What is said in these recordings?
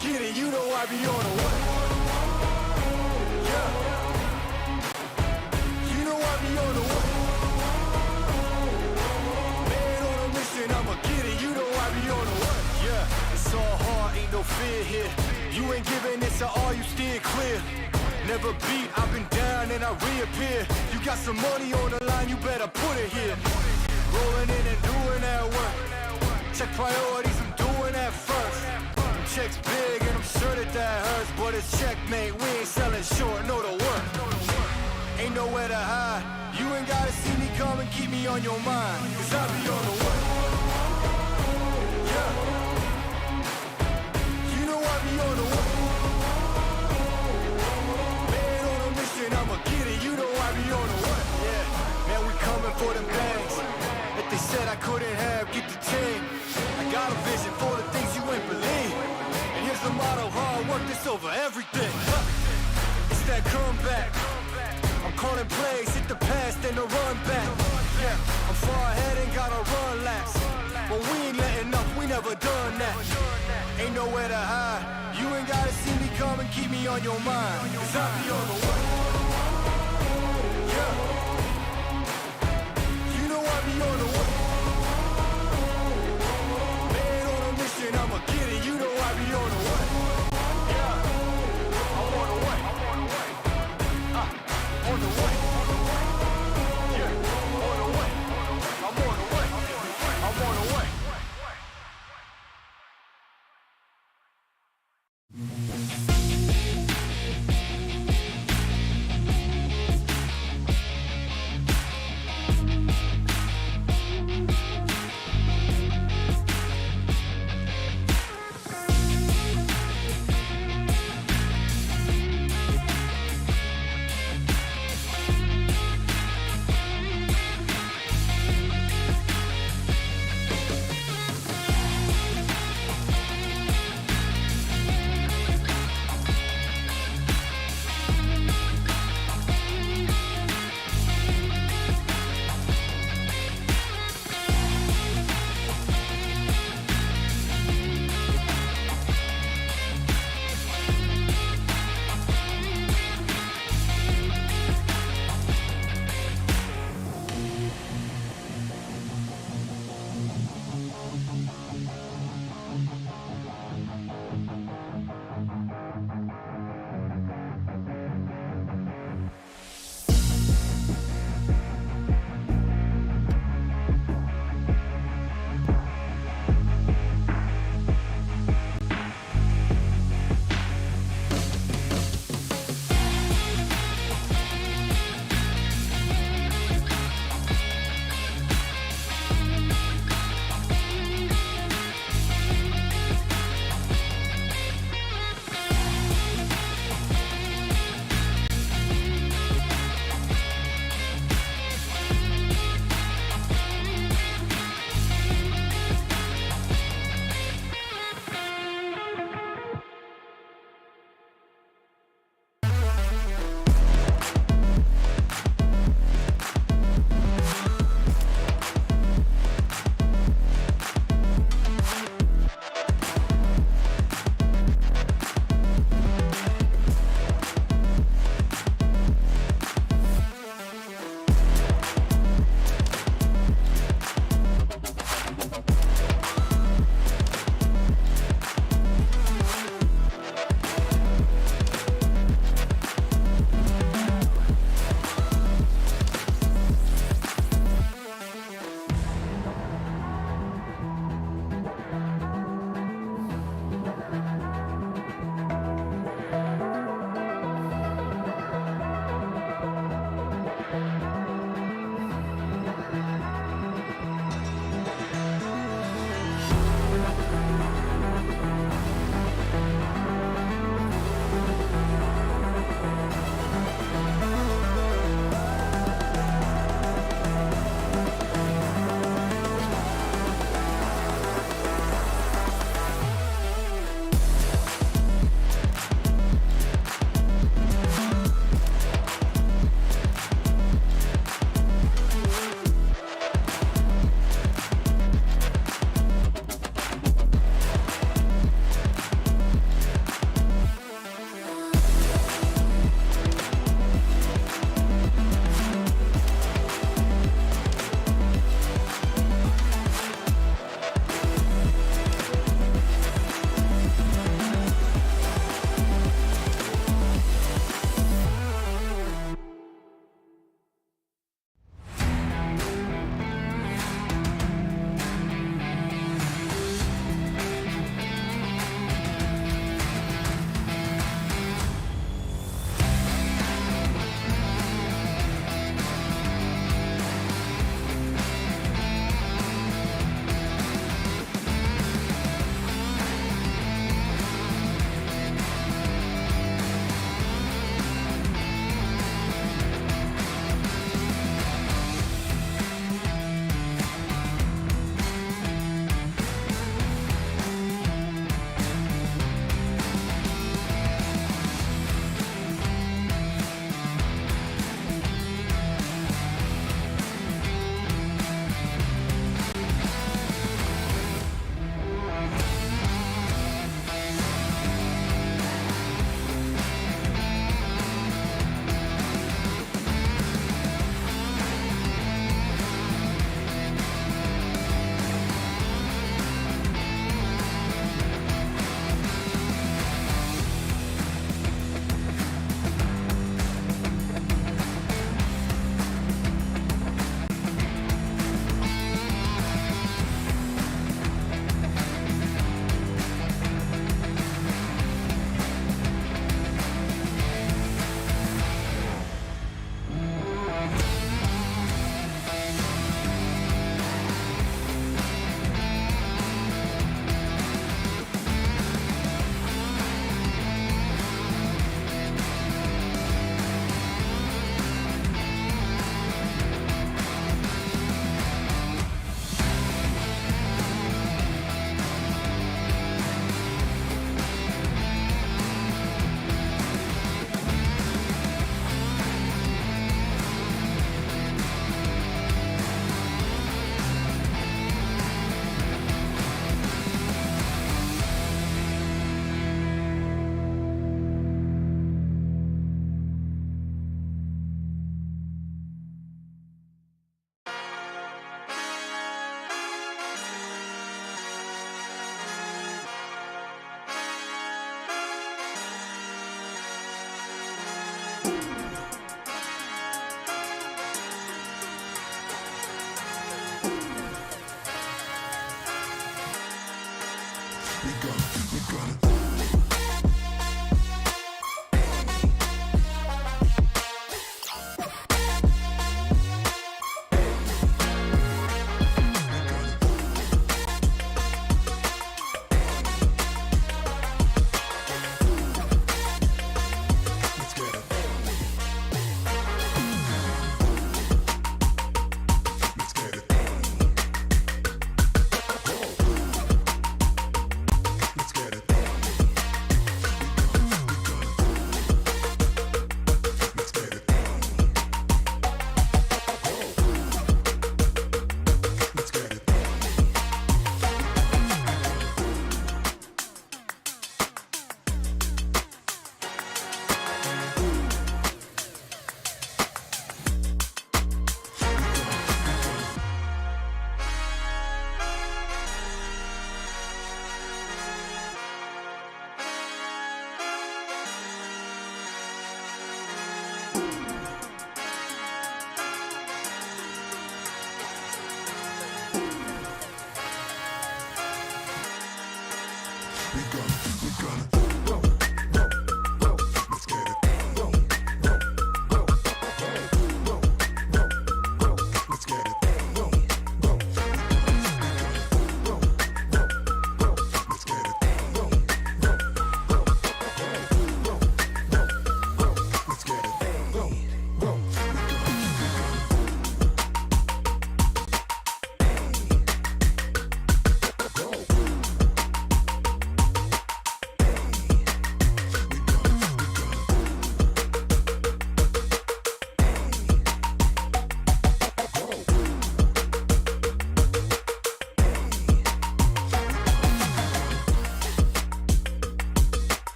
get it, you know I be on the way. Yeah. You know I be on the way. Man on a mission, I'ma get it, you know I be on the way. Yeah, it's all hard, ain't no fear here. You ain't giving it, so all you steer clear. Never beat, I've been down and I reappear. You got some money on the line, you better put it here. Rolling in and doing that work. Check priorities, I'm doing that first. Checks big and I'm sure that that hurts, but it's checkmate, we ain't selling short, no the work. Ain't nowhere to hide, you ain't gotta see me come and keep me on your mind, cause I be on the way. Yeah. You know I be on the way. Man on a mission, I'ma get it, you know I be on the way. Yeah, man we coming for them bags that they said I couldn't have, get the team. I got a vision for the things you ain't believe. And here's the motto, hard work, this over everything. It's that comeback. I'm calling plays, hit the pass, then the run back. Yeah, I'm far ahead and gotta run laps. But we ain't letting up, we never done that. Ain't nowhere to hide, you ain't gotta see me come and keep me on your mind, cause I be on the way. Yeah. You know I be on the way. Man on a mission, I'ma get it, you know I be on the way. Yeah, I'm on the way. On the way. Yeah, on the way. I'm on the way. I'm on the way.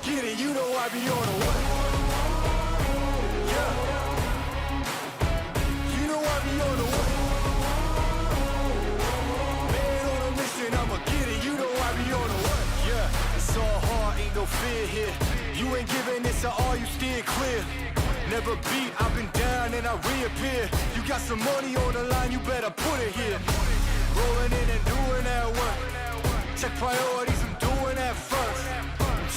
get it, you know I be on the way. Yeah. You know I be on the way. Man on a mission, I'ma get it, you know I be on the way. Yeah, it's all hard, ain't no fear here. You ain't giving this to all, you steer clear. Never beat, I've been down and I reappear. You got some money on the line, you better put it here. Rolling in and doing that work. Check priorities, I'm doing that first.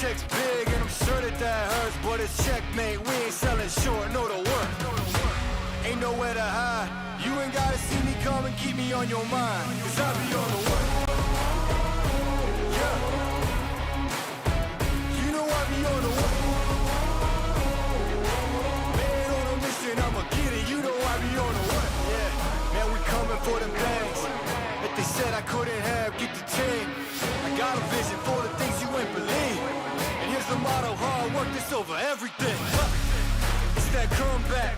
Checks big and I'm sure that hurts. But it's checkmate, we ain't selling short, know the work. Ain't nowhere to hide. You ain't gotta see me come and keep me on your mind. Cause I be on the way. Yeah. You know I be on the way. Man on a mission, I'ma get it, you know I be on the way. Yeah, man, we coming for them bags. If they said I couldn't have, get the team. I got a vision for the things you ain't believe. And here's the motto, hard work, this over everything. It's that comeback.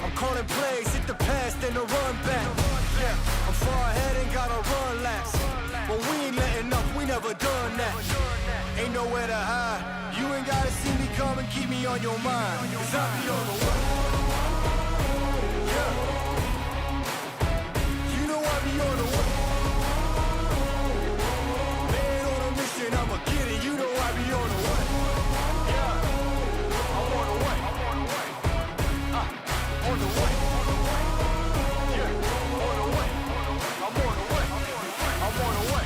I'm calling plays, hit the pass, then the run back. Yeah, I'm far ahead and gotta run laps. But we ain't letting up, we never done that. Ain't nowhere to hide. You ain't gotta see me come and keep me on your mind. Cause I be on the way. Yeah. You know I be on the way. Man on a mission, I'ma get it, you know I be on the way. Yeah, I'm on the way. On the way. Yeah, on the way. I'm on the way. I'm on the way.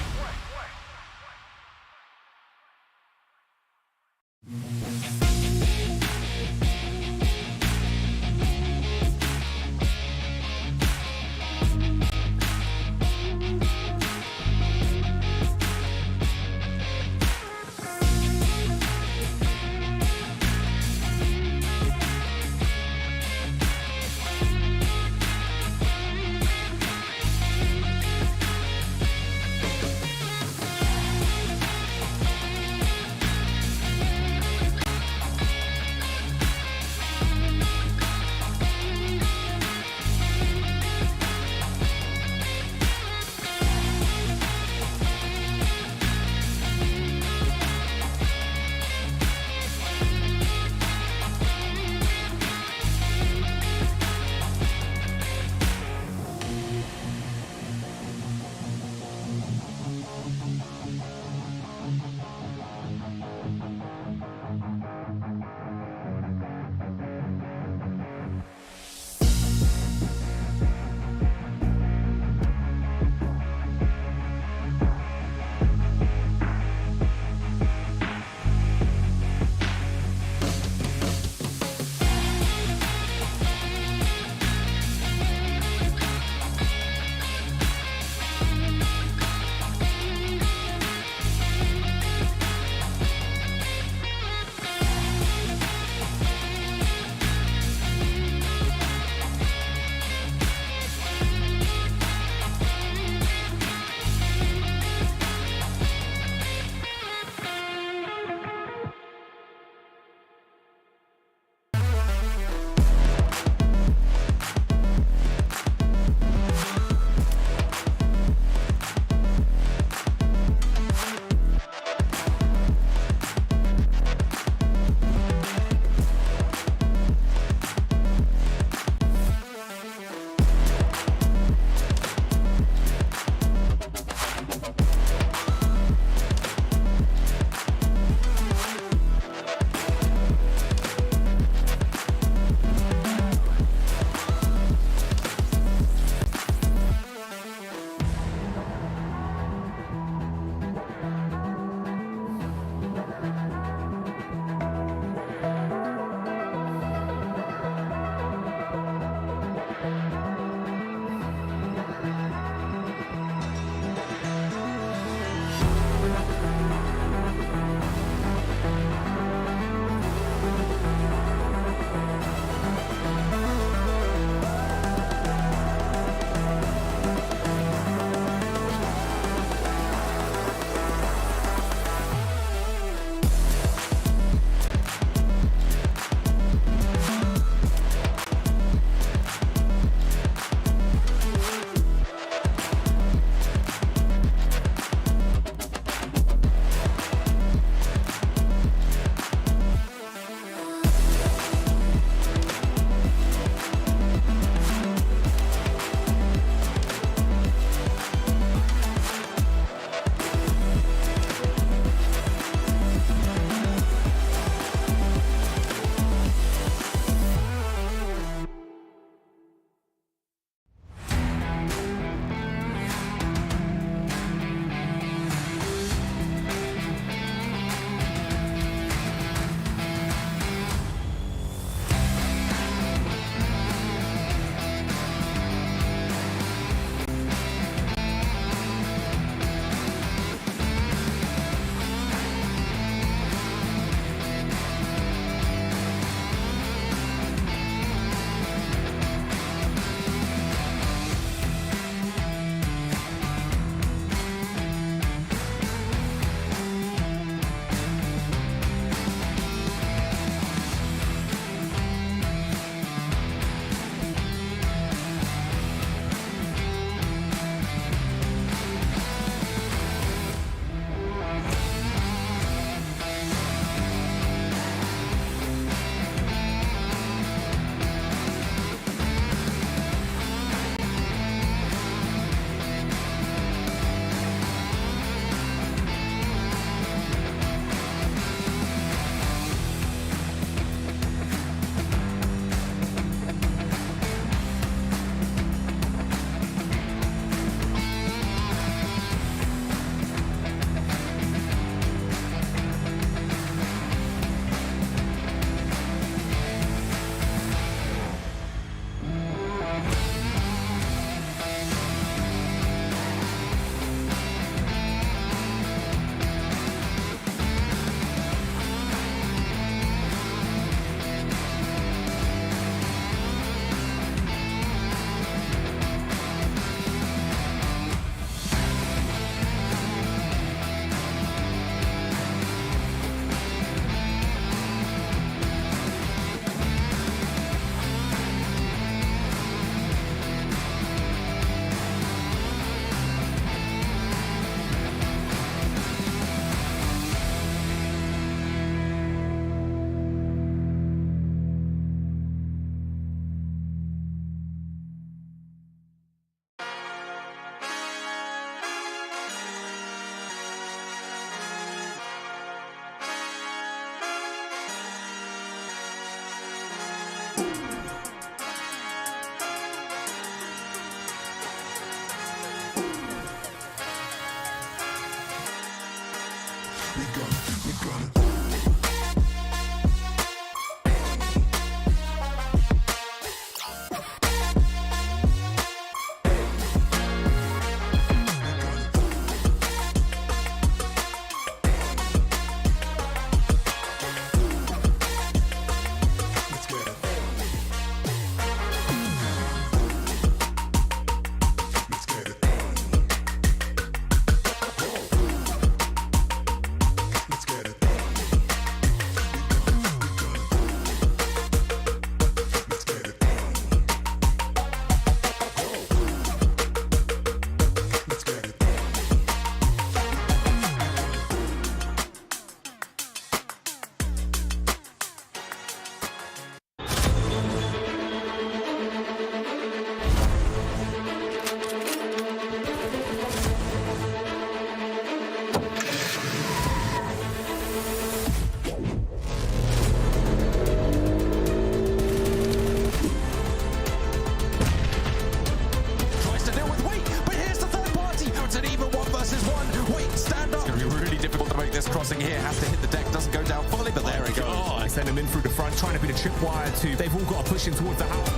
Crossing here, has to hit the deck, doesn't go down fully, but there it goes. Send him in through the front, trying to be the tripwire too. They've all got to push him towards the house.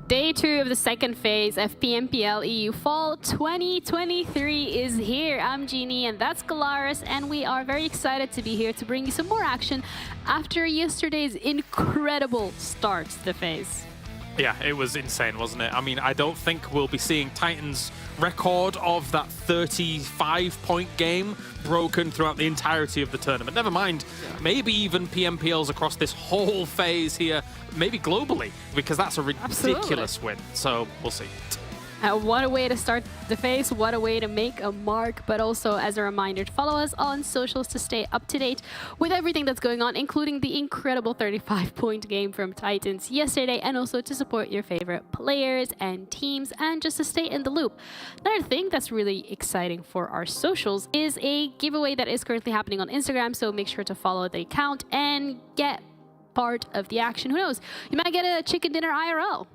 Day 2 of the second phase of PMPL EU Fall 2023 is here. I'm Jeannie and that's Galaris, and we are very excited to be here to bring you some more action after yesterday's incredible start to the phase. Yeah, it was insane, wasn't it? I mean, I don't think we'll be seeing Titan's record of that 35-point game broken throughout the entirety of the tournament. Never mind, maybe even PMPLs across this whole phase here, maybe globally, because that's a ridiculous win. So we'll see. What a way to start the phase, what a way to make a mark, but also as a reminder to follow us on socials to stay up to date with everything that's going on, including the incredible 35-point game from Titans yesterday, and also to support your favorite players and teams and just to stay in the loop. Another thing that's really exciting for our socials is a giveaway that is currently happening on Instagram, so make sure to follow the account and get part of the action. Who knows, you might get a chicken dinner IRL.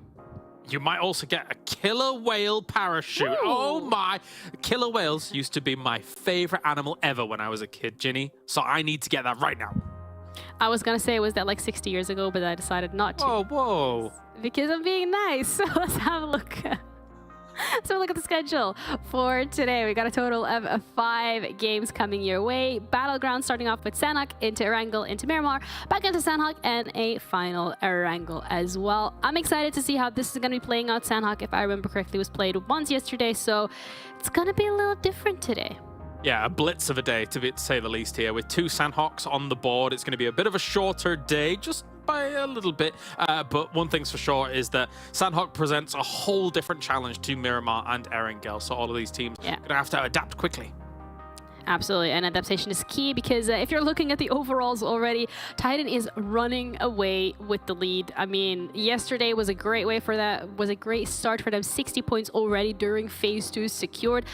You might also get a killer whale parachute. Ooh. Oh my! Killer whales used to be my favorite animal ever when I was a kid, Ginny. So I need to get that right now. I was gonna say, was that like 60 years ago, but I decided not to. Oh, whoa. Because I'm being nice. So let's have a look. So look at the schedule for today. We got a total of 5 games coming your way. Battleground starting off with Sanhok, into Erangel, into Miramar, back into Sanhok, and a final Erangel as well. I'm excited to see how this is going to be playing out. Sanhok, if I remember correctly, was played once yesterday, so it's going to be a little different today. Yeah, a blitz of a day, to say the least here. With 2 Sanhoks on the board, it's going to be a bit of a shorter day, just by a little bit. But one thing's for sure is that Sanhok presents a whole different challenge to Miramar and Erangel. So all of these teams are going to have to adapt quickly. Absolutely, and adaptation is key because if you're looking at the overalls already, Titan is running away with the lead. I mean, yesterday was a great way for that, was a great start for them. 60 points already during phase 2 secured.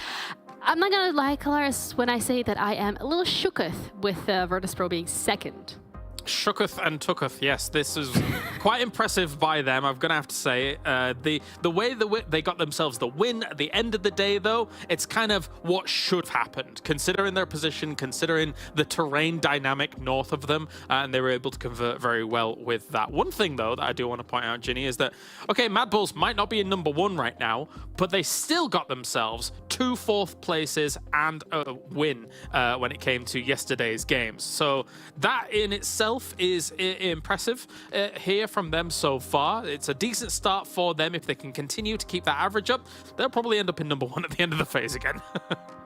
I'm not gonna lie, Kalaris, when I say that I am a little shooketh with VIRTUS.PRO being second. Shooketh and tooketh, yes, this is quite impressive by them, I'm gonna have to say. The way they got themselves the win at the end of the day, though, it's kind of what should have happened, considering their position, considering the terrain dynamic north of them, and they were able to convert very well with that. One thing, though, that I do want to point out, Ginny, is that, okay, MADBULLS might not be in #1 right now, but they still got themselves 2 4th places and a win when it came to yesterday's games. So that in itself is impressive here from them so far. It's a decent start for them. If they can continue to keep that average up, they'll probably end up in #1 at the end of the phase again.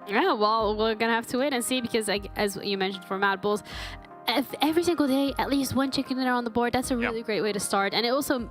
Yeah, well, we're gonna have to wait and see because, as you mentioned for MADBULLS, every single day, at least 1 chicken dinner on the board. That's a really great way to start, and it also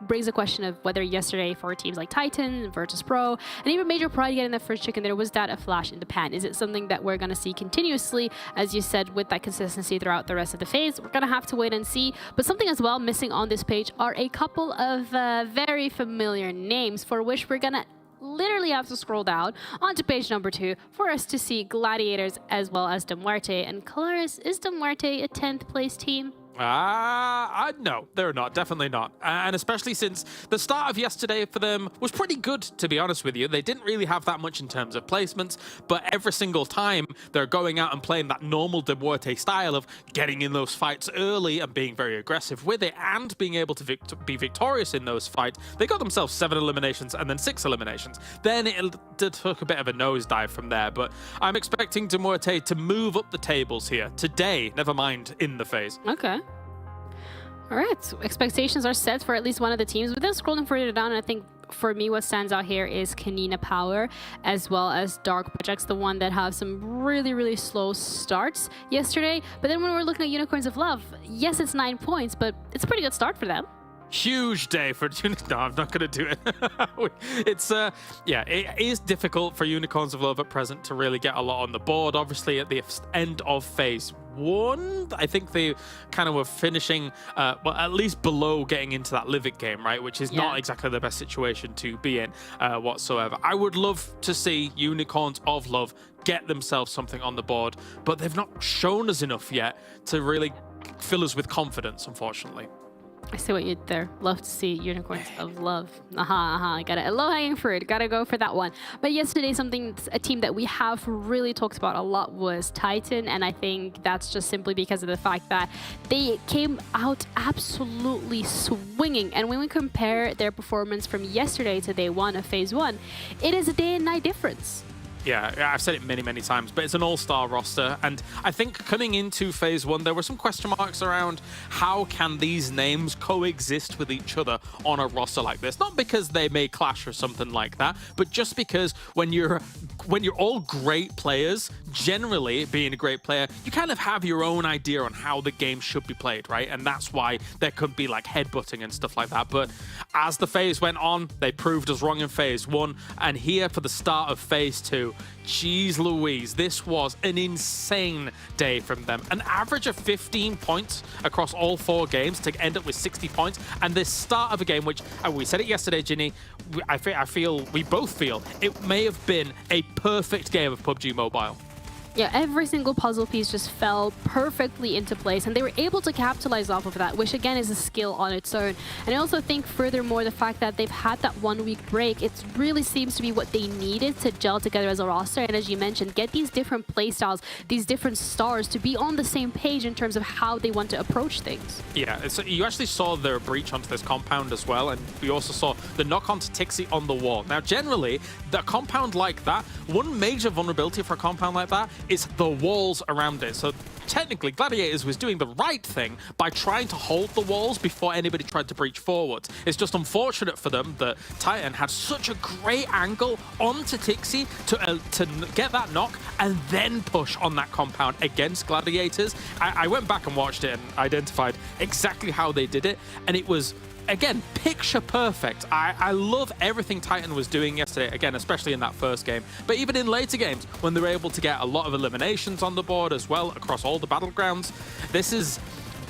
brings a question of whether yesterday for teams like Titan, VIRTUS.PRO, and even Major Pride getting their first chicken dinner, was that a flash in the pan? Is it something that we're going to see continuously, as you said, with that consistency throughout the rest of the phase? We're going to have to wait and see. But something as well missing on this page are a couple of very familiar names for which we're going to literally have to scroll down onto page number 2 for us to see Gladiators as well as MUERTE. And Claris, is MUERTE a 10th place team? No, they're not. Definitely not. And especially since the start of yesterday for them was pretty good, to be honest with you. They didn't really have that much in terms of placements, but every single time they're going out and playing that normal MUERTE style of getting in those fights early and being very aggressive with it and being able to be victorious in those fights, they got themselves 7 eliminations and then 6 eliminations. Then it took a bit of a nosedive from there, but I'm expecting MUERTE to move up the tables here today, never mind in the phase. Okay. All right, so expectations are set for at least one of the teams. But then scrolling further down, I think for me what stands out here is KONINA Power as well as Dark Projects, the one that have some really, really slow starts yesterday. But then when we're looking at Unicorns of Love, yes, it's 9 points, but it's a pretty good start for them. Huge day for No, I'm not going to do it. It's yeah, it is difficult for Unicorns of Love at present to really get a lot on the board. Obviously, at the end of phase 1, I think they kind of were finishing, well, at least below getting into that Livid game, right? Which is not exactly the best situation to be in whatsoever. I would love to see Unicorns of Love get themselves something on the board, but they've not shown us enough yet to really fill us with confidence, unfortunately. I see what you did there. Love to see Unicorns of Love. I got it. Low-hanging fruit. Gotta go for that one. But yesterday, a team that we have really talked about a lot was Titan, and I think that's just simply because of the fact that they came out absolutely swinging. And when we compare their performance from yesterday to day 1 of phase 1, it is a day and night difference. Yeah, I've said it many, many times, but it's an all-star roster. And I think coming into phase 1, there were some question marks around how can these names coexist with each other on a roster like this? Not because they may clash or something like that, but just because when you're all great players, generally being a great player, you kind of have your own idea on how the game should be played, right? And that's why there could be like headbutting and stuff like that. But as the phase went on, they proved us wrong in phase 1. And here for the start of phase 2, jeez Louise, this was an insane day from them. An average of 15 points across all 4 games to end up with 60 points. And this start of a game, which we said it yesterday, Ginny, we both feel it may have been a perfect game of PUBG Mobile. Yeah, every single puzzle piece just fell perfectly into place, and they were able to capitalize off of that, which again is a skill on its own. And I also think furthermore, the fact that they've had that 1-week break, it really seems to be what they needed to gel together as a roster. And as you mentioned, get these different playstyles, these different stars to be on the same page in terms of how they want to approach things. Yeah, so you actually saw their breach onto this compound as well, and we also saw the knock onto Tixi on the wall. Now, generally, the compound like that, one major vulnerability for a compound like that is the walls around it. So technically, Gladiators was doing the right thing by trying to hold the walls before anybody tried to breach forwards. It's just unfortunate for them that Titan had such a great angle onto Tixi to get that knock and then push on that compound against Gladiators. I went back and watched it and identified exactly how they did it, and it was, again, picture perfect. I love everything Titan was doing yesterday, again, especially in that first game. But even in later games, when they were able to get a lot of eliminations on the board as well across all the battlegrounds, this is,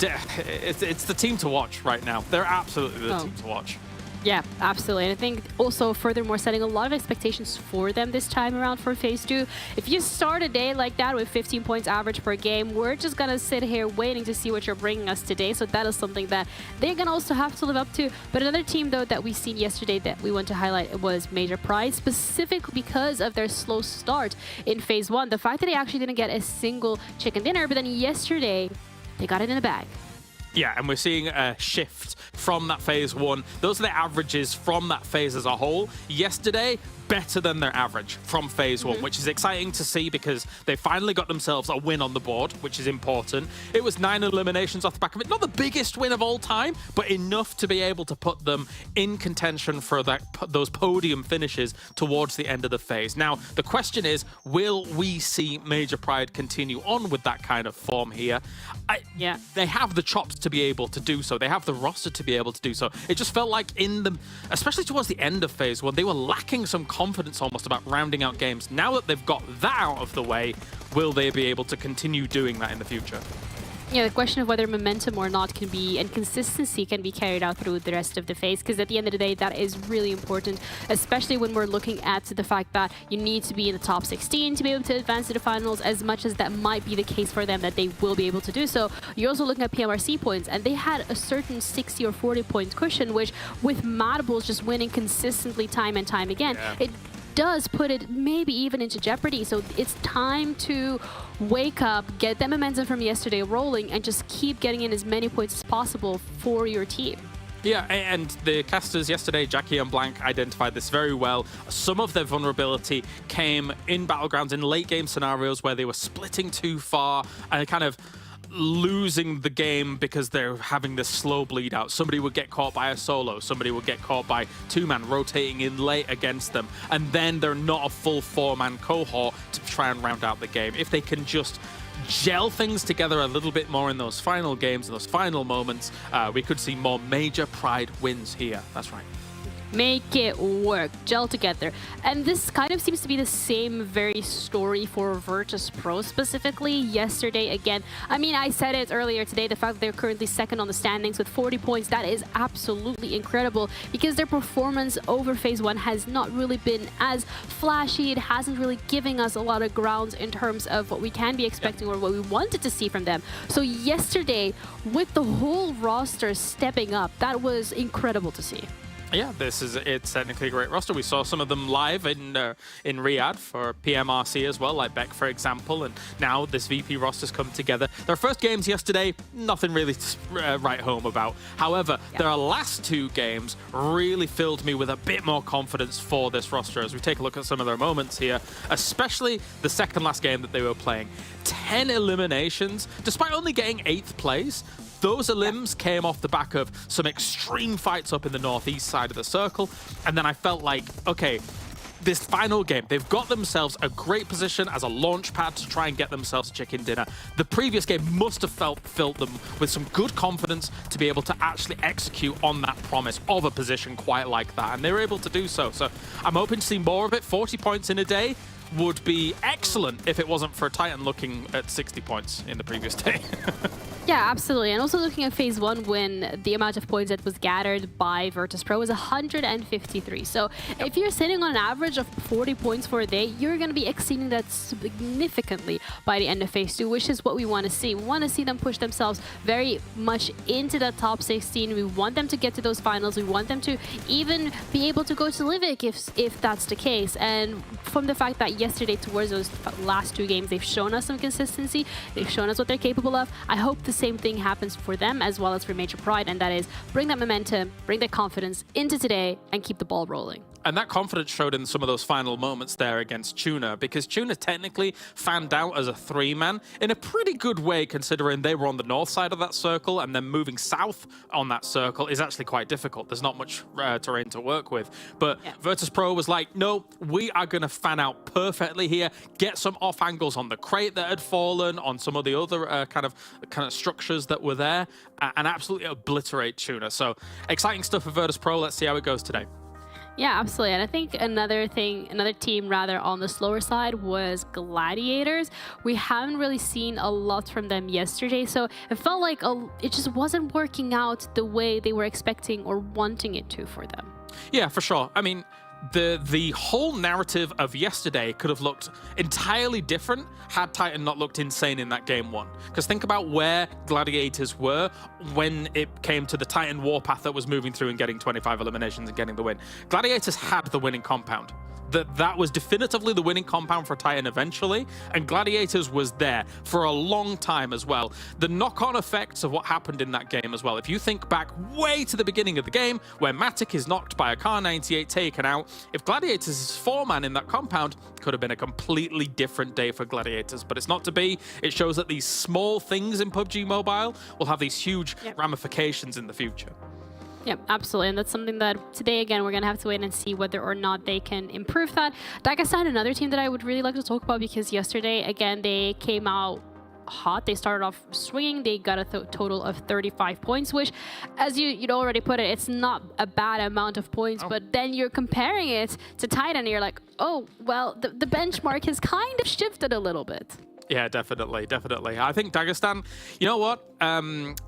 it's the team to watch right now. They're absolutely the team to watch. Yeah, absolutely. And I think also furthermore setting a lot of expectations for them this time around for phase 2. If you start a day like that with 15 points average per game, we're just going to sit here waiting to see what you're bringing us today. So that is something that they're going to also have to live up to. But another team, though, that we've seen yesterday that we want to highlight was Major Prize, specifically because of their slow start in phase 1. The fact that they actually didn't get a single chicken dinner, but then yesterday, they got it in the bag. Yeah, and we're seeing a shift from that phase 1. Those are the averages from that phase as a whole. Yesterday, better than their average from phase 1, which is exciting to see because they finally got themselves a win on the board, which is important. It was 9 eliminations off the back of it. Not the biggest win of all time, but enough to be able to put them in contention for those podium finishes towards the end of the phase. Now, the question is, will we see Major Pride continue on with that kind of form here? Yeah, they have the chops to be able to do so. They have the roster to be able to do so. It just felt like especially towards the end of phase 1, they were lacking some confidence almost about rounding out games. Now that they've got that out of the way, will they be able to continue doing that in the future? Yeah, the question of whether momentum or not can be, and consistency can be carried out through the rest of the phase, because at the end of the day, that is really important, especially when we're looking at the fact that you need to be in the top 16 to be able to advance to the finals, as much as that might be the case for them, that they will be able to do so. You're also looking at PMRC points, and they had a certain 60 or 40 point cushion, which with MADBULLS just winning consistently time and time again, it does put it maybe even into jeopardy. So it's time to wake up, get that momentum from yesterday rolling, and just keep getting in as many points as possible for your team. Yeah, and the casters yesterday, Jackie and Blank, identified this very well. Some of their vulnerability came in Battlegrounds in late game scenarios where they were splitting too far and kind of losing the game because they're having this slow bleed out. Somebody would get caught by a solo, somebody would get caught by two-man rotating in late against them, and then they're not a full four-man cohort to try and round out the game. If they can just gel things together a little bit more in those final games, in those final moments, we could see more major Pride wins here. That's right. Make it work, gel together. And this kind of seems to be the same very story for VIRTUS.PRO specifically. Yesterday, again, I mean, I said it earlier today, the fact that they're currently second on the standings with 40 points, that is absolutely incredible, because their performance over phase one has not really been as flashy. It hasn't really given us a lot of grounds in terms of what we can be expecting or what we wanted to see from them. So yesterday, with the whole roster stepping up, that was incredible to see. Yeah, it's technically a great roster. We saw some of them live in Riyadh for PMRC as well, like Beck, for example, and now this VP roster's come together. Their first games yesterday, nothing really to write home about. However, their last two games really filled me with a bit more confidence for this roster as we take a look at some of their moments here, especially the second last game that they were playing. 10 eliminations, despite only getting 8th place. Those elims came off the back of some extreme fights up in the northeast side of the circle, and then I felt like, okay, this final game, they've got themselves a great position as a launch pad to try and get themselves a chicken dinner. The previous game must have filled them with some good confidence to be able to actually execute on that promise of a position quite like that, and they were able to do so. So I'm hoping to see more of it. 40 points in a day would be excellent if it wasn't for Titan looking at 60 points in the previous day. Yeah, absolutely. And also looking at phase one, when the amount of points that was gathered by VIRTUS.PRO was 153. So if you're sitting on an average of 40 points for a day, you're going to be exceeding that significantly by the end of phase two, which is what we want to see. We want to see them push themselves very much into the top 16. We want them to get to those finals. We want them to even be able to go to Livik if that's the case. And from the fact that yesterday towards those last two games, they've shown us some consistency. They've shown us what they're capable of. I hope the same thing happens for them as well as for Major Pride, and that is bring that momentum, bring that confidence into today and keep the ball rolling. And that confidence showed in some of those final moments there against TUNA, because TUNA technically fanned out as a 3-man in a pretty good way, considering they were on the north side of that circle, and then moving south on that circle is actually quite difficult. There's not much terrain to work with. But VIRTUS.PRO was like, no, we are going to fan out perfectly here, get some off angles on the crate that had fallen, on some of the other kind of structures that were there, and absolutely obliterate TUNA. So exciting stuff for VIRTUS.PRO. Let's see how it goes today. Yeah, absolutely. And I think another team rather on the slower side was Gladiators. We haven't really seen a lot from them yesterday, so it felt like it just wasn't working out the way they were expecting or wanting it to for them. Yeah, for sure. I mean, the whole narrative of yesterday could have looked entirely different had Titan not looked insane in that game one. Because think about where Gladiators were when it came to the Titan warpath that was moving through and getting 25 eliminations and getting the win. Gladiators had the winning compound. That was definitively the winning compound for Titan eventually, and Gladiators was there for a long time as well. The knock-on effects of what happened in that game as well. If you think back way to the beginning of the game, where Matic is knocked by a Car 98 taken out, if Gladiators is 4-man in that compound, could have been a completely different day for Gladiators, but it's not to be. It shows that these small things in PUBG Mobile will have these huge ramifications in the future. Yep, absolutely. And that's something that today, again, we're going to have to wait and see whether or not they can improve that. Dagestan, another team that I would really like to talk about, because yesterday, again, they came out hot. They started off swinging. They got a total of 35 points, which, as you'd already put it, it's not a bad amount of points, but then you're comparing it to Titan and you're like, oh, well, the benchmark has kind of shifted a little bit. Yeah, definitely, definitely. I think Dagestan, you know what?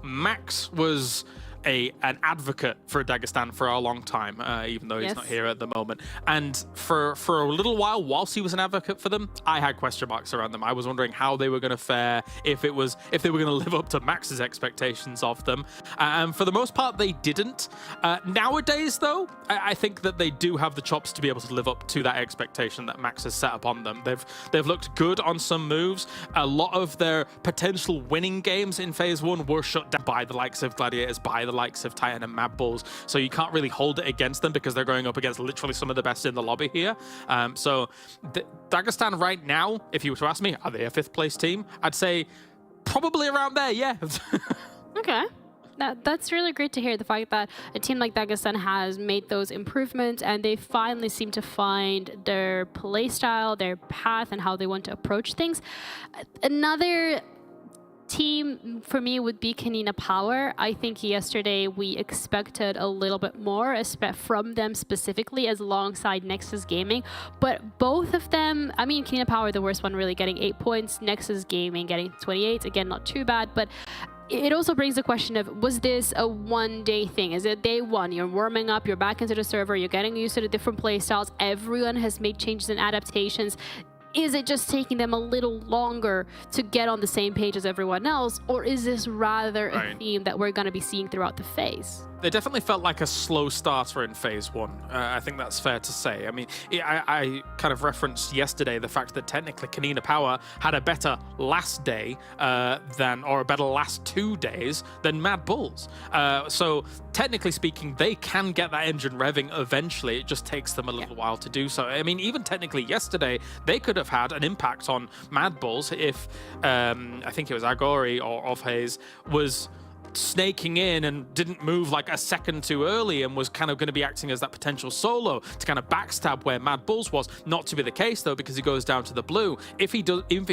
Max was an advocate for Dagestan for a long time, even though he's not here at the moment. And for a little while, whilst he was an advocate for them, I had question marks around them. I was wondering how they were going to fare, if they were going to live up to Max's expectations of them. And for the most part, they didn't. Nowadays, though, I think that they do have the chops to be able to live up to that expectation that Max has set upon them. They've looked good on some moves. A lot of their potential winning games in Phase 1 were shut down by the likes of Gladiators, by the likes of Titan and MADBULLS, so you can't really hold it against them because they're going up against literally some of the best in the lobby here. So Dagestan right now, if you were to ask me, are they a 5th place team? I'd say probably around there, yeah. Okay. That's really great to hear, the fact that a team like Dagestan has made those improvements and they finally seem to find their playstyle, their path, and how they want to approach things. Another team for me would be KONINA Power. I think yesterday we expected a little bit more from them specifically, as alongside NEXUS Gaming, but both of them, I mean, KONINA Power, the worst one, really getting 8 points, NEXUS Gaming getting 28, again, not too bad, but it also brings the question of, was this a one-day thing? Is it day one? You're warming up, you're back into the server, you're getting used to the different playstyles, everyone has made changes and adaptations. Is it just taking them a little longer to get on the same page as everyone else, or is this rather a theme that we're going to be seeing throughout the phase? They definitely felt like a slow starter in Phase 1. I think that's fair to say. I mean, I kind of referenced yesterday the fact that technically KONINA Power had a better last day or a better last 2 days than MADBULLS. So technically speaking, they can get that engine revving eventually. It just takes them a little while to do so. I mean, even technically yesterday, they could have had an impact on MADBULLS if I think it was Agori or Ofhaze was snaking in and didn't move like a second too early and was kind of going to be acting as that potential solo to kind of backstab where MADBULLS was. Not to be the case though, because he goes down to the blue. If he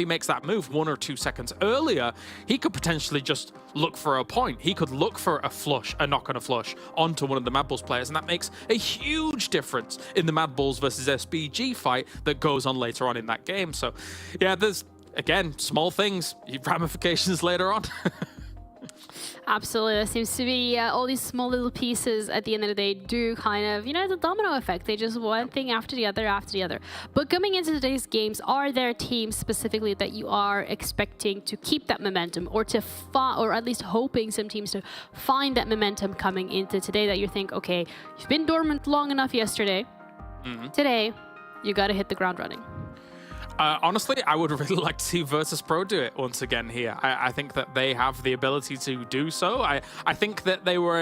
makes that move 1 or 2 seconds earlier, he could potentially just look for a point. He could look for a knock on a flush onto one of the MADBULLS players, and that makes a huge difference in the MADBULLS versus SBG fight that goes on later on in that game. So yeah, there's again small things, ramifications later on. Absolutely. There seems to be all these small little pieces at the end of the day do kind of, you know, the domino effect. They just one thing after the other. But coming into today's games, are there teams specifically that you are expecting to keep that momentum, or to or at least hoping some teams to find that momentum coming into today, that you think, okay, you've been dormant long enough yesterday. Today, you got to hit the ground running? Honestly, I would really like to see VIRTUS.PRO do it once again here. I think that they have the ability to do so. I think that they were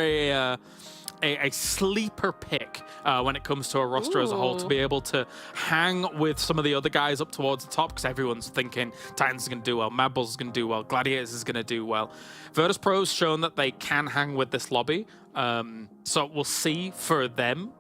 a sleeper pick when it comes to a roster as a whole, to be able to hang with some of the other guys up towards the top, because everyone's thinking Titans is going to do well, MADBULLS is going to do well, Gladiators is going to do well. VIRTUS.PRO's shown that they can hang with this lobby, so we'll see for them.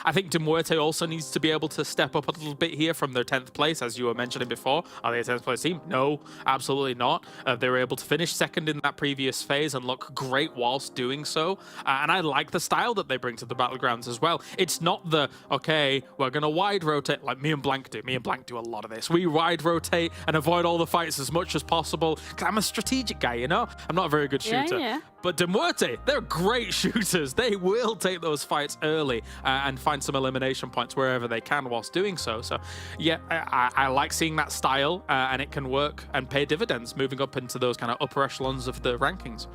I think MUERTE also needs to be able to step up a little bit here from their 10th place, as you were mentioning before. Are they a 10th place team? No, absolutely not. They were able to finish second in that previous phase and look great whilst doing so. And I like the style that they bring to the Battlegrounds as well. It's not the, okay, we're going to wide rotate, like me and Blank do. Me and Blank do a lot of this. We wide rotate and avoid all the fights as much as possible, because I'm a strategic guy, you know? I'm not a very good shooter. Yeah. But MUERTE, they're great shooters. They will take those fights early and find some elimination points wherever they can whilst doing so. So yeah, I like seeing that style, and it can work and pay dividends moving up into those kind of upper echelons of the rankings.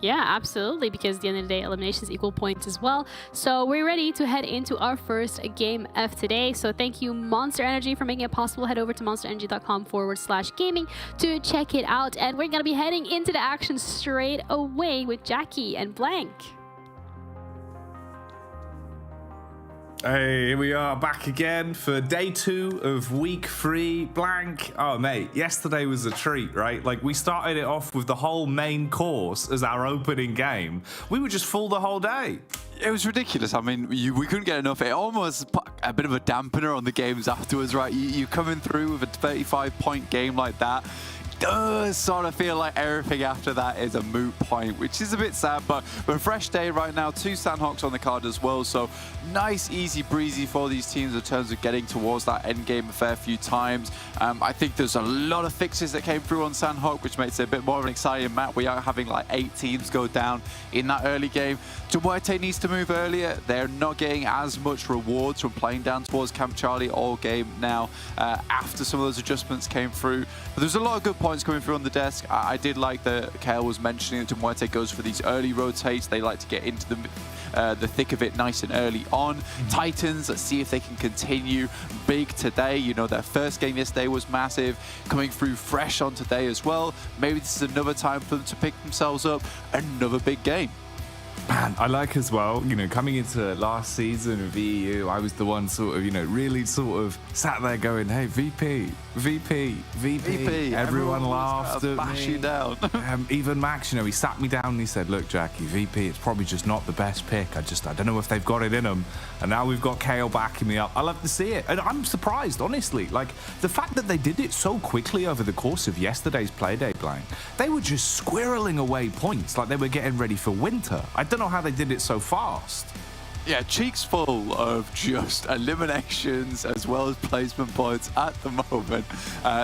Yeah, absolutely, because at the end of the day, eliminations equal points as well. So we're ready to head into our first game of today. So thank you, Monster Energy, for making it possible. Head over to monsterenergy.com/gaming to check it out. And we're going to be heading into the action straight away with Jackie and Blank. Hey, here we are back again for day 2 of week 3. Blank. Oh, mate, yesterday was a treat, right? Like, we started it off with the whole main course as our opening game. We were just full the whole day. It was ridiculous. I mean, we couldn't get enough. It almost put a bit of a dampener on the games afterwards, right? You coming through with a 35-point game like that, does sort of feel like everything after that is a moot point, which is a bit sad, but fresh day right now. 2 Sanhoks on the card as well, so nice, easy breezy for these teams in terms of getting towards that end game a fair few times. I think there's a lot of fixes that came through on Sanhok, which makes it a bit more of an exciting map. We are having like 8 teams go down in that early game. MUERTE needs to move earlier. They're not getting as much rewards from playing down towards Camp Charlie all game now after some of those adjustments came through. But there's a lot of good points coming through on the desk. I did like that Kale was mentioning that MUERTE goes for these early rotates. They like to get into the thick of it nice and early on. Titans, let's see if they can continue big today. You know, their first game yesterday was massive, coming through fresh on today as well. Maybe this is another time for them to pick themselves up another big game. Man, I like as well, you know, coming into last season of EU, I was the one sort of, you know, really sort of sat there going, hey, VP. Everyone laughed at bash me. you down. Even Max, you know, he sat me down and he said, look, Jackie, VP, it's probably just not the best pick. I don't know if they've got it in them. And now we've got Kale backing me up. I love to see it. And I'm surprised, honestly. Like, the fact that they did it so quickly over the course of yesterday's Playday, Blank, they were just squirreling away points like they were getting ready for winter. I don't know how they did it so fast. Yeah, cheeks full of just eliminations as well as placement points at the moment.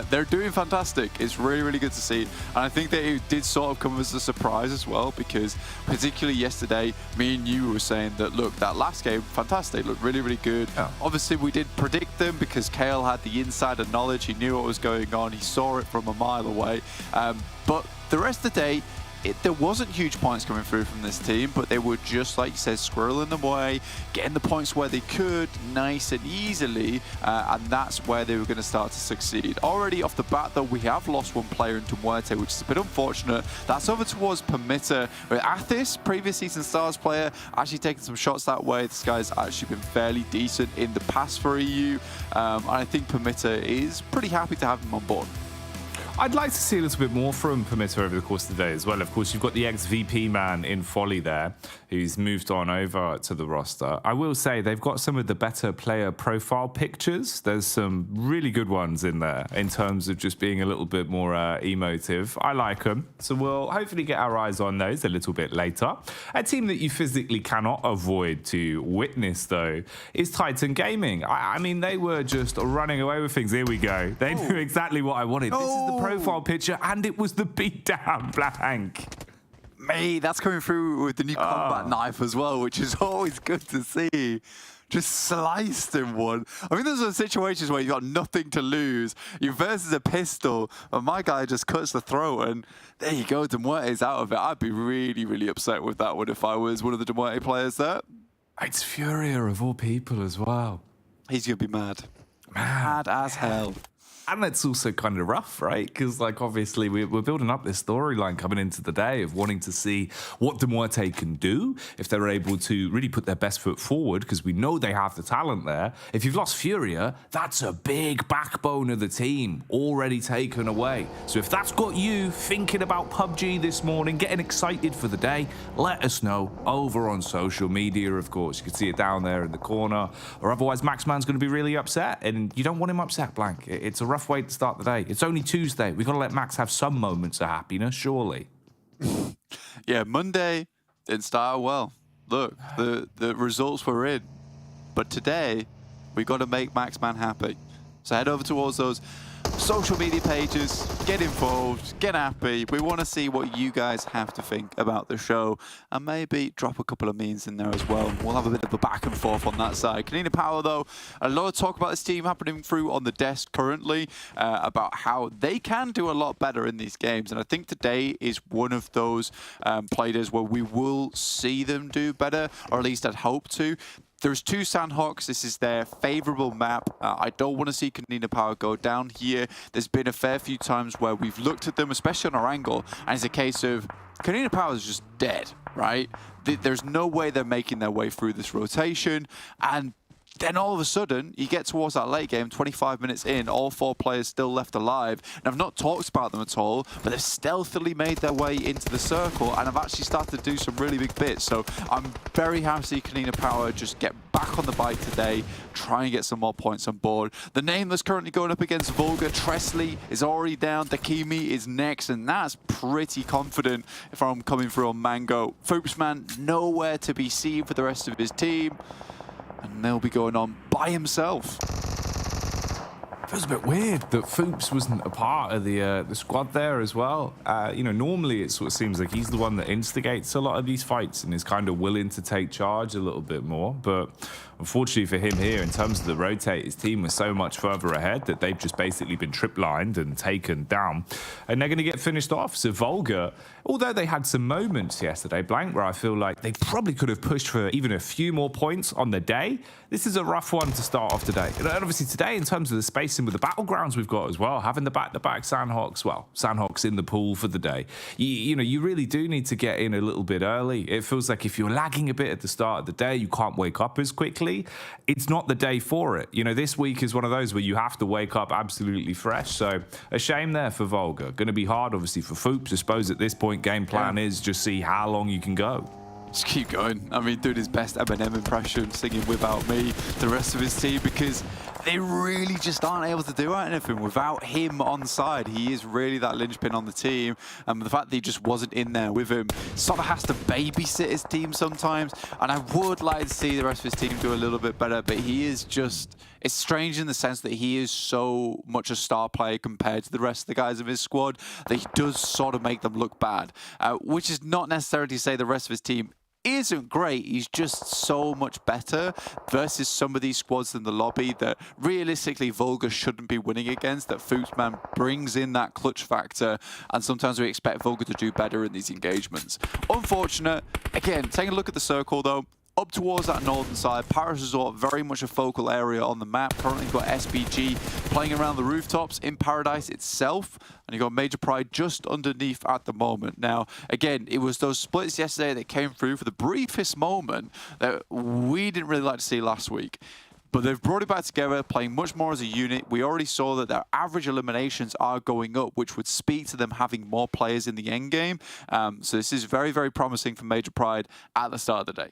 They're doing fantastic. It's really, really good to see. And I think that it did sort of come as a surprise as well, because particularly yesterday, me and you were saying that, look, that last game, fantastic, looked really, really good. Yeah. Obviously, we did predict them because Kale had the insider knowledge. He knew what was going on. He saw it from a mile away. But the rest of the day, there wasn't huge points coming through from this team, but they were just, like you said, squirreling them away, getting the points where they could, nice and easily, and that's where they were going to start to succeed. Already off the bat, though, we have lost one player into MUERTE, which is a bit unfortunate. That's over towards PERMITTA. But Athis, previous season Stars player, actually taking some shots that way. This guy's actually been fairly decent in the past for EU, and I think PERMITTA is pretty happy to have him on board. I'd like to see a little bit more from PERMITTA over the course of the day as well. Of course, you've got the ex-VP man in Folly there, who's moved on over to the roster. I will say they've got some of the better player profile pictures. There's some really good ones in there in terms of just being a little bit more emotive. I like them. So we'll hopefully get our eyes on those a little bit later. A team that you physically cannot avoid to witness, though, is Titan Gaming. I mean, they were just running away with things. Here we go. They knew exactly what I wanted. This is the profile picture, and it was the beatdown, Blank. Mate, that's coming through with the new combat knife as well, which is always good to see. Just sliced in one. I mean, those are situations where you've got nothing to lose. You versus a pistol, and my guy just cuts the throat, and there you go, MUERTE's out of it. I'd be really, really upset with that one if I was one of the MUERTE players there. It's Furia of all people as well. He's going to be mad. Mad as hell. And that's also kind of rough, right? Because, like, obviously, we're building up this storyline coming into the day of wanting to see what MUERTE can do if they're able to really put their best foot forward, because we know they have the talent there. If you've lost Furia, that's a big backbone of the team already taken away. So if that's got you thinking about PUBG this morning, getting excited for the day, let us know over on social media, of course. You can see it down there in the corner. Or otherwise, Maxman's going to be really upset, and you don't want him upset, Blank. It's a rough way to start the day. It's only Tuesday. We've got to let Max have some moments of happiness, surely. Yeah, Monday didn't start well. Look, the results were in. But today, we've got to make Maxman happy. So head over towards those social media pages, get involved, get happy. We want to see what you guys have to think about the show, and maybe drop a couple of memes in there as well. We'll have a bit of a back and forth on that side. KONINA Power, though, a lot of talk about this team happening through on the desk currently, about how they can do a lot better in these games, and I think today is one of those playdays where we will see them do better, or at least I'd hope to. There's 2 Sanhoks. This is their favorable map. I don't want to see KONINA Power go down here. There's been a fair few times where we've looked at them, especially on Erangel, and it's a case of KONINA Power is just dead, right? There's no way they're making their way through this rotation, and Then all of a sudden, you get towards that late game, 25 minutes in, all 4 players still left alive. And I've not talked about them at all, but they've stealthily made their way into the circle and have actually started to do some really big bits. So I'm very happy to see KONINA Power just get back on the bike today, try and get some more points on board. The name that's currently going up against VULGAR, Tresley, is already down. Dakimi is next, and that's pretty confident if I'm coming through on Mango. FUPSman, nowhere to be seen for the rest of his team. And they'll be going on by himself. Feels a bit weird that Fups wasn't a part of the squad there as well. You know, normally it sort of seems like he's the one that instigates a lot of these fights and is kind of willing to take charge a little bit more. But unfortunately for him here, in terms of the rotate, his team was so much further ahead that they've just basically been trip-lined and taken down. And they're going to get finished off. So VULGAR, although they had some moments yesterday, Blank, where I feel like they probably could have pushed for even a few more points on the day, this is a rough one to start off today. And obviously today, in terms of the spacing with the battlegrounds we've got as well, having the back-to-back Sanhoks, well, Sanhok's in the pool for the day. You know, you really do need to get in a little bit early. It feels like if you're lagging a bit at the start of the day, you can't wake up as quickly. It's not the day for it. You know, this week is one of those where you have to wake up absolutely fresh. So a shame there for VULGAR. Going to be hard, obviously, for Fups. I suppose at this point, game plan is just see how long you can go. Just keep going. I mean, doing his best Eminem impression, singing Without Me, the rest of his team, because they really just aren't able to do anything without him on side. He is really that linchpin on the team, and the fact that he just wasn't in there with him sort of has to babysit his team sometimes, and I would like to see the rest of his team do a little bit better, but he is just... It's strange in the sense that he is so much a star player compared to the rest of the guys of his squad that he does sort of make them look bad, which is not necessarily to say the rest of his team isn't great. He's just so much better versus some of these squads in the lobby that realistically VULGAR shouldn't be winning against, that FUPSman brings in that clutch factor, and sometimes we expect VULGAR to do better in these engagements. Unfortunate. Again, taking a look at the circle though, up towards that northern side, Paris Resort, very much a focal area on the map. Currently you've got SBG playing around the rooftops in Paradise itself, and you've got Major Pride just underneath at the moment. Now, again, it was those splits yesterday that came through for the briefest moment that we didn't really like to see last week. But they've brought it back together, playing much more as a unit. We already saw that their average eliminations are going up, which would speak to them having more players in the end game. So this is very, very promising for Major Pride at the start of the day.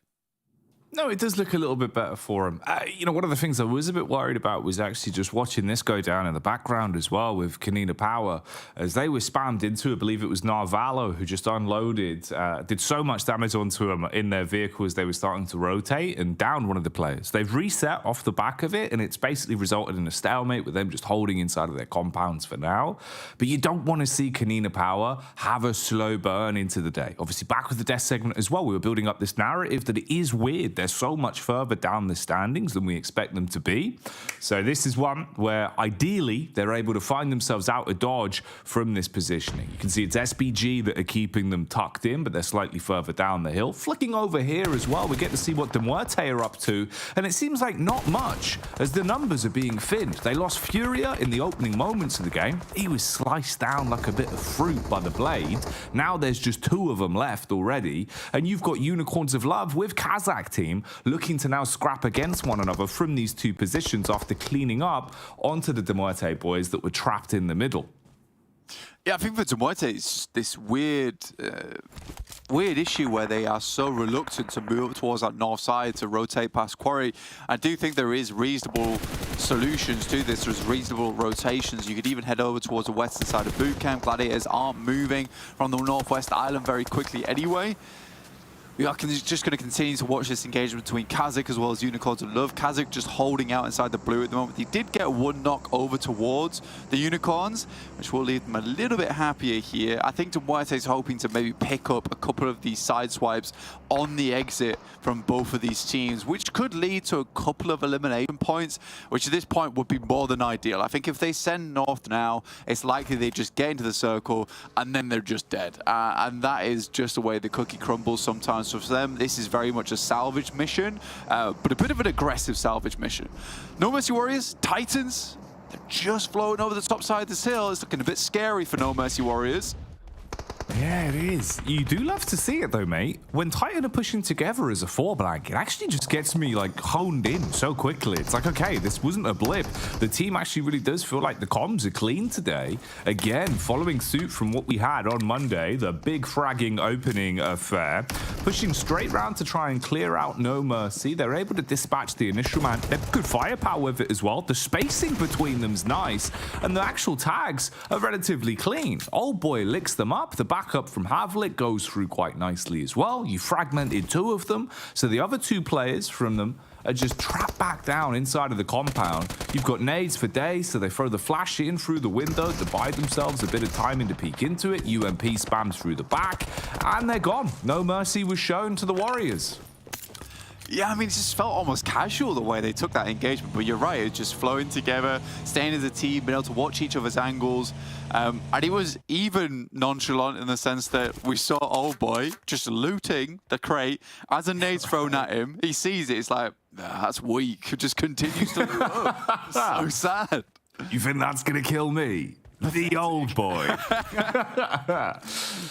No, it does look a little bit better for him. You know, one of the things I was a bit worried about was actually just watching this go down in the background as well with KONINA Power, as they were spammed into, I believe it was Narvalo, who just unloaded, did so much damage onto them in their vehicle as they were starting to rotate and downed one of the players. They've reset off the back of it, and it's basically resulted in a stalemate with them just holding inside of their compounds for now. But you don't want to see KONINA Power have a slow burn into the day. Obviously, back with the death segment as well, we were building up this narrative that it is weird. They're so much further down the standings than we expect them to be. So this is one where ideally they're able to find themselves out of dodge from this positioning. You can see it's SBG that are keeping them tucked in, but they're slightly further down the hill. Flicking over here as well, we get to see what MUERTE are up to, and it seems like not much as the numbers are being thinned. They lost Furia in the opening moments of the game. He was sliced down like a bit of fruit by the blade. Now there's just 2 of them left already, and you've got Unicorns of Love with KASIK team looking to now scrap against one another from these 2 positions after cleaning up onto the MUERTE boys that were trapped in the middle. Yeah, I think for MUERTE, it's this weird issue where they are so reluctant to move up towards that north side to rotate past Quarry. I do think there is reasonable solutions to this. There's reasonable rotations. You could even head over towards the western side of Bootcamp. Gladiators aren't moving from the northwest island very quickly anyway. We are just going to continue to watch this engagement between KASIK as well as Unicorns of Love. KASIK just holding out inside the blue at the moment. He did get 1 knock over towards the Unicorns, which will leave them a little bit happier here. I think MUERTE is hoping to maybe pick up a couple of these side swipes on the exit from both of these teams, which could lead to a couple of elimination points, which at this point would be more than ideal. I think if they send north now, it's likely they just get into the circle and then they're just dead. And that is just the way the cookie crumbles sometimes. So for them, this is very much a salvage mission, but a bit of an aggressive salvage mission. No Mercy Warriors, Titans, they're just floating over the top side of this hill. It's looking a bit scary for No Mercy Warriors. Yeah, it is. You do love to see it though, mate. When Titan are pushing together as a 4-blank, it actually just gets me like honed in so quickly. It's like, okay, this wasn't a blip. The team actually really does feel like the comms are clean today. Again, following suit from what we had on Monday, the big fragging opening affair, pushing straight round to try and clear out No Mercy. They're able to dispatch the initial man. They've good firepower with it as well. The spacing between them's nice, and the actual tags are relatively clean. Old boy licks them up. The backup from Havlik goes through quite nicely as well. You fragmented 2 of them, so the other 2 players from them are just trapped back down inside of the compound. You've got nades for days, so they throw the flash in through the window to buy themselves a bit of timing to peek into it. UMP spams through the back, and they're gone. No mercy was shown to the Warriors. Yeah, I mean, it just felt almost casual the way they took that engagement, but you're right, it's just flowing together, staying as a team, being able to watch each other's angles, and it was even nonchalant in the sense that we saw Old Boy just looting the crate as a nade's thrown at him. He sees it, it's like, nah, that's weak, it just continues to loot up. So sad. You think that's gonna kill me? The old boy.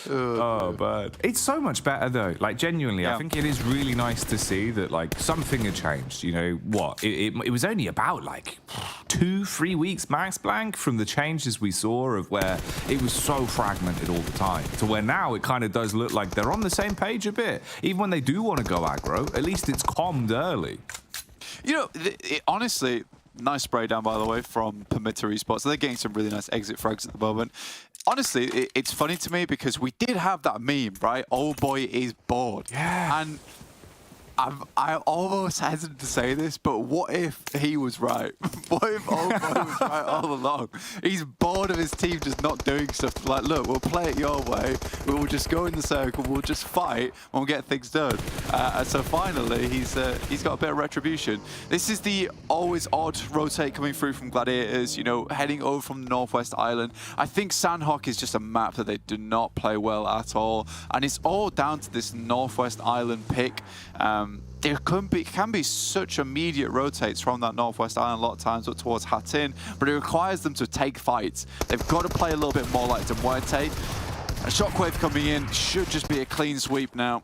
Oh, but it's so much better though. Like genuinely, I think it is really nice to see that like something had changed. You know what? It was only about like 2-3 weeks max blank from the changes we saw of where it was so fragmented all the time to where now it kind of does look like they're on the same page a bit. Even when they do want to go aggro, at least it's calmed early. You know, honestly. Nice spray down, by the way, from PERMITTA Esports. So they're getting some really nice exit frags at the moment. Honestly, it's funny to me because we did have that meme, right? Old boy is bored. Yeah. And I almost hesitant to say this, but what if he was right? What if Old Boy was right all along? He's bored of his team just not doing stuff. Like, look, we'll play it your way. We'll just go in the circle. We'll just fight and we'll get things done. And so finally, he's got a bit of retribution. This is the always odd rotate coming through from Gladiators, you know, heading over from the Northwest Island. I think Sanhok is just a map that they do not play well at all. And it's all down to this Northwest Island pick. There can be such immediate rotates from that Northwest Island a lot of times up towards Hattin, but it requires them to take fights. They've got to play a little bit more like MUERTE. A Shockwave coming in should just be a clean sweep now.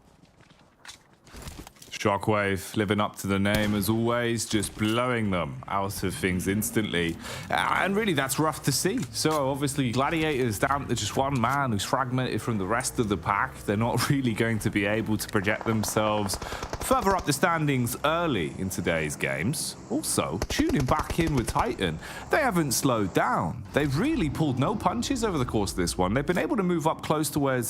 Shockwave living up to the name as always, just blowing them out of things instantly. And really that's rough to see. So obviously Gladiators down to just one man who's fragmented from the rest of the pack. They're not really going to be able to project themselves further up the standings early in today's games. Also, tuning back in with Titan, they haven't slowed down. They've really pulled no punches over the course of this one. They've been able to move up close to where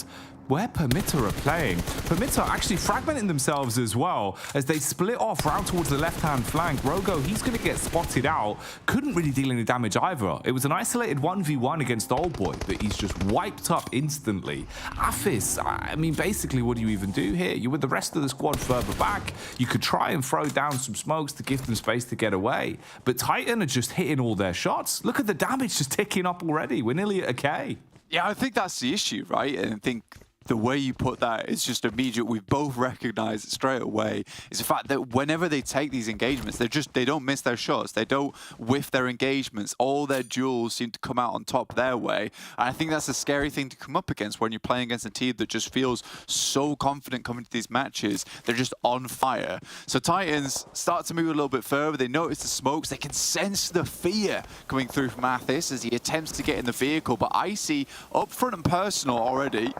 PERMITTA are playing. PERMITTA actually fragmenting themselves as well as they split off round towards the left-hand flank. Rogo, he's going to get spotted out. Couldn't really deal any damage either. It was an isolated 1v1 against Old Boy, but he's just wiped up instantly. Afis, I mean, basically, what do you even do here? You're with the rest of the squad further back. You could try and throw down some smokes to give them space to get away. But Titan are just hitting all their shots. Look at the damage just ticking up already. We're nearly at a K. Yeah, I think that's the issue, right? And I think the way you put that is just immediate. We both recognize it straight away. Is the fact that whenever they take these engagements, they don't miss their shots. They don't whiff their engagements. All their duels seem to come out on top their way. And I think that's a scary thing to come up against when you're playing against a team that just feels so confident coming to these matches. They're just on fire. So Titans start to move a little bit further. They notice the smokes. They can sense the fear coming through from Athis as he attempts to get in the vehicle. But Icy up front and personal already.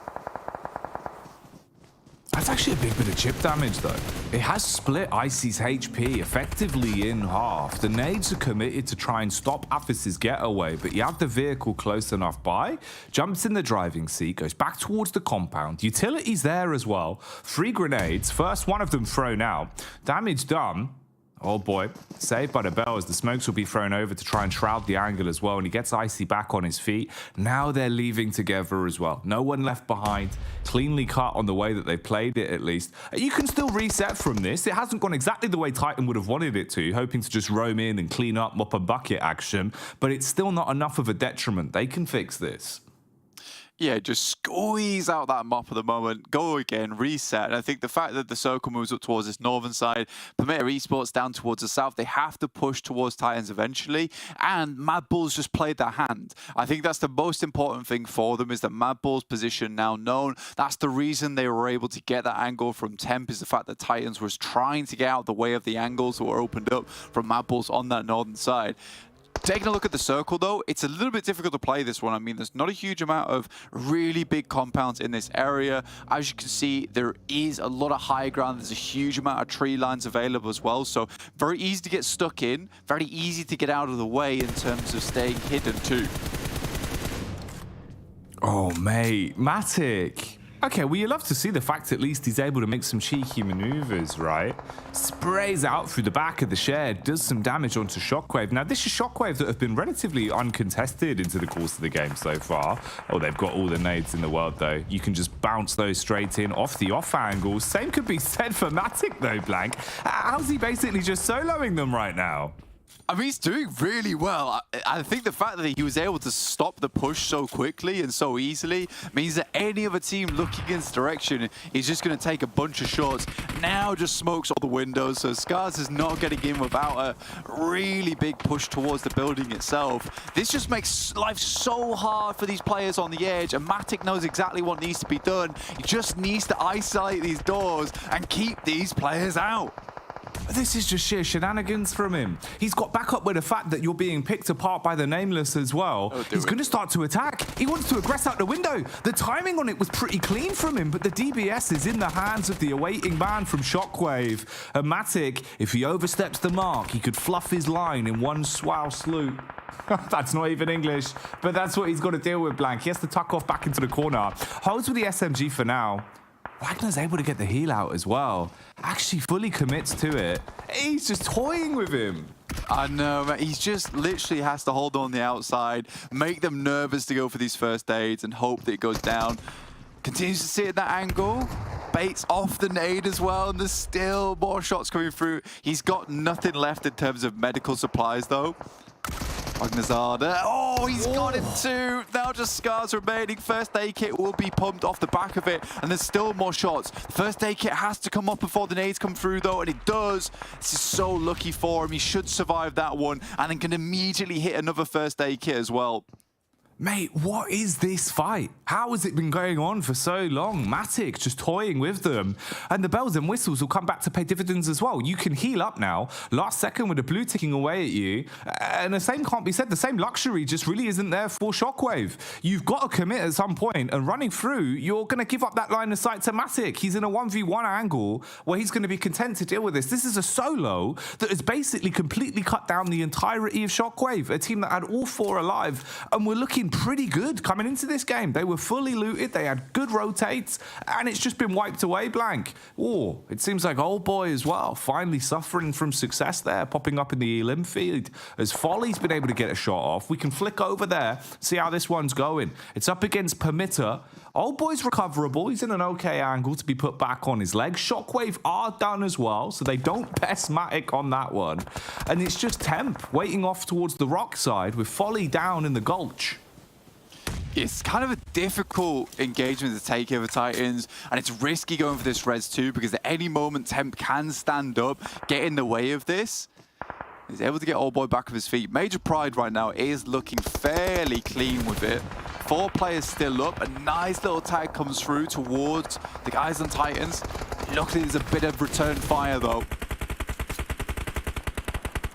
That's actually a big bit of chip damage though. It has split Icy's HP effectively in half. The nades are committed to try and stop Athis's getaway, but you have the vehicle close enough by, jumps in the driving seat, goes back towards the compound. Utility's there as well. 3 grenades, first one of them thrown out. Damage done. Oh boy, saved by the bell as the smokes will be thrown over to try and shroud the angle as well, and he gets Icy back on his feet. Now they're leaving together as well. No one left behind. Cleanly cut on the way that they played it, at least. You can still reset from this. It hasn't gone exactly the way Titan would have wanted it to, hoping to just roam in and clean up, mop and bucket action, but it's still not enough of a detriment. They can fix this. Yeah, just squeeze out that mop at the moment, go again, reset. And I think the fact that the circle moves up towards this northern side, PERMITTA Esports down towards the south, they have to push towards Titans eventually. And MADBULLS just played their hand. I think that's the most important thing for them, is that MADBULLS' position now known. That's the reason they were able to get that angle from Temp, is the fact that Titans was trying to get out of the way of the angles that were opened up from MADBULLS on that northern side. Taking a look at the circle, though, it's a little bit difficult to play this one. I mean, there's not a huge amount of really big compounds in this area. As you can see, there is a lot of high ground. There's a huge amount of tree lines available as well. So very easy to get stuck in, very easy to get out of the way in terms of staying hidden too. Oh, mate. Matic. Okay, well, you love to see the fact at least he's able to make some cheeky maneuvers, right? Sprays out through the back of the shed, does some damage onto SHOCKWAVE. Now, this is SHOCKWAVE that have been relatively uncontested into the course of the game so far. Oh, they've got all the nades in the world, though. You can just bounce those straight in off the off angle. Same could be said for Matic, though, Blank. How's he basically just soloing them right now? I mean, he's doing really well. I think the fact that he was able to stop the push so quickly and so easily means that any other team looking in this direction is just going to take a bunch of shots. Now just smokes all the windows, so Scars is not getting in without a really big push towards the building itself. This just makes life so hard for these players on the edge, and Matic knows exactly what needs to be done. He just needs to isolate these doors and keep these players out. This is just sheer shenanigans from him. He's got back up with the fact that you're being picked apart by the Nameless as well. He's going to start to attack. He wants to aggress out the window. The timing on it was pretty clean from him, but the DBS is in the hands of the awaiting man from SHOCKWAVE. And Matic, if he oversteps the mark, he could fluff his line in one swell swoop. That's not even English, but that's what he's got to deal with, Blank. He has to tuck off back into the corner. Holds with the SMG for now. Wagner's able to get the heal out as well. Actually fully commits to it. He's just toying with him. I know, man. He's just literally has to hold on the outside, make them nervous to go for these first aids and hope that it goes down. Continues to sit at that angle. Baits off the nade as well, and there's still more shots coming through. He's got nothing left in terms of medical supplies, though. Magnazada. Oh, he's got him too. Now just Scars remaining. First aid kit will be pumped off the back of it, and there's still more shots. First aid kit has to come up before the nades come through, though, and it does. This is so lucky for him. He should survive that one, and then can immediately hit another first aid kit as well. Mate, what is this fight? How has it been going on for so long? Matic just toying with them. And the bells and whistles will come back to pay dividends as well. You can heal up now. Last second with the blue ticking away at you. And the same can't be said. The same luxury just really isn't there for SHOCKWAVE. You've got to commit at some point, and running through, you're going to give up that line of sight to Matic. He's in a 1v1 angle where he's going to be content to deal with this. This is a solo that has basically completely cut down the entirety of SHOCKWAVE, a team that had all four alive, and we're looking pretty good coming into this game. They were fully looted, they had good rotates, and it's just been wiped away, Blank. Oh, it seems like Old Boy as well, finally suffering from success there, popping up in the elim feed, as Folly's been able to get a shot off. We can flick over there, see how this one's going. It's up against PERMITTA. Old Boy's recoverable. He's in an okay angle to be put back on his legs. SHOCKWAVE are done as well, so they don't pest Matic on that one. And it's just Temp waiting off towards the rock side with Folly down in the gulch. It's kind of a difficult engagement to take over Titans, and it's risky going for this res too, because at any moment Temp can stand up, get in the way of this. He's able to get Old Boy back of his feet. Major Pride right now is looking fairly clean with it. 4 players still up. A nice little tag comes through towards the guys on Titans. Luckily there's a bit of return fire though.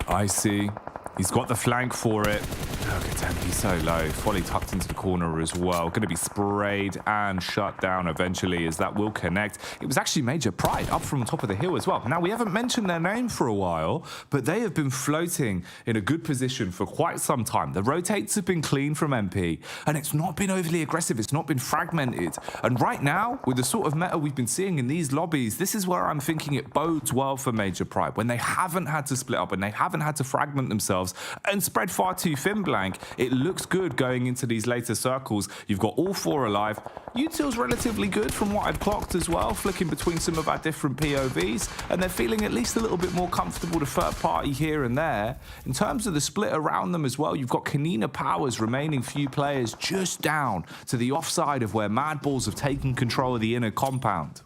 I see. He's got the flank for it. Look at him, he's so low. Folly tucked into the corner as well. Going to be sprayed and shut down eventually, as that will connect. It was actually Major Pride up from the top of the hill as well. Now, we haven't mentioned their name for a while, but they have been floating in a good position for quite some time. The rotates have been clean from MP, and it's not been overly aggressive. It's not been fragmented. And right now, with the sort of meta we've been seeing in these lobbies, this is where I'm thinking it bodes well for Major Pride, when they haven't had to split up and they haven't had to fragment themselves and spread far too thin, Blank. Blank. It looks good going into these later circles. You've got all 4 alive. Util's relatively good from what I've clocked as well, flicking between some of our different POVs, and they're feeling at least a little bit more comfortable to third party here and there. In terms of the split around them as well, you've got KONINA Power's remaining few players just down to the offside of where MADBULLS have taken control of the inner compound.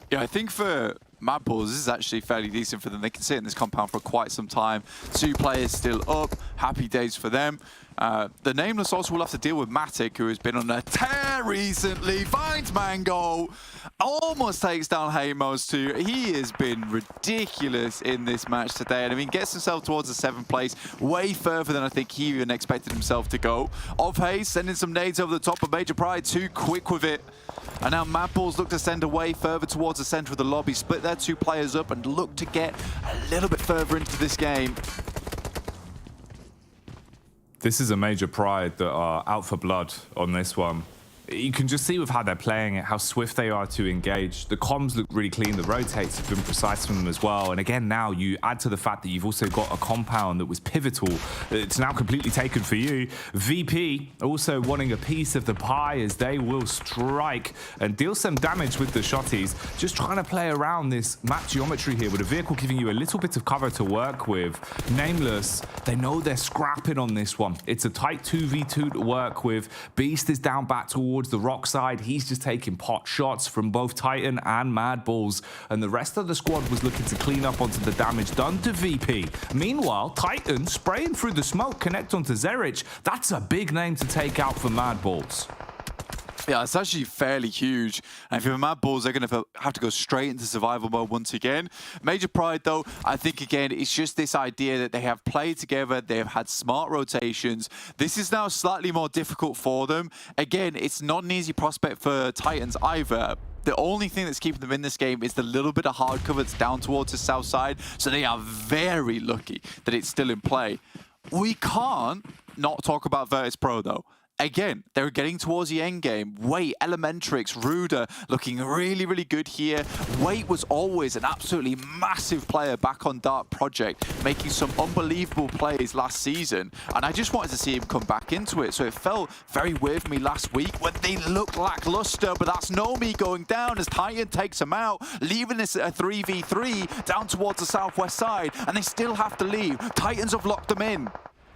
Yeah, I think for MADBULLS, this is actually fairly decent for them. They can sit in this compound for quite some time. 2 players still up. Happy days for them. The Nameless also will have to deal with Matic, who has been on a tear recently. Finds Mango. Almost takes down Hamos too. He has been ridiculous in this match today. And I mean, gets himself towards the 7th place. Way further than I think he even expected himself to go. Of Hayes sending some nades over the top of Major Pride. Too quick with it. And now MADBULLS look to send away further towards the center of the lobby. Split their 2 players up and look to get a little bit further into this game. This is a Major Pride that are out for blood on this one. You can just see with how they're playing it, how swift they are to engage. The comms look really clean. The rotates have been precise from them as well. And again, now you add to the fact that you've also got a compound that was pivotal. It's now completely taken for you. VP also wanting a piece of the pie as they will strike and deal some damage with the shotties. Just trying to play around this map geometry here with a vehicle giving you a little bit of cover to work with. Nameless, they know they're scrapping on this one. It's a tight 2v2 to work with. Beast is down back towards the rock side. He's just taking pot shots from both Titan and MADBULLS, and the rest of the squad was looking to clean up onto the damage done to VP. Meanwhile, Titan spraying through the smoke, connect onto Zerich. That's a big name to take out for MADBULLS. Yeah, it's actually fairly huge. And if you're MADBULLS, they're going to have to go straight into survival mode once again. Major Pride, though, I think, again, it's just this idea that they have played together. They have had smart rotations. This is now slightly more difficult for them. Again, it's not an easy prospect for Titans either. The only thing that's keeping them in this game is the little bit of hard cover that's down towards the south side. So they are very lucky that it's still in play. We can't not talk about VIRTUS.PRO, though. Again, they're getting towards the end game. Wait, Elementrix, Ruda looking really, really good here. Wait was always an absolutely massive player back on Dark Project, making some unbelievable plays last season. And I just wanted to see him come back into it. So it felt very weird for me last week when they looked lackluster, but that's Nomi going down as Titan takes him out, leaving this a 3v3 down towards the southwest side, and they still have to leave. Titans have locked them in.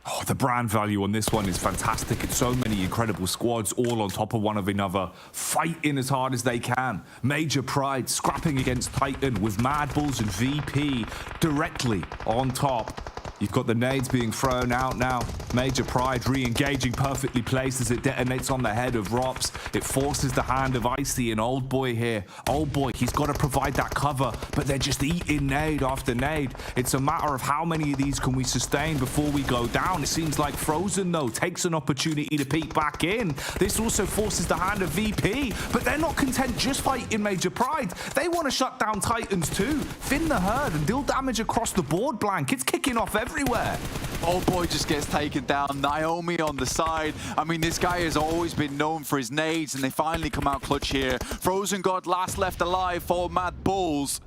Oh, the brand value on this one is fantastic. It's so many incredible squads all on top of one of another, fighting as hard as they can. Major Pride scrapping against Titan with MADBULLS and VP directly on top. You've got the nades being thrown out now. Major Pride re-engaging perfectly placed as it detonates on the head of Rops. It forces the hand of Icy and Old Boy here. Old Boy, he's got to provide that cover, but they're just eating nade after nade. It's a matter of how many of these can we sustain before we go down. It seems like Frozen, though, takes an opportunity to peek back in. This also forces the hand of VP, but they're not content just fighting Major Pride. They want to shut down Titans too, thin the herd and deal damage across the board, Blank. It's kicking off everywhere. Old Boy just gets taken down. Naomi on the side. I mean, this guy has always been known for his nades, and they finally come out clutch here. Frozen God last left alive for MADBULLS.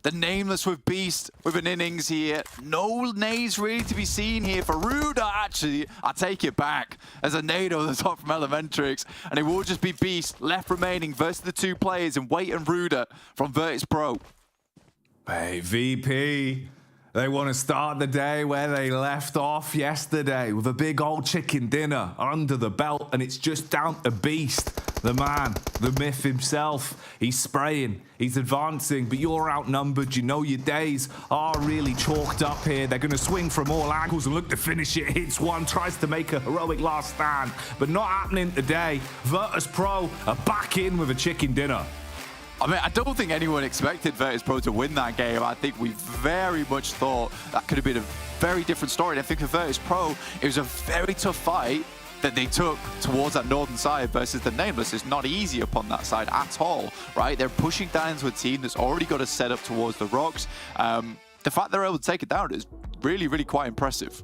The Nameless with Beast with an innings here. No nades really to be seen here for Ruda. Actually, I take it back. There's a nade over the top from Elementrix, and it will just be Beast left remaining versus the 2 players in Wait and Ruda from VIRTUS.PRO. Hey, VP. They want to start the day where they left off yesterday with a big old chicken dinner under the belt, and it's just down to Beast, the man, the myth himself. He's spraying, he's advancing, but you're outnumbered. You know your days are really chalked up here. They're going to swing from all angles and look to finish it. Hits one, tries to make a heroic last stand, but not happening today. VIRTUS.PRO are back in with a chicken dinner. I mean, I don't think anyone expected VIRTUS.PRO to win that game. I think we very much thought that could have been a very different story. And I think for VIRTUS.PRO, it was a very tough fight that they took towards that northern side versus the Nameless. It's not easy upon that side at all, right? They're pushing down into a team that's already got a setup towards the rocks. The fact they're able to take it down is really, really quite impressive.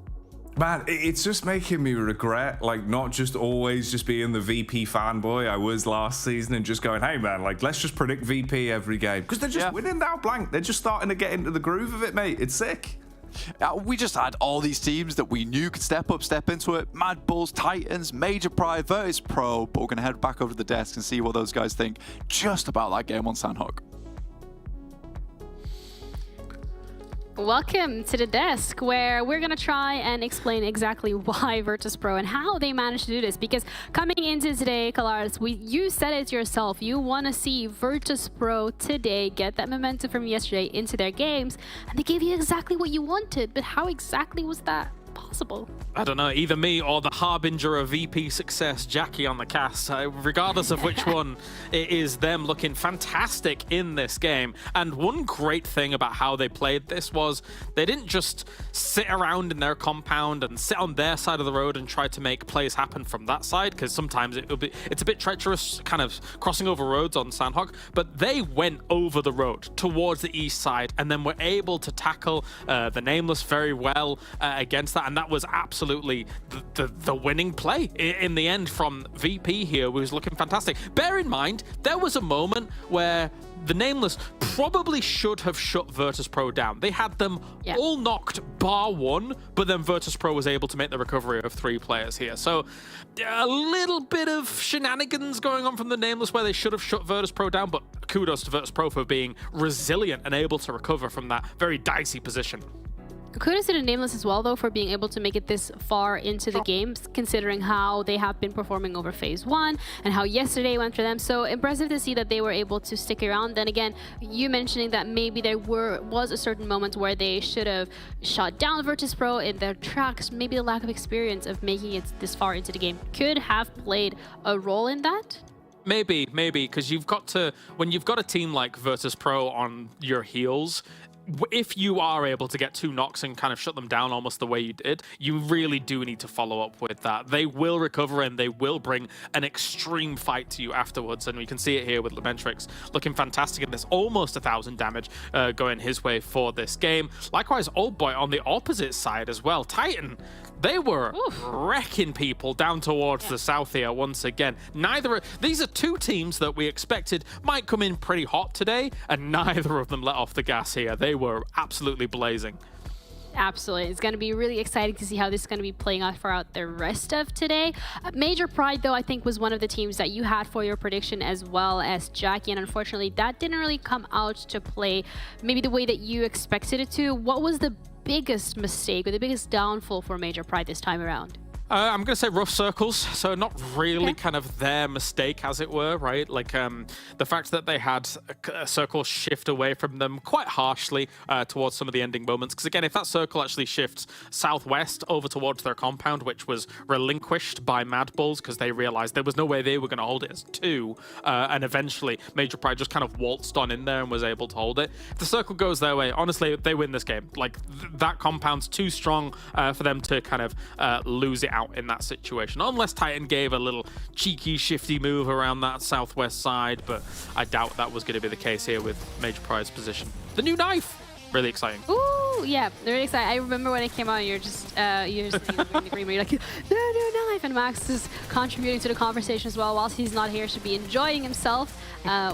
Man, it's just making me regret, like, not just always just being the VP fanboy I was last season and just going, hey, man, like, let's just predict VP every game. Because they're just winning now, Blank. They're just starting to get into the groove of it, mate. It's sick. We just had all these teams that we knew could step up, step into it. MADBULLS, Titans, Major Pride, VIRTUS.PRO. But we're going to head back over to the desk and see what those guys think just about that game on Sanhok. Welcome to the desk, where we're going to try and explain exactly why VIRTUS.PRO and how they managed to do this. Because coming into today, Kalaris, you said it yourself. You want to see VIRTUS.PRO today get that momentum from yesterday into their games. And they gave you exactly what you wanted. But how exactly was that possible? I don't know, either me or the harbinger of VP success, Jackie on the cast. Regardless of which one, it is them looking fantastic in this game. And one great thing about how they played this was they didn't just sit around in their compound and sit on their side of the road and try to make plays happen from that side, because sometimes it's a bit treacherous kind of crossing over roads on Sanhok, but they went over the road towards the east side and then were able to tackle the Nameless very well against that. And that was absolutely the winning play in the end from VP here, was looking fantastic. Bear in mind, there was a moment where the Nameless probably should have shut VIRTUS.PRO down. They had them all knocked bar one, but then VIRTUS.PRO was able to make the recovery of 3 players here. So a little bit of shenanigans going on from the Nameless where they should have shut VIRTUS.PRO down, but kudos to VIRTUS.PRO for being resilient and able to recover from that very dicey position. Kudos to the Nameless as well, though, for being able to make it this far into the games, considering how they have been performing over Phase 1 and how yesterday went for them. So impressive to see that they were able to stick around. Then again, you mentioning that maybe there was a certain moment where they should have shot down VIRTUS.PRO in their tracks. Maybe the lack of experience of making it this far into the game could have played a role in that. Maybe, because when you've got a team like VIRTUS.PRO on your heels, if you are able to get 2 knocks and kind of shut them down almost the way you did, you really do need to follow up with that. They will recover and they will bring an extreme fight to you afterwards, and we can see it here with Lamentrix looking fantastic in this, almost 1,000 damage going his way for this game. Likewise, Old Boy on the opposite side as well. Titan, they were wrecking people down towards the south here once again. These are 2 teams that we expected might come in pretty hot today, and neither of them let off the gas here. They were absolutely blazing. Absolutely. It's going to be really exciting to see how this is going to be playing out throughout the rest of today. Major Pride, though, I think was one of the teams that you had for your prediction, as well as Jackie, and unfortunately that didn't really come out to play maybe the way that you expected it to. What was the biggest mistake or the biggest downfall for Major Pride this time around? I'm going to say rough circles, so not really kind of their mistake, as it were, right? Like the fact that they had a circle shift away from them quite harshly towards some of the ending moments. Because again, if that circle actually shifts southwest over towards their compound, which was relinquished by MADBULLS because they realized there was no way they were going to hold it as 2, and eventually Major Pride just kind of waltzed on in there and was able to hold it. If the circle goes their way, honestly, they win this game. Like that compound's too strong for them to kind of lose it out in that situation, unless Titan gave a little cheeky shifty move around that southwest side, but I doubt that was going to be the case here with Major Pride's position. The new knife, really exciting. Ooh, yeah, really exciting. I remember when it came out, you're just in the green room, you're like, the new knife, and Max is contributing to the conversation as well. Whilst he's not here, should be enjoying himself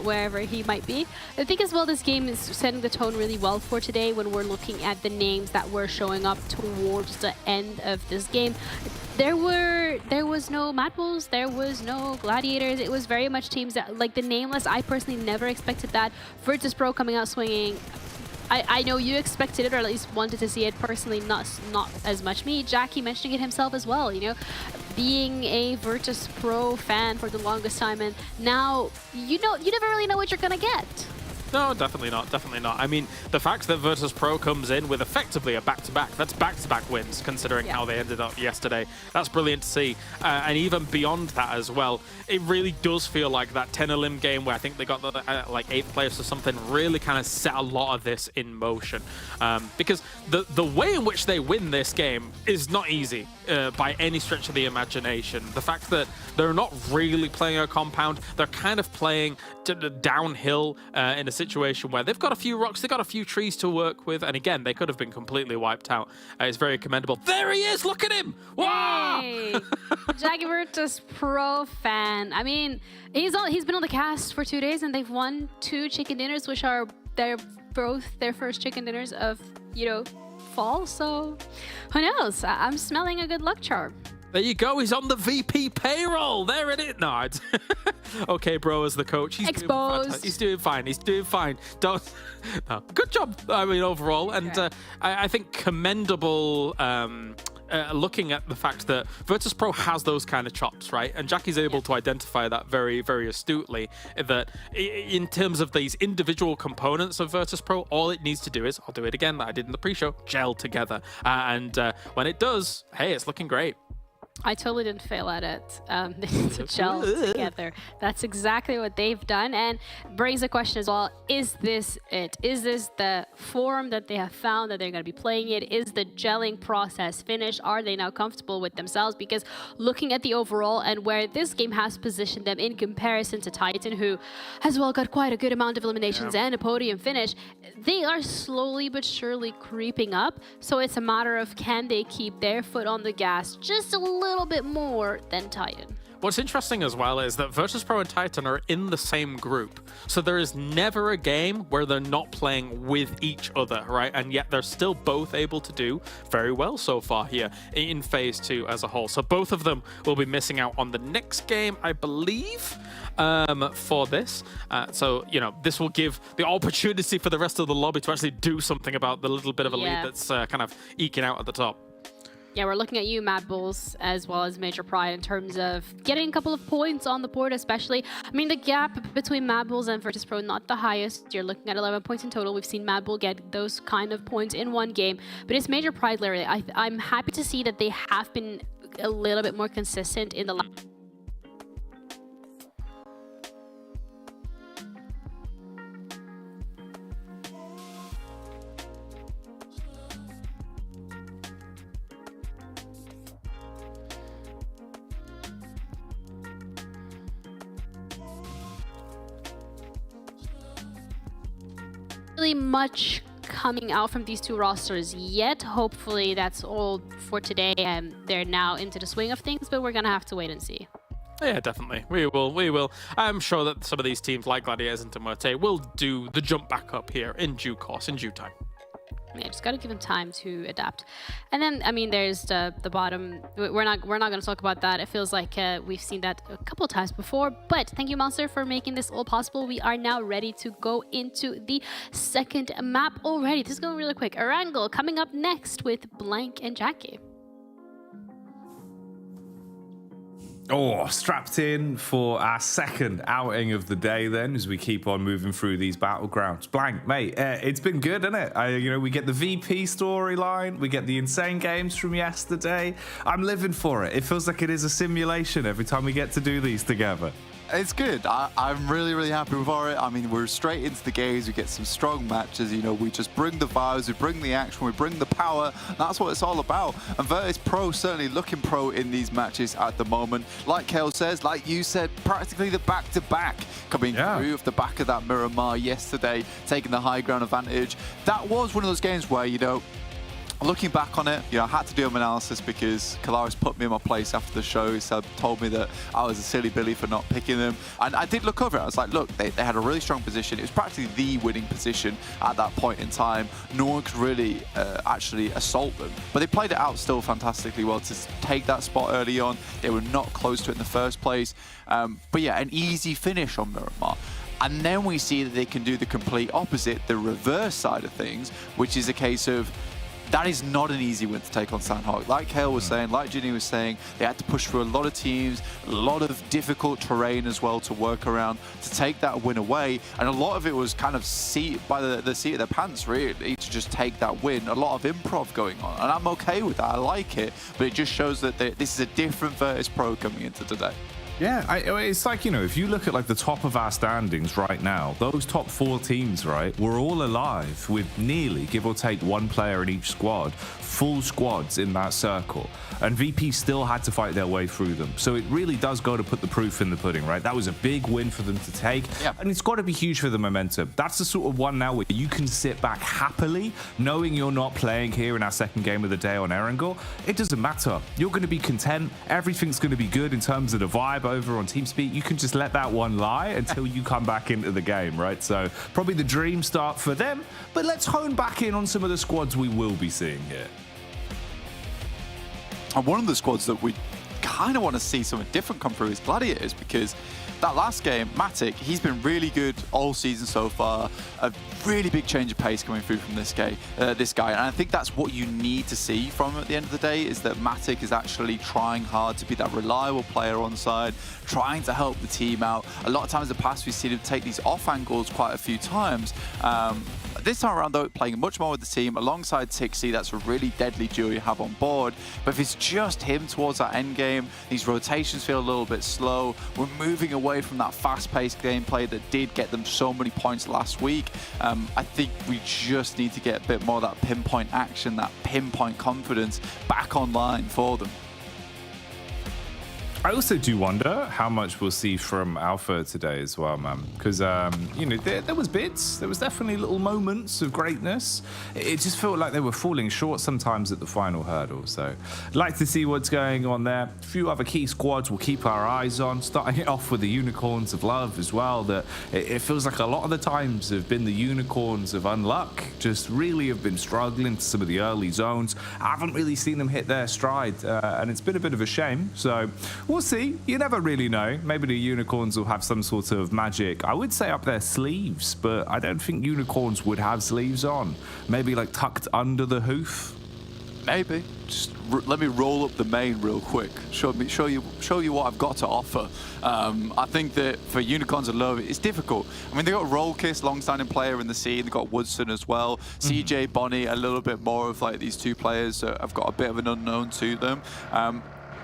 wherever he might be. I think as well this game is setting the tone really well for today when we're looking at the names that were showing up towards the end of this game. There was no MADBULLS, there was no Gladiators. It was very much teams that, like the Nameless, I personally never expected that. VIRTUS.PRO coming out swinging. I know you expected it, or at least wanted to see it. Personally, not as much me. Jackie mentioning it himself as well, you know, being a VIRTUS.PRO fan for the longest time, and now you never really know what you're gonna get. No, definitely not. Definitely not. I mean, the fact that VIRTUS.PRO comes in with effectively a back-to-back, that's back-to-back wins, considering how they ended up yesterday. That's brilliant to see. And even beyond that as well, it really does feel like that 10-elim game where I think they got the like 8th place or something really kind of set a lot of this in motion. Because the way in which they win this game is not easy by any stretch of the imagination. The fact that they're not really playing a compound, they're kind of playing downhill in a situation where they've got a few rocks, they've got a few trees to work with, and again, they could have been completely wiped out. It's very commendable. There he is! Look at him! Wow! Hey, Jackie VIRTUS.PRO fan. I mean, he's been on the cast for 2 days, and they've won 2 chicken dinners, which are both their first chicken dinners of, you know, Fall, so who knows? I'm smelling a good luck charm. There you go. He's on the VP payroll. There it is. No, okay, bro, as the coach, he's Exposed. he's doing fine. He's doing fine. Don't. No. Good job. I mean, overall, and I think commendable. Looking at the fact that VIRTUS.PRO has those kind of chops, right? And Jackie's able to identify that very, very astutely, that in terms of these individual components of VIRTUS.PRO, all it needs to do is, I'll do it again that I did in the pre-show, gel together. And when it does, hey, it's looking great. I totally didn't fail at it. They need to gel together. That's exactly what they've done, and brings the question as well, is this it? Is this the form that they have found that they're going to be playing it? Is the gelling process finished? Are they now comfortable with themselves? Because looking at the overall and where this game has positioned them in comparison to Titan, who has well got quite a good amount of eliminations and a podium finish, they are slowly but surely creeping up. So it's a matter of, can they keep their foot on the gas just a little bit more than Titan? What's interesting as well is that VIRTUS.PRO and Titan are in the same group. So there is never a game where they're not playing with each other, right? And yet they're still both able to do very well so far here in Phase 2 as a whole. So both of them will be missing out on the next game, I believe, for this. So, you know, this will give the opportunity for the rest of the lobby to actually do something about the little bit of a lead that's kind of eking out at the top. Yeah, we're looking at you, MADBULLS, as well as Major Pride in terms of getting a couple of points on the board, especially. I mean, the gap between MADBULLS and VIRTUS.PRO, not the highest. You're looking at 11 points in total. We've seen MADBULL get those kind of points in one game. But it's Major Pride, literally. I'm happy to see that they have been a little bit more consistent in the last. Really much coming out from these two rosters yet. Hopefully that's all for today and they're now into the swing of things, but we're gonna have to wait and see. Yeah, definitely. We will. I'm sure that some of these teams like Gladiators and MUERTE will do the jump back up here in due course, in due time. Yeah, just gotta give them time to adapt. And then, I mean, there's the bottom. We're not gonna talk about that. It feels like we've seen that a couple times before. But thank you, Monster, for making this all possible. We are now ready to go into the second map already. This is going really quick. Erangel coming up next with Blank and Jackie. Oh, strapped in for our second outing of the day then, as we keep on moving through these battlegrounds. Blank, mate, it's been good, isn't it? You know, we get the VP storyline, we get the insane games from yesterday. I'm living for it. It feels like it is a simulation every time we get to do these together. It's good. I'm really, really happy with it. I mean, we're straight into the games. We get some strong matches. You know, we just bring the vibes, we bring the action, we bring the power. That's what it's all about. And VIRTUS.PRO certainly looking pro in these matches at the moment. Like Kale says, like you said, practically the back-to-back coming through off the back of that Miramar yesterday, taking the high ground advantage. That was one of those games where, you know, looking back on it, you know, I had to do an analysis because Kalaris put me in my place after the show. He told me that I was a silly Billy for not picking them. And I did look over it. I was like, look, they had a really strong position. It was practically the winning position at that point in time. No one could really actually assault them. But they played it out still fantastically well to take that spot early on. They were not close to it in the first place. But yeah, an easy finish on Miramar. And then we see that they can do the complete opposite, the reverse side of things, which is a case of that is not an easy win to take on Sanhok. Like Kale was saying, like Ginny was saying, they had to push through a lot of teams, a lot of difficult terrain as well to work around to take that win away. And a lot of it was kind of by the seat of their pants, really, to just take that win. A lot of improv going on. And I'm okay with that. I like it. But it just shows that this is a different VIRTUS.PRO coming into today. Yeah, it's like, you know, if you look at like the top of our standings right now, those top 4 teams, right, we're all alive with nearly, give or take, 1 player in each squad, full squads in that circle. And VP still had to fight their way through them. So it really does go to put the proof in the pudding, right? That was a big win for them to take. Yeah. And it's got to be huge for the momentum. That's the sort of one now where you can sit back happily, knowing you're not playing here in our second game of the day on Erangel. It doesn't matter. You're going to be content. Everything's going to be good in terms of the vibe over on TeamSpeak, you can just let that one lie until you come back into the game, right? So probably the dream start for them, but let's hone back in on some of the squads we will be seeing here. And one of the squads that we kind of want to see something different come through is Gladiators, because that last game, Matic, he's been really good all season so far. A really big change of pace coming through from this guy. And I think that's what you need to see from him at the end of the day, is that Matic is actually trying hard to be that reliable player on side, trying to help the team out. A lot of times in the past, we've seen him take these off angles quite a few times. This time around, though, playing much more with the team alongside Tixi. That's a really deadly duo you have on board. But if it's just him towards that end game, these rotations feel a little bit slow. We're moving away from that fast-paced gameplay that did get them so many points last week. I think we just need to get a bit more of that pinpoint action, that pinpoint confidence back online for them. I also do wonder how much we'll see from Alpha today as well, man. Because, you know, there was bits. There was definitely little moments of greatness. It just felt like they were falling short sometimes at the final hurdle. So I'd like to see what's going on there. A few other key squads we'll keep our eyes on. Starting it off with the Unicorns of Love as well. That it feels like a lot of the times have been the Unicorns of Unluck. Just really have been struggling to some of the early zones. I haven't really seen them hit their stride. And it's been a bit of a shame. So we'll see. You never really know. Maybe the Unicorns will have some sort of magic, I would say, up their sleeves, but I don't think Unicorns would have sleeves on. Maybe like tucked under the hoof. Maybe. Just let me roll up the main real quick. Show you what I've got to offer. I think that for Unicorns of Love, it's difficult. I mean, they've got Rollkiss, long-standing player in the scene. They've got Woodson as well. CJ, Bonnie, a little bit more of like these two players that have got a bit of an unknown to them.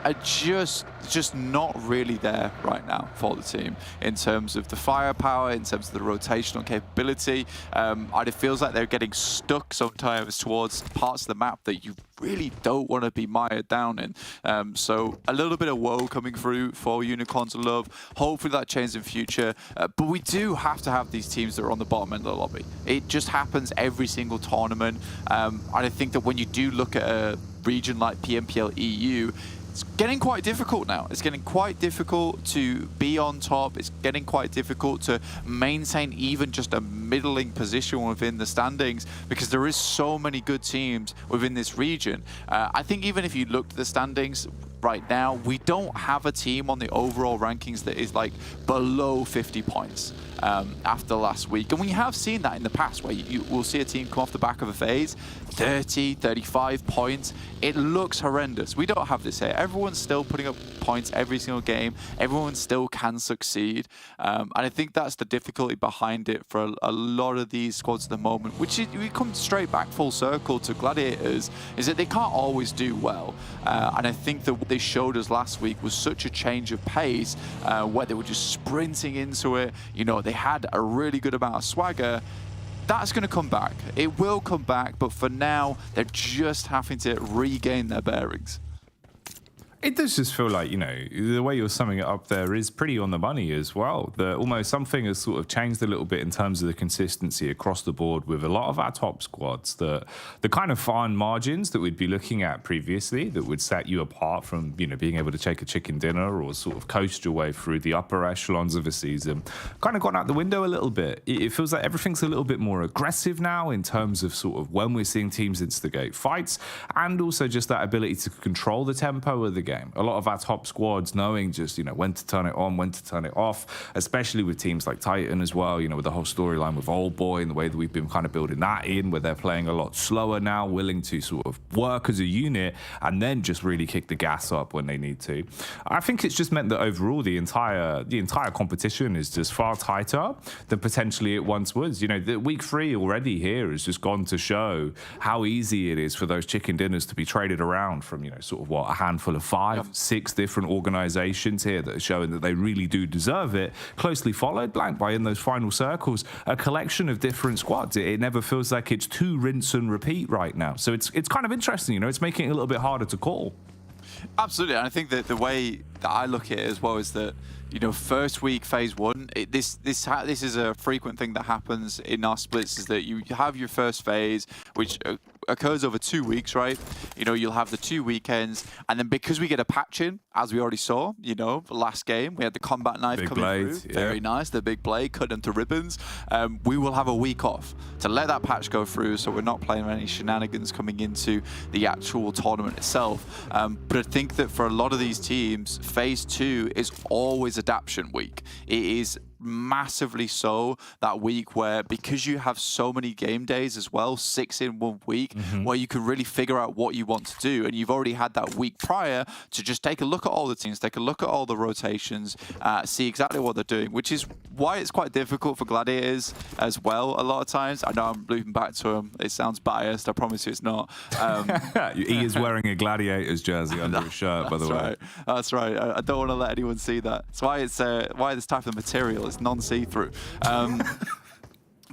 Are just not really there right now for the team in terms of the firepower, in terms of the rotational capability. And it feels like they're getting stuck sometimes towards parts of the map that you really don't want to be mired down in. So a little bit of woe coming through for Unicorns of Love. Hopefully that changes in future. But we do have to have these teams that are on the bottom end of the lobby. It just happens every single tournament. And I think that when you do look at a region like PMPL EU, it's getting quite difficult now. It's getting quite difficult to be on top. It's getting quite difficult to maintain even just a middling position within the standings, because there is so many good teams within this region. I think even if you looked at the standings right now, we don't have a team on the overall rankings that is like below 50 points after last week. And we have seen that in the past, where you will see a team come off the back of a phase, 30, 35 points. It looks horrendous. We don't have this here. Everyone's still putting up points every single game. Everyone still can succeed. And I think that's the difficulty behind it for a lot of these squads at the moment, which we come straight back full circle to Gladiators, is that they can't always do well. And I think that what they showed us last week was such a change of pace, where they were just sprinting into it. You know, they had a really good amount of swagger. That's going to come back. It will come back, but for now, they're just having to regain their bearings. It does just feel like, you know, the way you're summing it up there is pretty on the money as well. That almost something has sort of changed a little bit in terms of the consistency across the board with a lot of our top squads. The kind of fine margins that we'd be looking at previously that would set you apart from, you know, being able to take a chicken dinner or sort of coast your way through the upper echelons of a season, kind of gone out the window a little bit. It feels like everything's a little bit more aggressive now in terms of sort of when we're seeing teams instigate fights, and also just that ability to control the tempo of the game. A lot of our top squads knowing just, you know, when to turn it on, when to turn it off, especially with teams like Titan as well, you know, with the whole storyline with Old Boy and the way that we've been kind of building that in, where they're playing a lot slower now, willing to sort of work as a unit and then just really kick the gas up when they need to. I think it's just meant that overall the entire competition is just far tighter than potentially it once was. You know, the week 3 already here has just gone to show how easy it is for those chicken dinners to be traded around from, you know, sort of what, a handful of 5, 6 different organizations here that are showing that they really do deserve it, closely followed blank by, in those final circles, a collection of different squads. It never feels like it's too rinse and repeat right now. So it's kind of interesting, you know, it's making it a little bit harder to call. Absolutely, and I think that the way that I look at it as well is that, you know, first week phase one, this is a frequent thing that happens in our splits, is that you have your first phase, which occurs over 2 weeks, right? You know, you'll have the 2 weekends, and then because we get a patch in, as we already saw, you know, last game, we had the combat knife big coming blade, through. Very nice, the big blade, cut them to ribbons. We will have a week off to let that patch go through, so we're not playing any shenanigans coming into the actual tournament itself. But I think that for a lot of these teams, phase 2 is always adaptation week. It is massively so that week where, because you have so many game days as well, 6 in 1 week, where you can really figure out what you want to do, and you've already had that week prior to just take a look at all the teams, take a look at all the rotations, see exactly what they're doing, which is why it's quite difficult for Gladiators as well a lot of times. I know I'm looping back to him, it sounds biased, I promise you it's not. He is wearing a Gladiators jersey under his shirt, by the way. That's right. I don't want to let anyone see that. That's why it's why this type of material is non-see-through.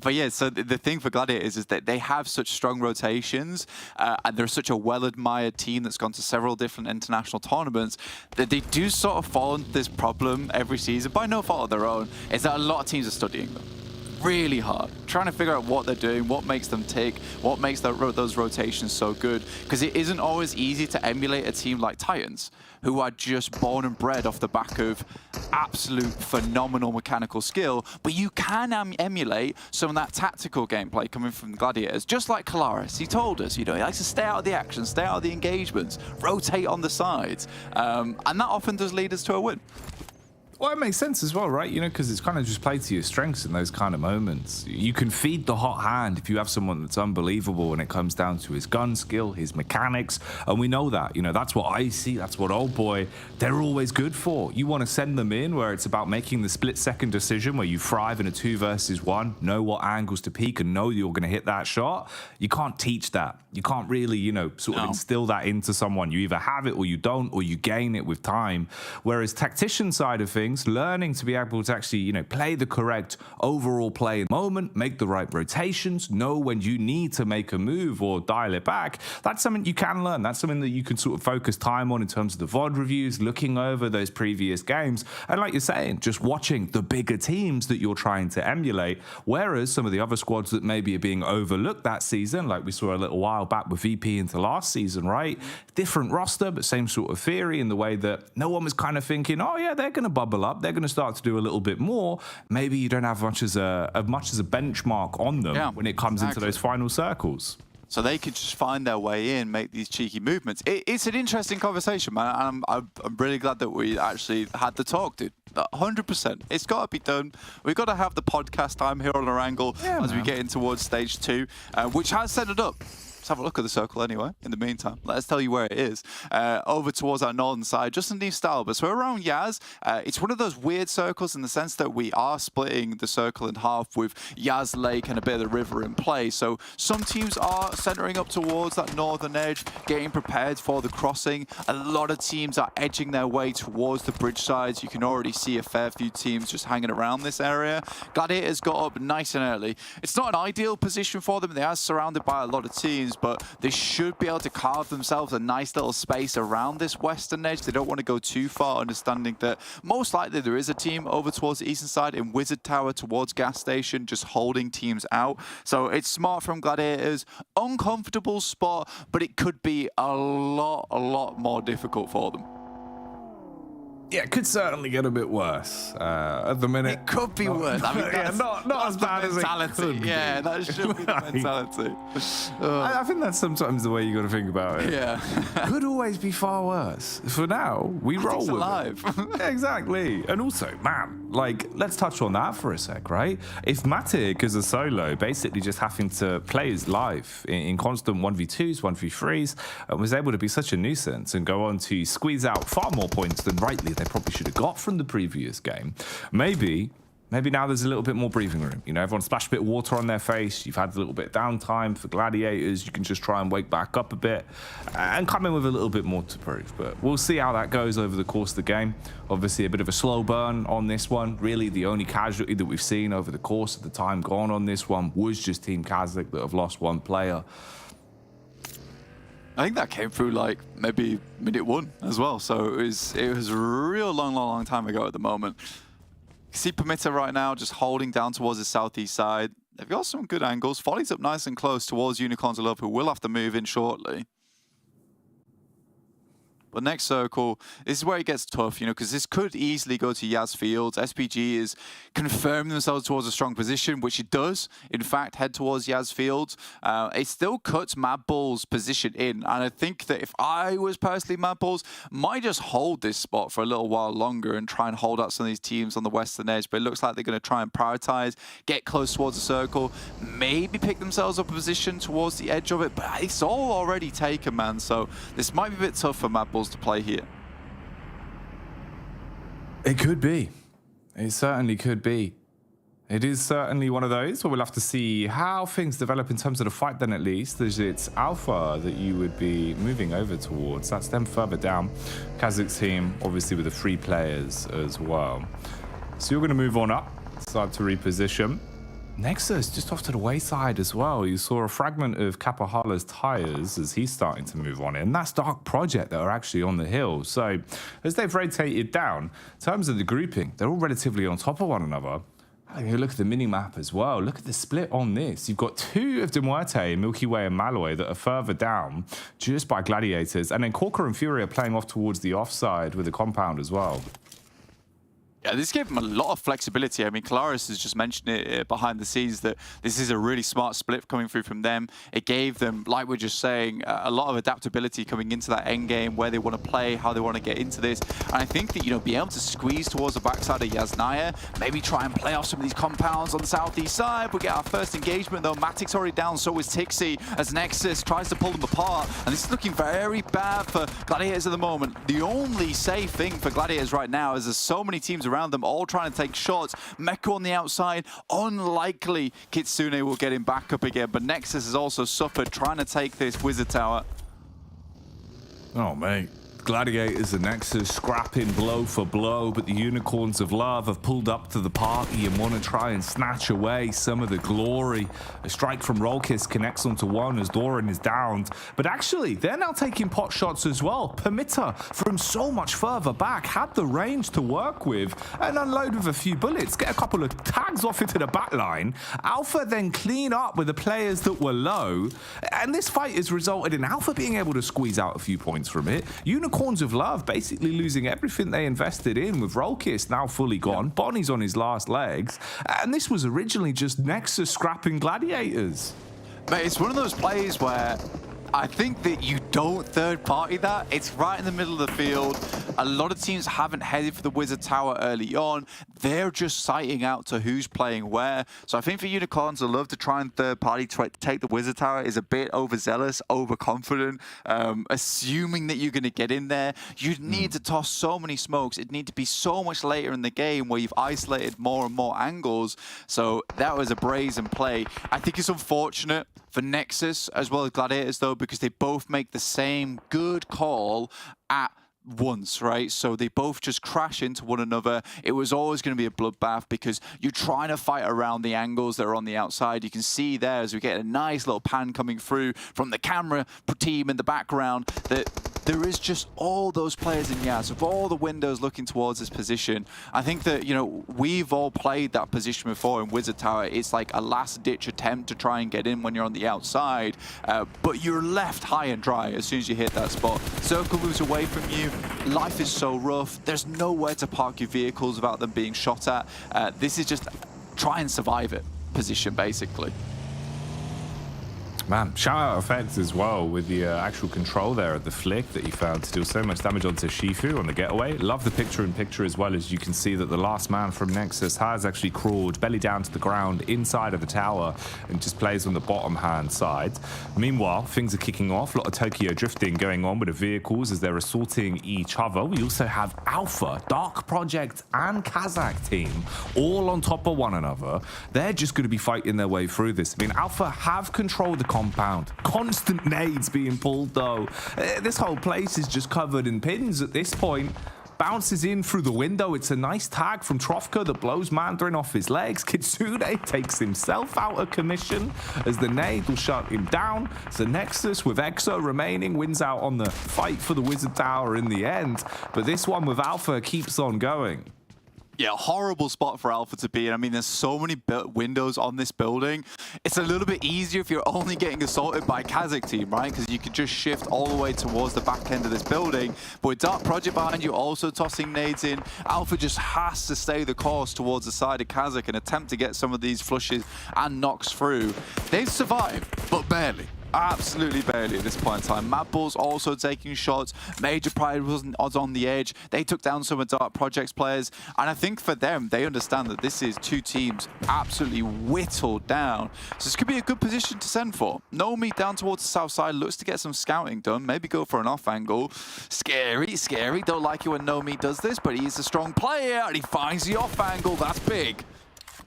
But yeah, so the thing for Gladiators is that they have such strong rotations, and they're such a well-admired team that's gone to several different international tournaments, that they do sort of fall into this problem every season, by no fault of their own, is that a lot of teams are studying them really hard, trying to figure out what they're doing, what makes them tick, what makes those rotations so good, because it isn't always easy to emulate a team like Titans, who are just born and bred off the back of absolute phenomenal mechanical skill, but you can emulate some of that tactical gameplay coming from the Gladiators, just like Kalaris. He told us, you know, he likes to stay out of the action, stay out of the engagements, rotate on the sides, and that often does lead us to a win. Well, it makes sense as well, right? You know, because it's kind of just played to your strengths in those kind of moments. You can feed the hot hand if you have someone that's unbelievable when it comes down to his gun skill, his mechanics, and we know that. You know, that's what I see, that's what Old Boy, they're always good for. You want to send them in where it's about making the split-second decision where you thrive in a 2 versus 1, know what angles to peek and know you're going to hit that shot. You can't teach that. You can't really, you know, sort of instill that into someone. You either have it or you don't, or you gain it with time. Whereas tactician side of things, learning to be able to actually, you know, play the correct overall play moment, make the right rotations, know when you need to make a move or dial it back, that's something you can learn. That's something that you can sort of focus time on in terms of the VOD reviews, looking over those previous games, and like you're saying, just watching the bigger teams that you're trying to emulate, whereas some of the other squads that maybe are being overlooked that season, like we saw a little while back with VP into last season, right? Different roster, but same sort of theory in the way that no one was kind of thinking, oh yeah, they're going to bubble up, they're going to start to do a little bit more. Maybe you don't have much as a benchmark on them when it comes into those final circles. So they could just find their way in, make these cheeky movements. It's an interesting conversation, man. And I'm really glad that we actually had the talk, dude. 100%. It's got to be done. We've got to have the podcast time here on Erangel as we get in towards stage 2, which has set it up. Let's have a look at the circle anyway. In the meantime, let's tell you where it is. Over towards our northern side, just underneath Stalber. So we're around Yaz. It's one of those weird circles in the sense that we are splitting the circle in half with Yaz Lake and a bit of the river in play. So some teams are centering up towards that northern edge, getting prepared for the crossing. A lot of teams are edging their way towards the bridge sides. You can already see a fair few teams just hanging around this area. Gladiators got up nice and early. It's not an ideal position for them. They are surrounded by a lot of teams, but they should be able to carve themselves a nice little space around this western edge. They don't want to go too far, understanding that most likely there is a team over towards the eastern side in Wizard Tower towards gas station, just holding teams out. So it's smart from Gladiators. Uncomfortable spot, but it could be a lot more difficult for them. Yeah, it could certainly get a bit worse at the minute. It could be worse. I mean, that's, not as bad as it could be. Yeah, that should be the mentality. I think that's sometimes the way you got to think about it. Yeah. Could always be far worse. For now, we roll with alive. it. Exactly. And also, man, like, let's touch on that for a sec, right? If Matic as a solo, basically just having to play his life in constant 1v2s, 1v3s, and was able to be such a nuisance and go on to squeeze out far more points than rightly they probably should have got from the previous game. Maybe now there's a little bit more breathing room. You know, everyone splashed a bit of water on their face. You've had a little bit of downtime for Gladiators. You can just try and wake back up a bit and come in with a little bit more to prove. But we'll see how that goes over the course of the game. Obviously, a bit of a slow burn on this one. Really, the only casualty that we've seen over the course of the time gone on this one was just Team KASIK that have lost one player. I think that came through like maybe minute 1 as well. So it was a real long time ago at the moment. You see PERMITTA right now just holding down towards the southeast side. They've got some good angles. Folly's up nice and close towards Unicorns of Love, who will have to move in shortly. But next circle, this is where it gets tough, you know, because this could easily go to Yaz Fields. SPG is confirming themselves towards a strong position, which it does, in fact, head towards Yaz Fields. It still cuts MADBULLS' position in, and I think that if I was personally MADBULLS, might just hold this spot for a little while longer and try and hold out some of these teams on the western edge. But it looks like they're going to try and prioritize, get close towards the circle, maybe pick themselves up a position towards the edge of it, but it's all already taken, man. So this might be a bit tough for MADBULLS to play here. It could be. It certainly could be. It is certainly one of those where we'll have to see how things develop in terms of the fight then, at least, as it's Alpha that you would be moving over towards. That's them further down. KASIK's team, obviously with the 3 players as well. So you're going to move on up, start to reposition. NEXUS just off to the wayside as well. You saw a fragment of Kapahala's tires as he's starting to move on in. That's Dark Project that are actually on the hill. So as they've rotated down, in terms of the grouping, they're all relatively on top of one another. You look at the mini-map as well. Look at the split on this. You've got 2 of the MUERTE, Milky Way and Malloy, that are further down just by Gladiators. And then Corker and Fury are playing off towards the offside with the compound as well. Yeah, this gave them a lot of flexibility. I mean, Claris has just mentioned it behind the scenes that this is a really smart split coming through from them. It gave them, like we're just saying, a lot of adaptability coming into that end game, where they want to play, how they want to get into this. And I think that, you know, being able to squeeze towards the backside of Yasnaya, maybe try and play off some of these compounds on the southeast side. We'll get our first engagement, though. Matic's already down, so is Tixi, as NEXUS tries to pull them apart. And this is looking very bad for Gladiators at the moment. The only safe thing for Gladiators right now is there's so many teams around them all trying to take shots. Mecha on the outside, unlikely Kitsune will get him back up again, but NEXUS has also suffered trying to take this Wizard Tower. Oh, mate. Gladiators and NEXUS scrapping blow for blow, but the Unicorns of Love have pulled up to the party and want to try and snatch away some of the glory. A strike from Rollkiss connects onto one as Doran is downed, but actually they're now taking pot shots as well. PERMITTA from so much further back had the range to work with and unload with a few bullets, get a couple of tags off into the back line. Alpha then clean up with the players that were low, and this fight has resulted in Alpha being able to squeeze out a few points from it. Unicorns of Love basically losing everything they invested in, with Rollkiss now fully gone. Bonnie's on his last legs, and this was originally just NEXUS scrapping Gladiators. Mate, it's one of those plays where I think that you don't third party that. It's right in the middle of the field. A lot of teams haven't headed for the Wizard Tower early on. They're just sighting out to who's playing where. So I think for Unicorns, I love to try and third party take the Wizard Tower is a bit overzealous, overconfident, assuming that you're going to get in there. You'd need to toss so many smokes. It'd need to be so much later in the game where you've isolated more and more angles. So that was a brazen play. I think it's unfortunate for NEXUS as well as Gladiators, though, because they both make the same good call at once, right? So they both just crash into one another. It was always going to be a bloodbath because you're trying to fight around the angles that are on the outside. You can see there as we get a nice little pan coming through from the camera team in the background that there is just all those players in Yaz with all the windows looking towards this position. I think that, you know, we've all played that position before in Wizard Tower. It's like a last-ditch attempt to try and get in when you're on the outside, but you're left high and dry as soon as you hit that spot. Circle moves away from you. Life is so rough. There's nowhere to park your vehicles without them being shot at. This is just try and survive it position, basically. Man, shout out effects as well with the actual control there of the flick that he found to deal so much damage onto Shifu on the getaway. Love the picture-in-picture as well, as you can see that the last man from NEXUS has actually crawled belly down to the ground inside of the tower and just plays on the bottom hand side. Meanwhile, things are kicking off. A lot of Tokyo drifting going on with the vehicles as they're assaulting each other. We also have Alpha, Dark Project and KASIK team all on top of one another. They're just going to be fighting their way through this. I mean, Alpha have controlled the compound. Constant nades being pulled, though. This whole place is just covered in pins at this point. bounces in through the window. It's a nice tag from Trofka that blows Mandarin off his legs. Kitsune takes himself out of commission as the nade will shut him down. So NEXUS with Exo remaining wins out on the fight for the Wizard Tower in the end. But this one with Alpha keeps on going. Yeah, horrible spot for Alpha to be in. I mean, there's so many windows on this building. It's a little bit easier if you're only getting assaulted by KASIK team, right? Because you can just shift all the way towards the back end of this building. But with Dark Project behind you, also tossing nades in, Alpha just has to stay the course towards the side of KASIK and attempt to get some of these flushes and knocks through. They've survived, but barely. Absolutely barely at this point in time. MADBULLS also taking shots. Major Pride was on the edge. They took down some of Dark Project's players. And I think for them, they understand that this is two teams absolutely whittled down. So this could be a good position to send for. Nomi down towards the south side, looks to get some scouting done. Maybe go for an off angle. Scary, scary. Don't like it when Nomi does this, but he's a strong player and he finds the off angle. That's big.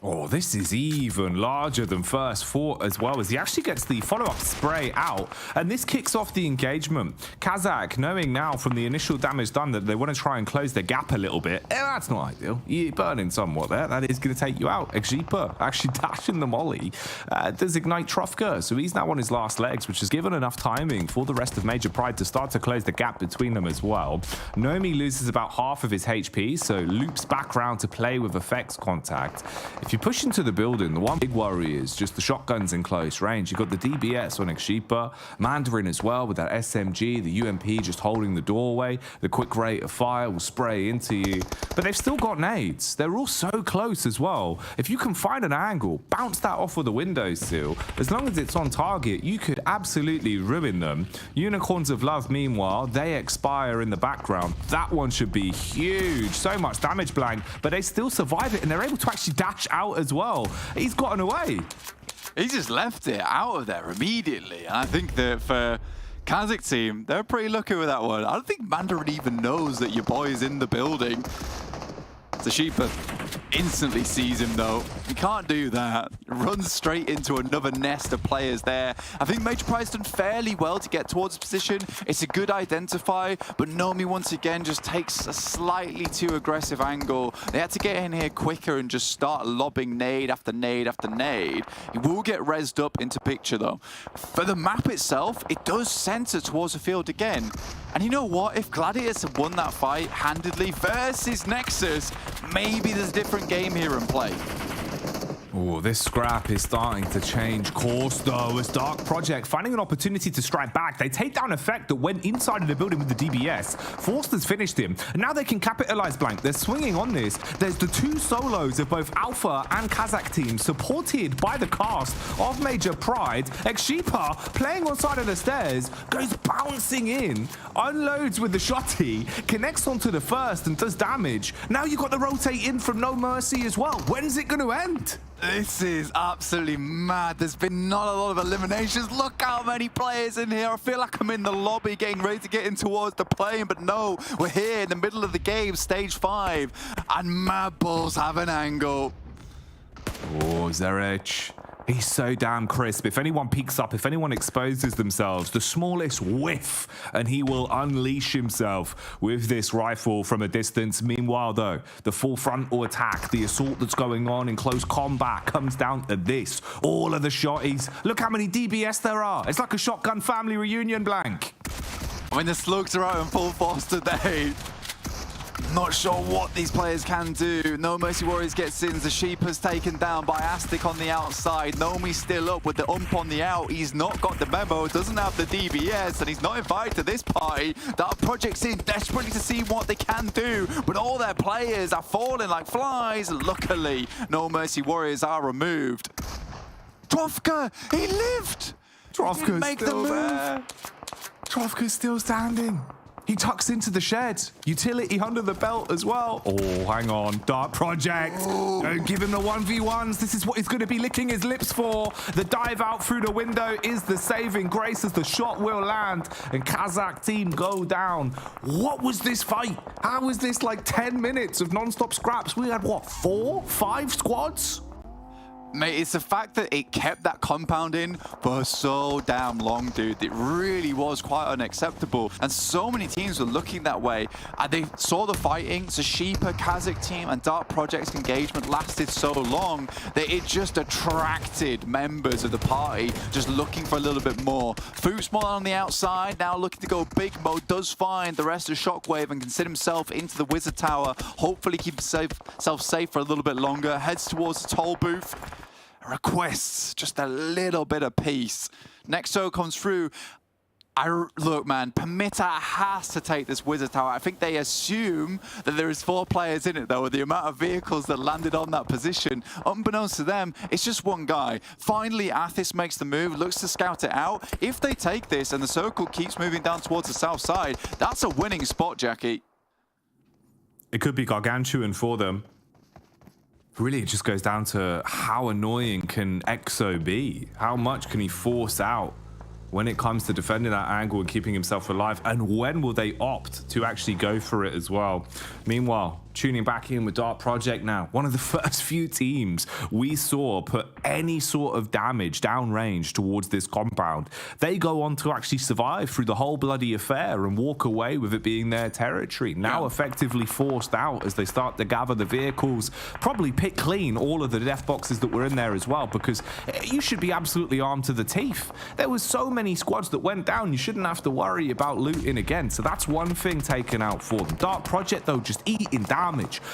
Oh, this is even larger than first thought as well, as he actually gets the follow-up spray out, and this kicks off the engagement. KASIK, knowing now from the initial damage done that they want to try and close the gap a little bit, that's not ideal. You're burning somewhat there. That is going to take you out. Exhipa actually dashing the molly. Does ignite Trofka, so he's now on his last legs, which has given enough timing for the rest of Major Pride to start to close the gap between them as well. Nomi loses about half of his HP, so loops back round to play with effects contact. If you push into the building, the one big worry is just the shotguns in close range. You've got the DBS on Exhipa, Mandarin as well with that SMG, the UMP just holding the doorway. The quick rate of fire will spray into you, but they've still got nades. They're all so close as well. If you can find an angle, bounce that off of the windowsill, as long as it's on target, you could absolutely ruin them. Unicorns of Love, meanwhile, they expire in the background. That one should be huge. So much damage, Blank, but they still survive it, and they're able to actually dash out as well. He's gotten away. He just left it out of there immediately. And I think that for KASIK team, they're pretty lucky with that one. I don't think Mandarin even knows that your boy is in the building. Exhipa instantly sees him though. He can't do that. Runs straight into another nest of players there. I think Major Pride's done fairly well to get towards the position. It's a good identify, but Nomi once again just takes a slightly too aggressive angle. They had to get in here quicker and just start lobbing nade after nade after nade. He will get rezzed up into picture though. For the map itself, it does center towards the field again. And you know what? If Gladiators have won that fight handedly versus NEXUS, maybe there's a different game here in play. Oh, this scrap is starting to change course though, as Dark Project finding an opportunity to strike back. They take down Effect that went inside of the building with the DBS. Forster's finished him, and now they can capitalize, Blank. They're swinging on this. There's the two solos of both Alpha and KASIK teams, supported by the cast of Major Pride. Exhipa playing on side of the stairs, goes bouncing in, unloads with the shotty, connects onto the first and does damage. Now you've got the rotate in from No Mercy as well. When's it going to end? This is absolutely mad. There's been not a lot of eliminations. Look how many players in here. I feel like I'm in the lobby getting ready to get in towards the plane, but no, we're here in the middle of the game, stage 5, and MADBULLS have an angle. Oh, Zerich. He's so damn crisp. If anyone peeks up, if anyone exposes themselves, the smallest whiff, and he will unleash himself with this rifle from a distance. Meanwhile, though, the full frontal attack, the assault that's going on in close combat comes down to this. All of the shotties. Look how many DBS there are. It's like a shotgun family reunion, Blank. I mean, the slugs are out in full force today. Not sure what these players can do. No Mercy Warriors gets in. Exhipa's taken down by Astic on the outside. Nomi's still up with the ump on the out. He's not got the memo, doesn't have the DBS, and he's not invited to this party. Dark Project's in desperately to see what they can do, but all their players are falling like flies. Luckily, No Mercy Warriors are removed. Trofka, he lived! Trofka's still there. Trofka's still standing. He tucks into the shed. Utility under the belt as well. Oh, hang on. Dark Project. Don't give him the 1v1s. This is what he's going to be licking his lips for. The dive out through the window is the saving grace as the shot will land and KASIK team go down. What was this fight? How was this like 10 minutes of non-stop scraps? We had, what, 4, 5 squads? Mate, it's the fact that it kept that compound in for so damn long, dude. It really was quite unacceptable. And so many teams were looking that way. And they saw the fighting. Zashipa, KASIK team, and Dark Project's engagement lasted so long that it just attracted members of the party just looking for a little bit more. Footsmall on the outside, now looking to go big mode, does find the rest of Shockwave and can sit himself into the Wizard Tower. Hopefully keep himself safe for a little bit longer. Heads towards the toll booth. Requests just a little bit of peace. Nexo comes through. Look, man, PERMITTA has to take this Wizard Tower. I think they assume that there is 4 players in it, though, with the amount of vehicles that landed on that position. Unbeknownst to them, it's just one guy. Finally, Athis makes the move, looks to scout it out. If they take this and the circle keeps moving down towards the south side, that's a winning spot, Jackie. It could be gargantuan for them. Really, it just goes down to how annoying can EXO be? How much can he force out when it comes to defending that angle and keeping himself alive? And when will they opt to actually go for it as well? Meanwhile, tuning back in with Dark Project now. One of the first few teams we saw put any sort of damage downrange towards this compound. They go on to actually survive through the whole bloody affair and walk away with it being their territory. Now effectively forced out as they start to gather the vehicles, probably pick clean all of the death boxes that were in there as well, because you should be absolutely armed to the teeth. There was so many squads that went down, you shouldn't have to worry about looting again. So that's one thing taken out for them. Dark Project, though, just eating damage.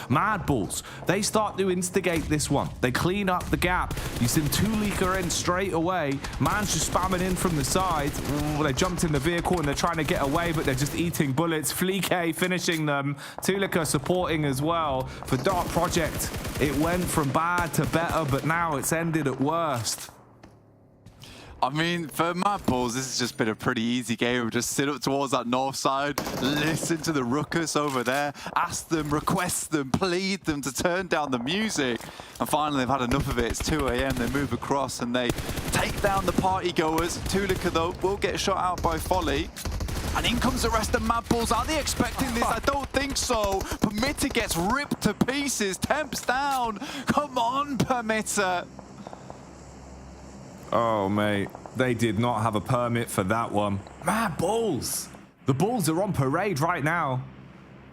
MADBULLS, they start to instigate this one. They clean up the gap. You send Tulika in straight away. Man's just spamming in from the side. Ooh, they jumped in the vehicle and they're trying to get away, but they're just eating bullets. Fleek finishing them. Tulika supporting as well. For Dark Project, it went from bad to better, but now it's ended at worst. I mean, for MADBULLS, this has just been a pretty easy game. Just sit up towards that north side, listen to the ruckus over there, ask them, request them, plead them to turn down the music. And finally, they've had enough of it. It's 2 AM. They move across and they take down the party goers. Tulika, though, will get shot out by Folly. And in comes the rest of MADBULLS. Are they expecting this? I don't think so. PERMITTA gets ripped to pieces. Temps down. Come on, PERMITTA. Oh, mate, they did not have a permit for that one. MADBULLS! The Bulls are on parade right now.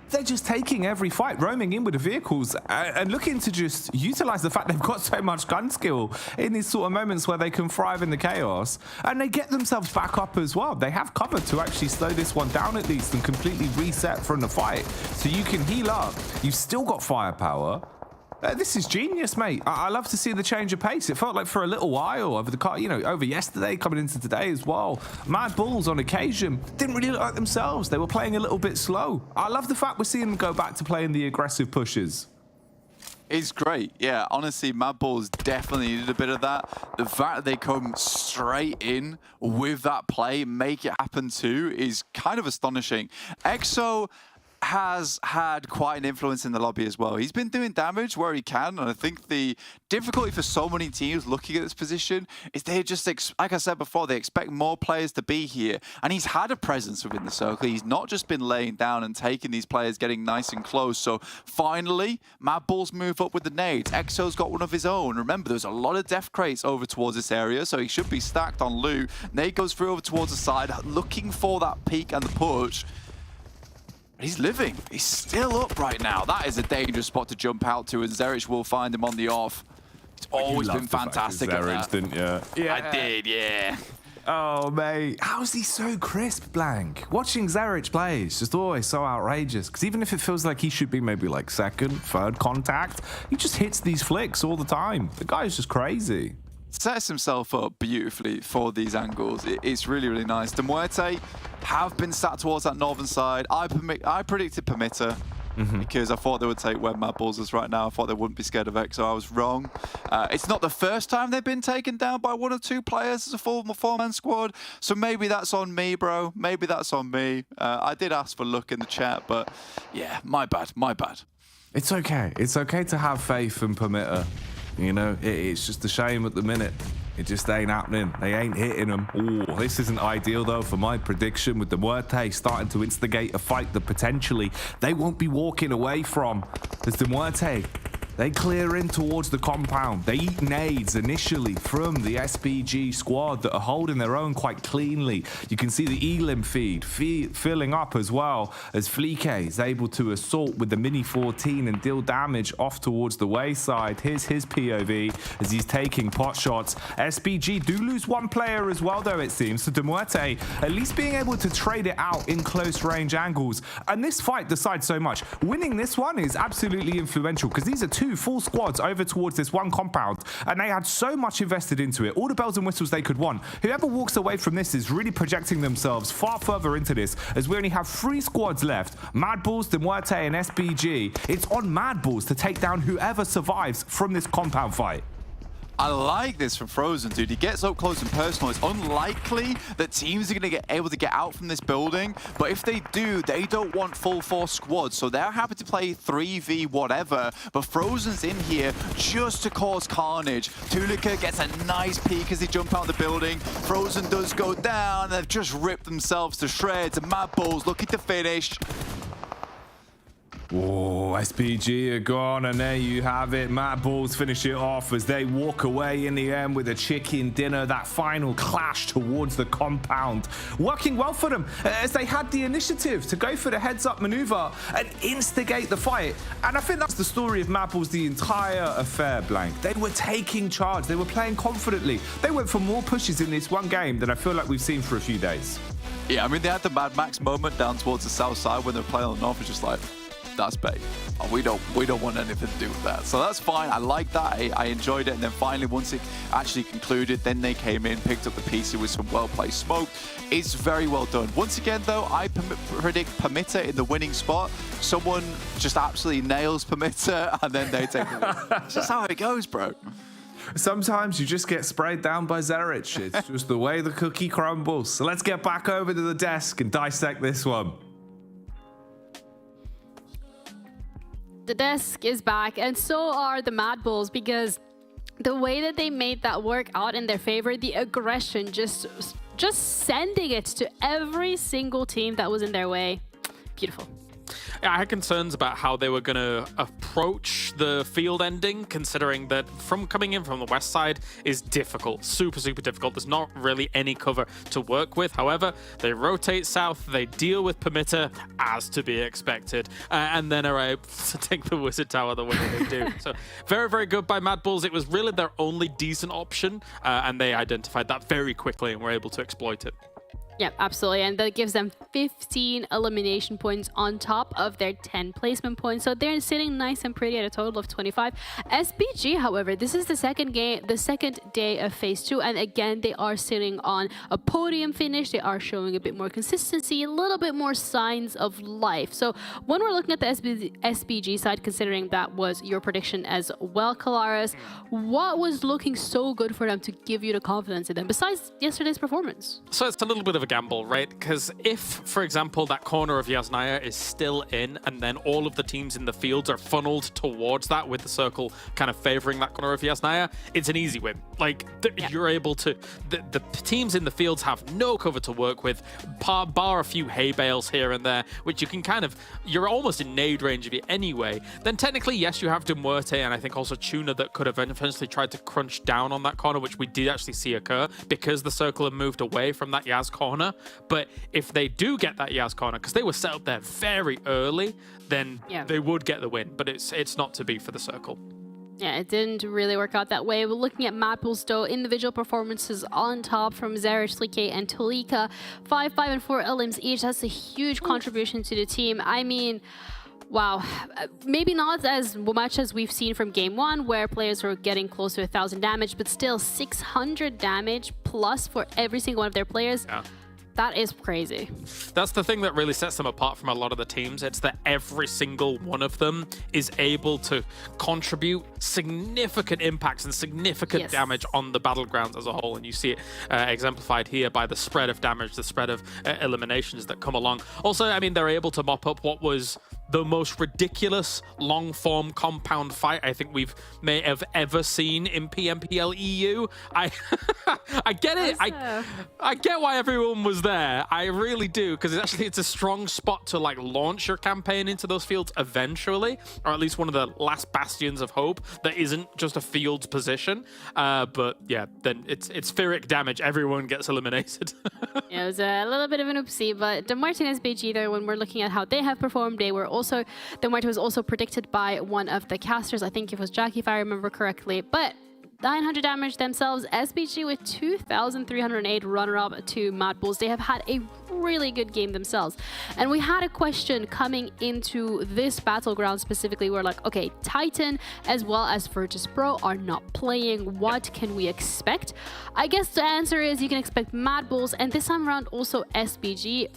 They're just taking every fight, roaming in with the vehicles and looking to just utilize the fact they've got so much gun skill in these sort of moments where they can thrive in the chaos. And they get themselves back up as well. They have cover to actually slow this one down at least and completely reset from the fight. So you can heal up. You've still got firepower. This is genius, mate. I love to see the change of pace. It felt like for a little while over the car, you know, over yesterday, coming into today as well. MADBULLS on occasion didn't really look like themselves. They were playing a little bit slow. I love the fact we're seeing them go back to playing the aggressive pushes. It's great. Yeah, honestly, MADBULLS definitely needed a bit of that. The fact that they come straight in with that play, make it happen too, is kind of astonishing. EXO has had quite an influence in the lobby as well. He's been doing damage where he can, and I think the difficulty for so many teams looking at this position is they just, like I said before, they expect more players to be here, and he's had a presence within the circle. He's not just been laying down and taking these players, getting nice and close. So finally, MADBULLS move up with the nades. EXO's got one of his own. Remember, there's a lot of death crates over towards this area, so he should be stacked on loot. Nade goes through over towards the side, looking for that peek and the push. He's living. He's still up right now. That is a dangerous spot to jump out to, and Zerich will find him on the off. He's always been fantastic at that. Didn't you? Yeah, I did, yeah. Oh, mate. How is he so crisp, Blank? Watching Zerich play is just always so outrageous, because even if it feels like he should be maybe like second, third contact, he just hits these flicks all the time. The guy is just crazy. Sets himself up beautifully for these angles. It's really, really nice. The MUERTE have been sat towards that northern side. I predicted PERMITTA because I thought they would take where MADBULLS is right now. I thought they wouldn't be scared of EXO. I was wrong. It's not the first time they've been taken down by 1 or 2 players as a four-man squad. So maybe that's on me, bro. Maybe that's on me. I did ask for luck in the chat, but yeah, my bad, my bad. It's okay. It's okay to have faith in PERMITTA. You know, it's just a shame at the minute. It just ain't happening. They ain't hitting them. Ooh, this isn't ideal, though, for my prediction, with the MUERTE starting to instigate a fight that potentially they won't be walking away from. As the MUERTE They clear in towards the compound. They eat nades initially from the SBG squad that are holding their own quite cleanly. You can see the Elim feed filling up as well as Flique is able to assault with the Mini 14 and deal damage off towards the wayside. Here's his POV as he's taking pot shots. SBG do lose one player as well, though, it seems. So MUERTE at least being able to trade it out in close range angles. And this fight decides so much. Winning this one is absolutely influential because these are two full squads over towards this one compound, and they had so much invested into it. All the bells and whistles they could want. Whoever walks away from this is really projecting themselves far further into this, as we only have 3 squads left. MADBULLS, MUERTE, and SBG. It's on MADBULLS to take down whoever survives from this compound fight. I like this from Frozen, dude. He gets up close and personal. It's unlikely that teams are going to able to get out from this building, but if they do, they don't want full force squads, so they're happy to play 3v whatever, but Frozen's in here just to cause carnage. TUNA gets a nice peek as they jump out of the building. Frozen does go down. They've just ripped themselves to shreds, and MADBULLS looking to finish. Oh, SPG are gone, and there you have it. MADBULLS finish it off as they walk away in the end with a chicken dinner. That final clash towards the compound working well for them as they had the initiative to go for the heads-up maneuver and instigate the fight. And I think that's the story of MADBULLS the entire affair, Blank. They were taking charge. They were playing confidently. They went for more pushes in this one game than I feel like we've seen for a few days. Yeah, I mean, they had the Mad Max moment down towards the south side when they're playing on the north. It's just like, that's bait. Oh, we don't want anything to do with that. So that's fine. I like that. I enjoyed it. And then finally, once it actually concluded, then they came in, picked up the PC with some well-placed smoke. It's very well done. Once again, though, I predict PERMITTA in the winning spot. Someone just absolutely nails PERMITTA, and then they take the win. That's just how it goes, bro. Sometimes you just get sprayed down by Zerich. It's just the way the cookie crumbles. So let's get back over to the desk and dissect this one. The desk is back, and so are the MADBULLS, because the way that they made that work out in their favor, the aggression, just sending it to every single team that was in their way. Beautiful. I had concerns about how they were going to approach the field ending, considering that from coming in from the west side is difficult, super difficult. There's not really any cover to work with. However, they rotate south, they deal with PERMITTA as to be expected, and then are able to take the Wizard Tower the way they do. So very good by MADBULLS. It was really their only decent option, and they identified that very quickly and were able to exploit it. Yeah, absolutely. And that gives them 15 elimination points on top of their 10 placement points. So they're sitting nice and pretty at a total of 25. SBG, however, this is the second day of phase 2. And again, they are sitting on a podium finish. They are showing a bit more consistency, a little bit more signs of life. So when we're looking at the SBG side, considering that was your prediction as well, Kalaris, what was looking so good for them to give you the confidence in them, besides yesterday's performance? So it's a little bit of a gamble, right? Because if, for example, that corner of Yasnaya is still in, and then all of the teams in the fields are funneled towards that with the circle kind of favoring that corner of Yasnaya, it's an easy win. Like, you're able to... The teams in the fields have no cover to work with, bar a few hay bales here and there, which you can kind of... You're almost in nade range of it anyway. Then technically, yes, you have MUERTE, and I think also TUNA that could have eventually tried to crunch down on that corner, which we did actually see occur because the circle had moved away from that Yaz corner. But if they do get that Yaz corner, because they were set up there very early, then they would get the win. But it's not to be for the circle. Yeah, it didn't really work out that way. We're looking at MADBULLS, though. Individual performances on top from Zerich, Flique, and Tolika. 5, 5, and 4 elims each. That's a huge contribution to the team. I mean... Wow, maybe not as much as we've seen from game 1, where players were getting close to 1,000 damage, but still 600 damage plus for every single one of their players. Yeah. That is crazy. That's the thing that really sets them apart from a lot of the teams. It's that every single one of them is able to contribute significant impacts and significant damage on the battlegrounds as a whole. And you see it exemplified here by the spread of damage, the spread of eliminations that come along. Also, I mean, they're able to mop up what was the most ridiculous long-form compound fight I think may have ever seen in PMPL EU. I get it. I get why everyone was there. I really do, because it's a strong spot to like launch your campaign into those fields eventually, or at least one of the last bastions of hope that isn't just a field position. But yeah, then it's spheric damage. Everyone gets eliminated. Yeah, it was a little bit of an oopsie, but MUERTE and SBG there, when we're looking at how they have performed, MUERTE was also predicted by one of the casters. I think it was Jackie, if I remember correctly, but 900 damage themselves. SBG with 2,308, runner-up to MADBULLS. They have had a really good game themselves. And we had a question coming into this battleground specifically. We're like, okay, Titan as well as VIRTUS.PRO are not playing. What can we expect? I guess the answer is you can expect MADBULLS, and this time around also SBG.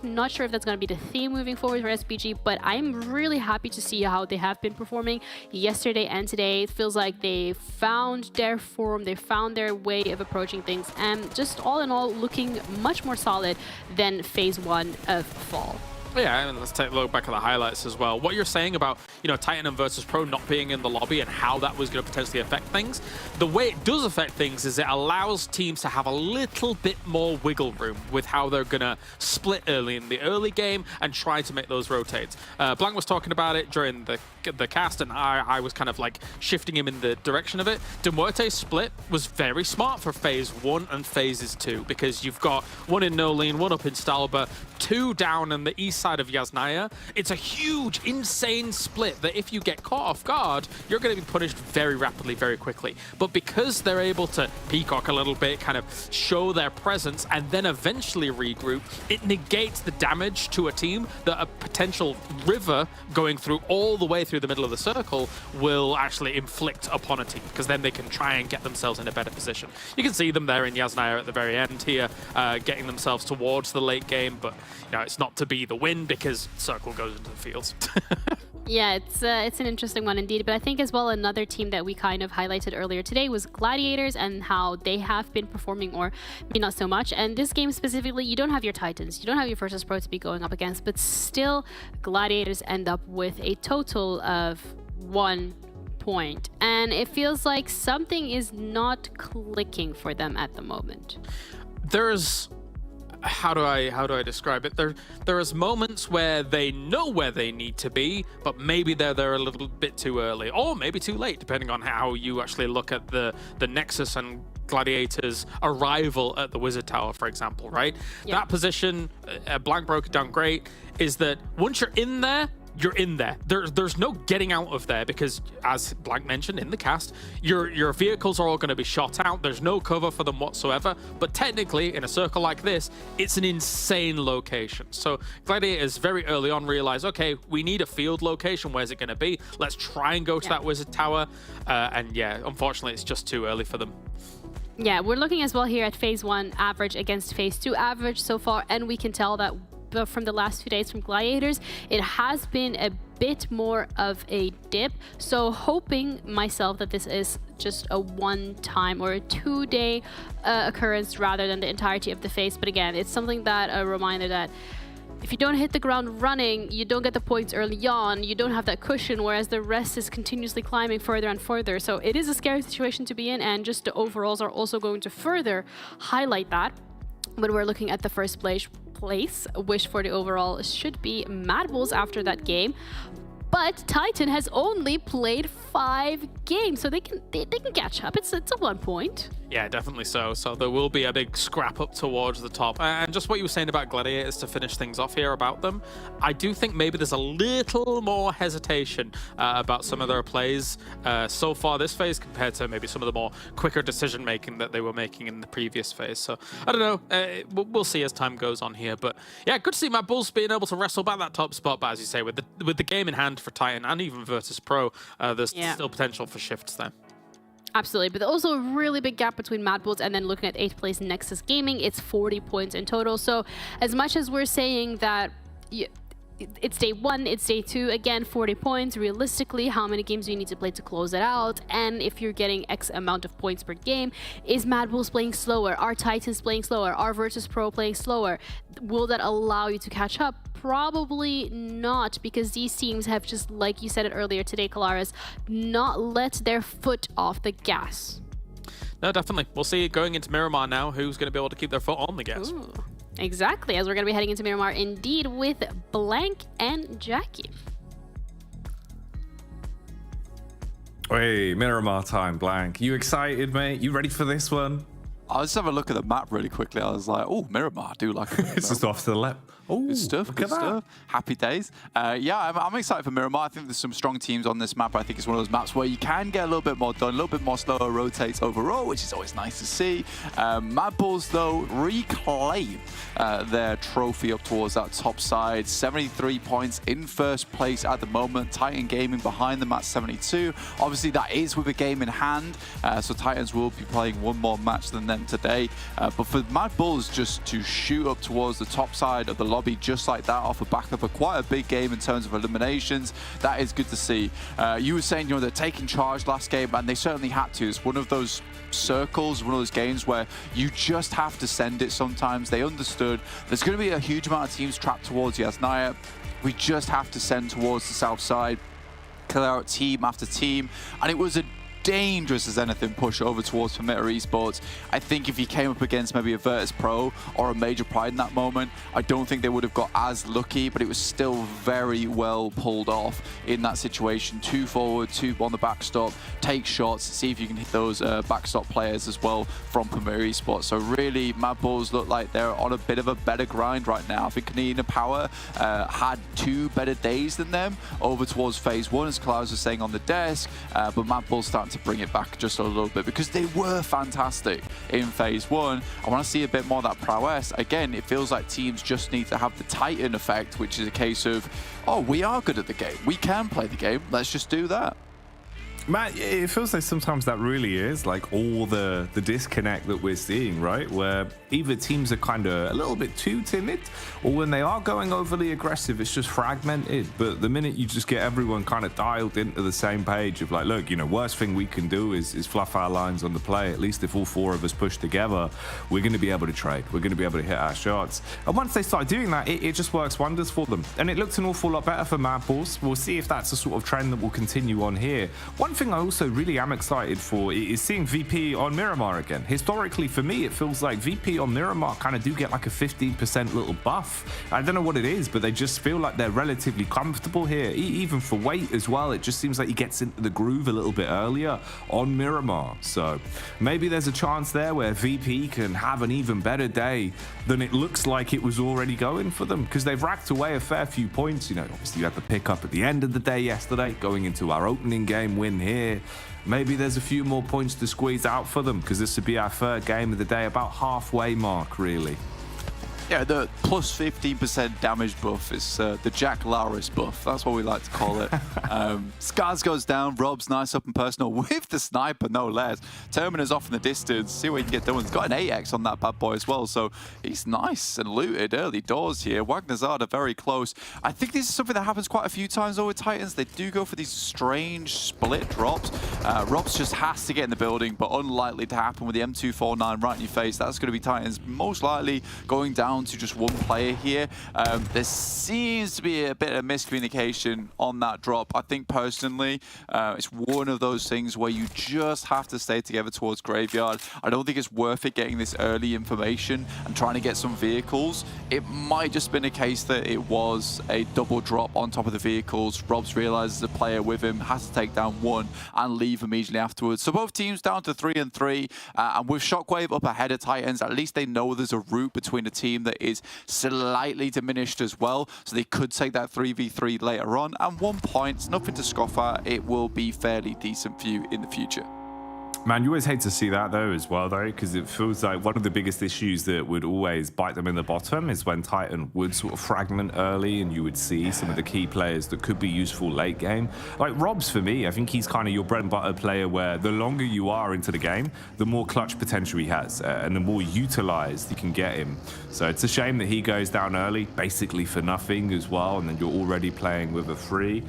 Not sure if that's going to be the theme moving forward for SBG, but I'm really happy to see how they have been performing yesterday and today. It feels like they found their form, they found their way of approaching things, and just all in all looking much more solid than phase 1 of Fall. Yeah, and let's take a look back at the highlights as well. What you're saying about, Titan and VIRTUS.PRO not being in the lobby and how that was going to potentially affect things, the way it does affect things is it allows teams to have a little bit more wiggle room with how they're going to split early in the early game and try to make those rotates. Blank was talking about it during the cast, and I was kind of like shifting him in the direction of it. MUERTE's split was very smart for phase 1 and phases 2, because you've got one in Nolene, one up in Stalber, 2 down on the east side of Yasnaya. It's a huge, insane split that if you get caught off guard, you're going to be punished very rapidly, very quickly. But because they're able to peacock a little bit, kind of show their presence, and then eventually regroup, it negates the damage to a team that a potential river going through all the way through the middle of the circle will actually inflict upon a team, because then they can try and get themselves in a better position. You can see them there in Yasnaya at the very end here, getting themselves towards the late game, but it's not to be the win because circle goes into the fields. Yeah, it's an interesting one indeed. But I think as well another team that we kind of highlighted earlier today was Gladiators and how they have been performing, or maybe not so much. And this game specifically, you don't have your Titans, you don't have your VIRTUS.PRO to be going up against, but still Gladiators end up with a total of 1 point. And it feels like something is not clicking for them at the moment. There's... How do I describe it? There is moments where they know where they need to be, but maybe they're there a little bit too early, or maybe too late, depending on how you actually look at the NEXUS and Gladiators' arrival at the Wizard Tower, for example, right? Yeah. That position, Blank broke it down great, is that once you're in there, you're in there. There's no getting out of there, because, as Blank mentioned in the cast, your vehicles are all going to be shot out. There's no cover for them whatsoever. But technically, in a circle like this, it's an insane location. So Gladiators very early on realize, okay, we need a field location. Where's it going to be? Let's try and go to that Wizard Tower. And yeah, unfortunately, it's just too early for them. Yeah, we're looking as well here at phase 1 average against phase 2 average so far, and we can tell that from the last few days from Gladiators, it has been a bit more of a dip. So hoping myself that this is just a one-time or a 2-day occurrence rather than the entirety of the phase. But again, it's something that a reminder that if you don't hit the ground running, you don't get the points early on, you don't have that cushion, whereas the rest is continuously climbing further and further. So it is a scary situation to be in, and just the overalls are also going to further highlight that. When we're looking at the first place, wish for the overall should be MADBULLS after that game. But Titan has only played 5 games, so they can catch up. It's a 1 point. Yeah, definitely so. So there will be a big scrap up towards the top. And just what you were saying about Gladiators to finish things off here about them, I do think maybe there's a little more hesitation about some of their plays so far this phase compared to maybe some of the more quicker decision making that they were making in the previous phase. So I don't know. We'll see as time goes on here. But yeah, good to see MADBULLS being able to wrestle back that top spot. But as you say, with the game in hand for Titan and even VIRTUS.PRO, there's still potential for shifts there. Absolutely, but also a really big gap between MADBULLS and then looking at 8th place NEXUS Gaming. It's 40 points in total. So as much as we're saying that it's day 1, it's day 2, again, 40 points. Realistically, how many games do you need to play to close it out? And if you're getting X amount of points per game, is MADBULLS playing slower? Are Titans playing slower? Are VIRTUS.PRO playing slower? Will that allow you to catch up? probably not, because these teams have just, like you said it earlier today, Kalaris, not let their foot off the gas. No, definitely. We'll see going into Miramar now who's going to be able to keep their foot on the gas. Ooh, exactly, as we're going to be heading into Miramar indeed with Blank and Jackie. Hey, Miramar time, Blank. You excited, mate? You ready for this one? I was just having a look at the map really quickly. I was like, oh, Miramar, I do like it. It's just off to the left. Oh, good stuff, good stuff. Happy days. Yeah, I'm excited for Miramar. I think there's some strong teams on this map. I think it's one of those maps where you can get a little bit more done, a little bit more slower rotates overall, which is always nice to see. MADBULLS, though, reclaim their trophy up towards that top side. 73 points in first place at the moment. Titan Gaming behind them at 72. Obviously, that is with a game in hand, so Titans will be playing one more match than them today. But for MADBULLS just to shoot up towards the top side of the lobby just like that off the back of quite a big game in terms of eliminations, that is good to see. You were saying, you know, they're taking charge last game, and they certainly had to. It's one of those circles, one of those games where you just have to send it sometimes. They understood there's going to be a huge amount of teams trapped towards Yasnaya. We just have to send towards the south side, kill out team after team, and it was a dangerous as anything push over towards PERMITTA Esports. I think if he came up against maybe a VIRTUS.PRO or a Major Pride in that moment, I don't think they would have got as lucky, but it was still very well pulled off in that situation. 2 forward, 2 on the backstop, take shots, see if you can hit those backstop players as well from PERMITTA Esports. So really, MADBULLS look like they're on a bit of a better grind right now. I think KONINA Power had 2 better days than them over towards phase 1, as Klaus was saying on the desk, but MADBULLS starting to bring it back just a little bit because they were fantastic in phase 1. I want to see a bit more of that prowess. Again, it feels like teams just need to have the Titan effect, which is a case of, oh, we are good at the game. We can play the game. Let's just do that. Matt, it feels like sometimes that really is like all the disconnect that we're seeing, right? Where either teams are kind of a little bit too timid, or when they are going overly aggressive, it's just fragmented. But the minute you just get everyone kind of dialed into the same page of like, look, you know, worst thing we can do is fluff our lines on the play. At least if all 4 of us push together, we're going to be able to trade. We're going to be able to hit our shots. And once they start doing that, it just works wonders for them. And it looks an awful lot better for MADBULLS. We'll see if that's a sort of trend that will continue on here. One thing I also really am excited for is seeing VP on Miramar again. Historically, for me, it feels like VP on Miramar kind of do get like a 15% little buff. I don't know what it is, but they just feel like they're relatively comfortable here. Even for weight as well, it just seems like he gets into the groove a little bit earlier on Miramar. So maybe there's a chance there where VP can have an even better day than it looks like it was already going for them, because they've racked away a fair few points. You know, obviously you had the pick up at the end of the day yesterday, going into our opening game win here. Maybe there's a few more points to squeeze out for them, because this would be our 3rd game of the day, about halfway mark, really. Yeah, the plus 15% damage buff is the G.GLADIATORS buff. That's what we like to call it. Scars goes down. Rob's nice up and personal with the sniper, no less. Termina's off in the distance. See what he can get done. He's got an 8x on that bad boy as well, so he's nice and looted early doors here. Wagnerzard are very close. I think this is something that happens quite a few times though with Titans. They do go for these strange split drops. Robs just has to get in the building, but unlikely to happen with the M249 right in your face. That's going to be Titans most likely going down to just one player here. There seems to be a bit of miscommunication on that drop. I think personally, it's one of those things where you just have to stay together towards Graveyard. I don't think it's worth it getting this early information and trying to get some vehicles. It might just been a case that it was a double drop on top of the vehicles. Robs realizes a player with him has to take down 1 and leave immediately afterwards. So both teams down to 3 and 3, and with Shockwave up ahead of Titans, at least they know there's a route between a team that is slightly diminished as well, so they could take that 3v3 later on, and 1 point, nothing to scoff at. It will be fairly decent for you in the future. Man, you always hate to see that though as well, though, because it feels like one of the biggest issues that would always bite them in the bottom is when Titan would sort of fragment early and you would see some of the key players that could be useful late game. Like Robs, for me, I think he's kind of your bread and butter player where the longer you are into the game, the more clutch potential he has and the more utilized you can get him. So it's a shame that he goes down early, basically for nothing as well, and then you're already playing with a free.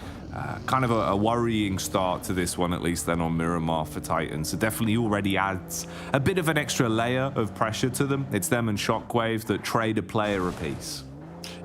Kind of a worrying start to this one, at least then on Miramar for Titans. So definitely already adds a bit of an extra layer of pressure to them. It's them and Shockwave that trade a player apiece.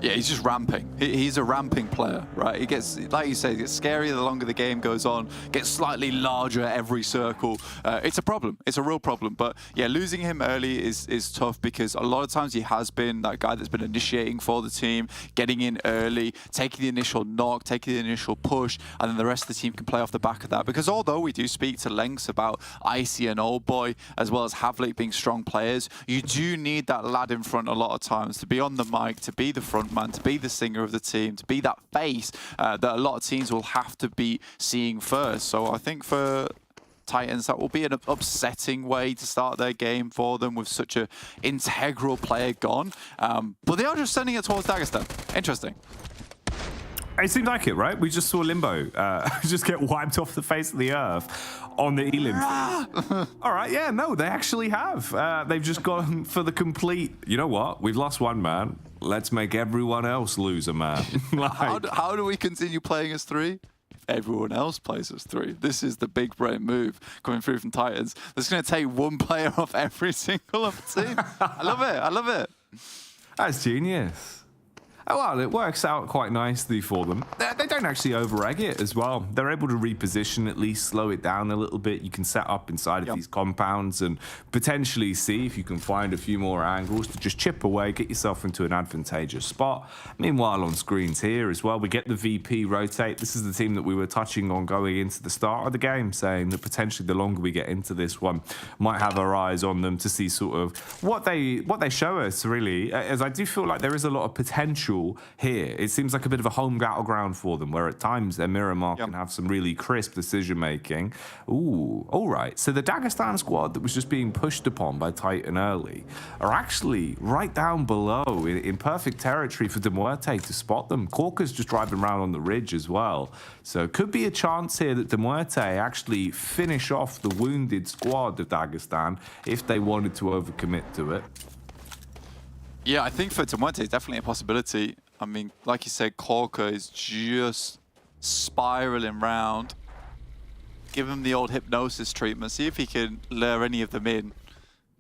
Yeah, he's just ramping. He's a ramping player, right? He gets, like you say, it gets scarier the longer the game goes on, gets slightly larger at every circle. It's a problem. It's a real problem. But yeah, losing him early is tough because a lot of times he has been that guy that's been initiating for the team, getting in early, taking the initial knock, taking the initial push, and then the rest of the team can play off the back of that. Because although we do speak to lengths about Icy and Old Boy, as well as Havlik being strong players, you do need that lad in front a lot of times to be on the mic, to be the front man, to be the singer of the team, to be that face that a lot of teams will have to be seeing first. So I think for Titans, that will be an upsetting way to start their game for them with such an integral player gone. But they are just sending it towards Dagestan. Interesting. It seemed like it, right? We just saw Limbo just get wiped off the face of the earth on the Elim. All right, yeah, no, they actually have. They've just gone for the complete, you know what? We've lost one man. Let's make everyone else lose a man. Like, how do we continue playing as 3? Everyone else plays as 3. This is the big brain move coming through from Titans. That's going to take one player off every single of the team. I love it. I love it. That's genius. Oh, well, it works out quite nicely for them. They don't actually over-egg it as well. They're able to reposition, at least slow it down a little bit. You can set up inside of these compounds and potentially see if you can find a few more angles to just chip away, get yourself into an advantageous spot. Meanwhile, on screens here as well, we get the VP rotate. This is the team that we were touching on going into the start of the game, saying that potentially the longer we get into this one, might have our eyes on them to see sort of what they show us, really, as I do feel like there is a lot of potential here. It seems like a bit of a home battleground for them, where at times their Miramar can have some really crisp decision making. Ooh, all right. So the Dagestan squad that was just being pushed upon by Titan early are actually right down below in perfect territory for MUERTE to spot them. Corker's just driving around on the ridge as well. So could be a chance here that MUERTE actually finish off the wounded squad of Dagestan if they wanted to overcommit to it. Yeah, I think for MUERTE, it's definitely a possibility. I mean, like you said, Corker is just spiraling round. Give him the old hypnosis treatment. See if he can lure any of them in.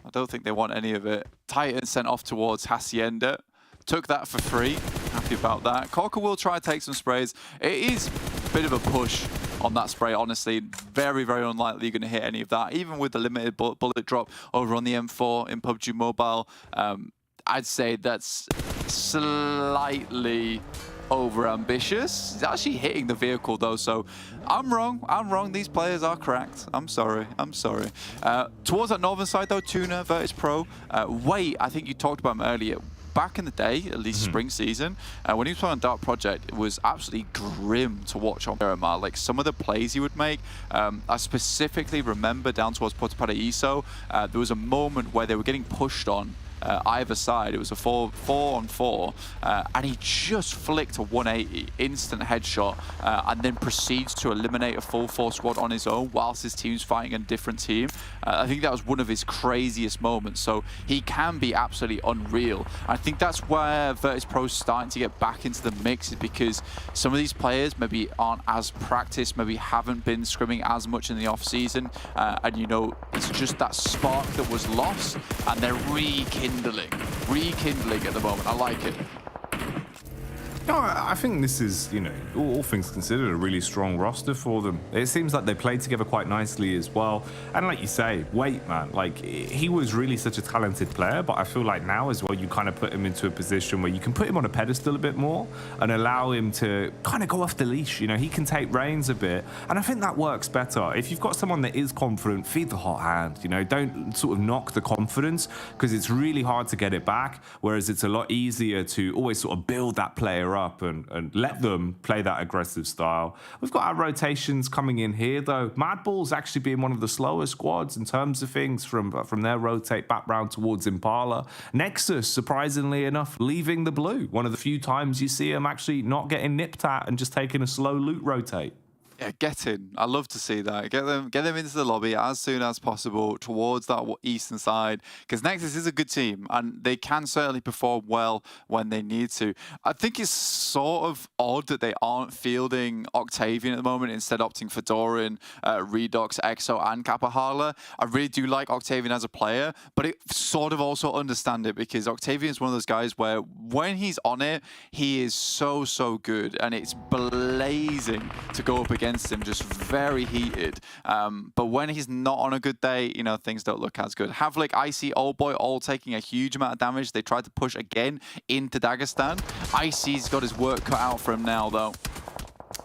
I don't think they want any of it. Titan sent off towards Hacienda. Took that for free. Happy about that. Corker will try to take some sprays. It is a bit of a push on that spray, honestly. Very, very unlikely you're going to hit any of that. Even with the limited bullet drop over on the M4 in PUBG Mobile, I'd say that's slightly over-ambitious. He's actually hitting the vehicle, though, so I'm wrong. I'm wrong. These players are cracked. I'm sorry. I'm sorry. Towards that northern side, though, TUNA, VIRTUS.PRO. Wait, I think you talked about him earlier. Back in the day, at least spring season, when he was playing on Dark Project, it was absolutely grim to watch on Miramar. Like, some of the plays he would make, I specifically remember down towards Puerto Paraíso, there was a moment where they were getting pushed on either side. It was a 4-on-4, and he just flicked a 180 instant headshot, and then proceeds to eliminate a full 4 squad on his own whilst his team's fighting a different team. I think that was one of his craziest moments, so he can be absolutely unreal. I think that's where VIRTUS.PRO is starting to get back into the mix, is because some of these players maybe aren't as practiced, maybe haven't been scrimming as much in the off season, and you know, it's just that spark that was lost, and they're rekindling at the moment. I like it. No, I think this is, you know, all things considered, a really strong roster for them. It seems like they played together quite nicely as well. And like you say, Wait, man, like, he was really such a talented player, but I feel like now as well, you kind of put him into a position where you can put him on a pedestal a bit more and allow him to kind of go off the leash. You know, he can take reins a bit. And I think that works better. If you've got someone that is confident, feed the hot hand, you know, don't sort of knock the confidence, because it's really hard to get it back. Whereas it's a lot easier to always sort of build that player up and let them play that aggressive style. We've got our rotations coming in here, though. MADBULLS actually being one of the slower squads in terms of things from their rotate back round towards Impala. NEXUS, surprisingly enough, leaving the blue. One of the few times you see them actually not getting nipped at and just taking a slow loot rotate. Yeah, get in. I love to see that. Get them into the lobby as soon as possible towards that eastern side, because Nexus is a good team and they can certainly perform well when they need to. I think it's sort of odd that they aren't fielding Octavian at the moment, instead opting for Doran, Redox, Exo, and Kapahala. I really do like Octavian as a player, but it sort of also understand it, because Octavian is one of those guys where when he's on it, he is so good, and it's blazing to go up against him, just very heated. But when he's not on a good day, you know, things don't look as good. Havlik, Icy, Old Boy all taking a huge amount of damage. They tried to push again into Dagestan. Icy's got his work cut out for him now, though.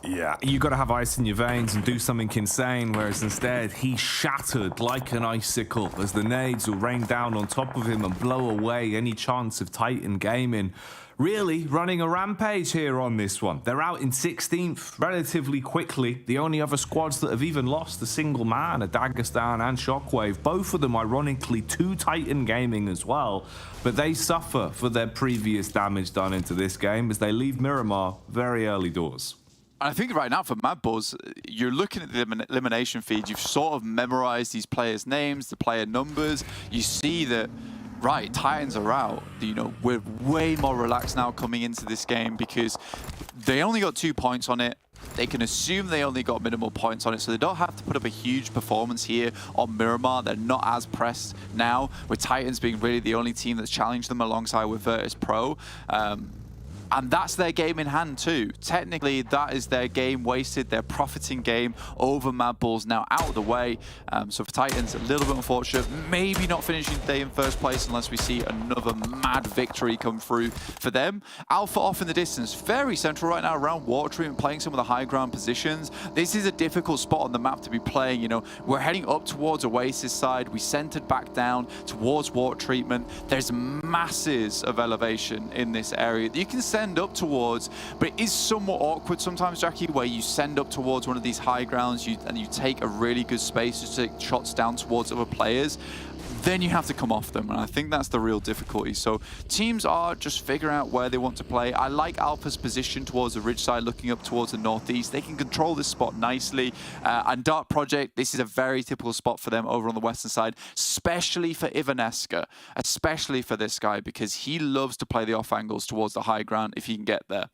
Yeah, you got to have ice in your veins and do something insane, whereas instead he shattered like an icicle as the nades will rain down on top of him and blow away any chance of Titan gaming. Really running a rampage here on this one. They're out in 16th relatively quickly. The only other squads that have even lost a single man are Dagestan and Shockwave. Both of them, ironically, to Titan gaming as well. But they suffer for their previous damage done into this game as they leave Miramar very early doors. I think right now for MADBULLS, you're looking at the elimination feed. You've sort of memorized these players' names, the player numbers. You see that, right, Titans are out. You know, we're way more relaxed now coming into this game because they only got 2 points on it. They can assume they only got minimal points on it, so they don't have to put up a huge performance here on Miramar. They're not as pressed now, with Titans being really the only team that's challenged them alongside with VIRTUS.PRO. And that's their game in hand too. Technically, that is their game wasted, their profiting game over MADBULLS now out of the way. So for Titans, a little bit unfortunate. Maybe not finishing the day in first place unless we see another mad victory come through for them. Alpha off in the distance, very central right now around water treatment, playing some of the high ground positions. This is a difficult spot on the map to be playing. You know, we're heading up towards Oasis side. We centered back down towards water treatment. There's masses of elevation in this area that you can send up towards, but it is somewhat awkward sometimes, Jackie, where you send up towards one of these high grounds and you take a really good space to take shots down towards other players. Then you have to come off them, and I think that's the real difficulty. So teams are just figuring out where they want to play. I like Alpha's position towards the ridge side, looking up towards the northeast. They can control this spot nicely. And Dark Project, this is a very typical spot for them over on the western side, especially for Ivaneska, especially for this guy, because he loves to play the off angles towards the high ground if he can get there.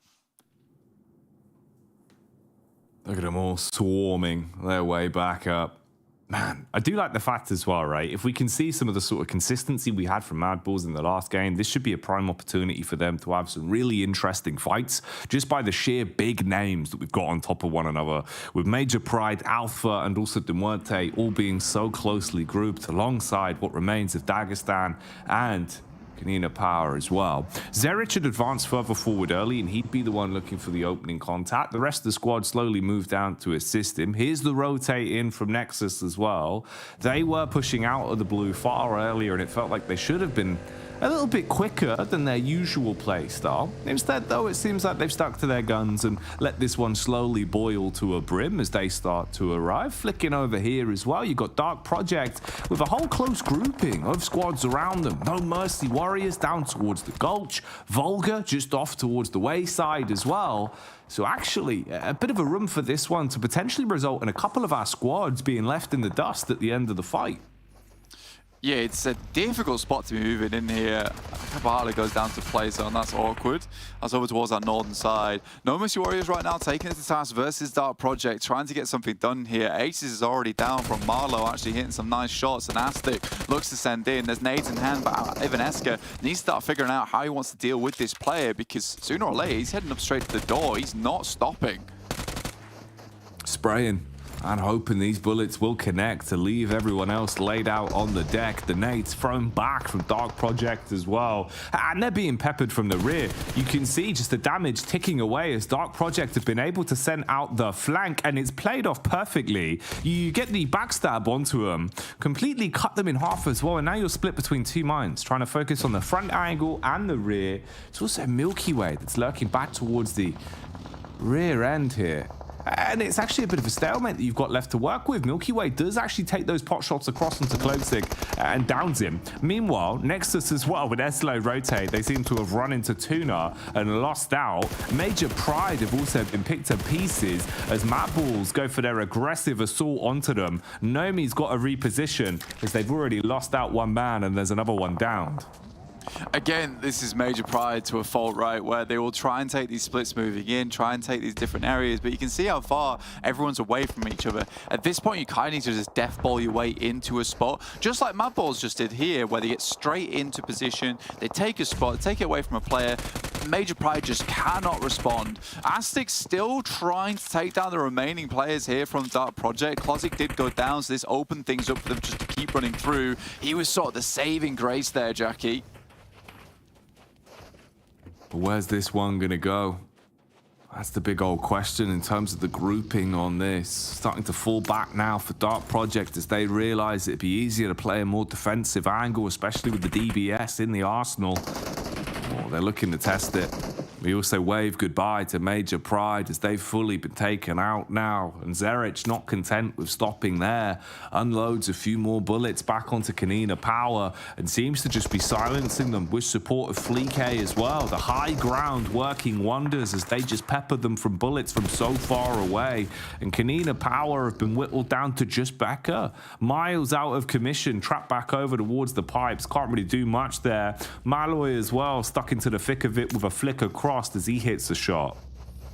Look at them all swarming their way back up. Man, I do like the fact as well, right? If we can see some of the sort of consistency we had from MADBULLS in the last game, this should be a prime opportunity for them to have some really interesting fights just by the sheer big names that we've got on top of one another. With Major Pride, Alpha, and also MUERTE all being so closely grouped alongside what remains of Dagestan and KONINA power as well. Zerich had advanced further forward early, and he'd be the one looking for the opening contact. The rest of the squad slowly moved down to assist him. Here's the rotate in from NEXUS as well. They were pushing out of the blue far earlier, and it felt like they should have been a little bit quicker than their usual play style. Instead, though, it seems like they've stuck to their guns and let this one slowly boil to a brim as they start to arrive. Flicking over here as well, you've got Dark Project with a whole close grouping of squads around them. No Mercy Warriors down towards the Gulch. VULGAR just off towards the wayside as well. So actually, a bit of a room for this one to potentially result in a couple of our squads being left in the dust at the end of the fight. Yeah, it's a difficult spot to be moving in here. Kapahala goes down to play zone, that's awkward. That's over towards that northern side. No Mercy Warriors right now taking it to task versus Dark Project, trying to get something done here. Aces is already down from Marlow, actually hitting some nice shots, and Aztec looks to send in. There's nades in hand, but Ivaneska needs to start figuring out how he wants to deal with this player, because sooner or later he's heading up straight to the door. He's not stopping. Spraying and hoping these bullets will connect to leave everyone else laid out on the deck. The nades thrown back from Dark Project as well. And they're being peppered from the rear. You can see just the damage ticking away as Dark Project have been able to send out the flank, and it's played off perfectly. You get the backstab onto them, completely cut them in half as well, and now you're split between two minds, trying to focus on the front angle and the rear. It's also Milky Way that's lurking back towards the rear end here. And it's actually a bit of a stalemate that you've got left to work with. Milky Way does actually take those pot shots across onto KASIK and downs him. Meanwhile, Nexus as well, with Eslo rotate, they seem to have run into TUNA and lost out. Major Pride have also been picked to pieces as MADBULLS go for their aggressive assault onto them. Nomi's got a reposition as they've already lost out one man and there's another one downed. Again, this is Major Pride to a fault, right, where they will try and take these splits moving in, try and take these different areas, but you can see how far everyone's away from each other. At this point, you kind of need to just death ball your way into a spot, just like MADBULLS just did here, where they get straight into position, they take a spot, take it away from a player. Major Pride just cannot respond. Aztec's still trying to take down the remaining players here from Dark Project. KASIK did go down, so this opened things up for them just to keep running through. He was sort of the saving grace there, Jackie. Where's this one gonna go? That's the big old question in terms of the grouping on this. Starting to fall back now for Dark Project as they realize it'd be easier to play a more defensive angle, especially with the DBS in the arsenal. Oh, they're looking to test it. We also wave goodbye to Major Pride as they've fully been taken out now. And Zerich, not content with stopping there, unloads a few more bullets back onto KONINA Power and seems to just be silencing them with support of Fleek as well. The high ground working wonders as they just pepper them from bullets from so far away. And KONINA Power have been whittled down to just Becca. Miles out of commission, trapped back over towards the pipes. Can't really do much there. Malloy as well, stuck into the thick of it with a flick across as he hits the shot.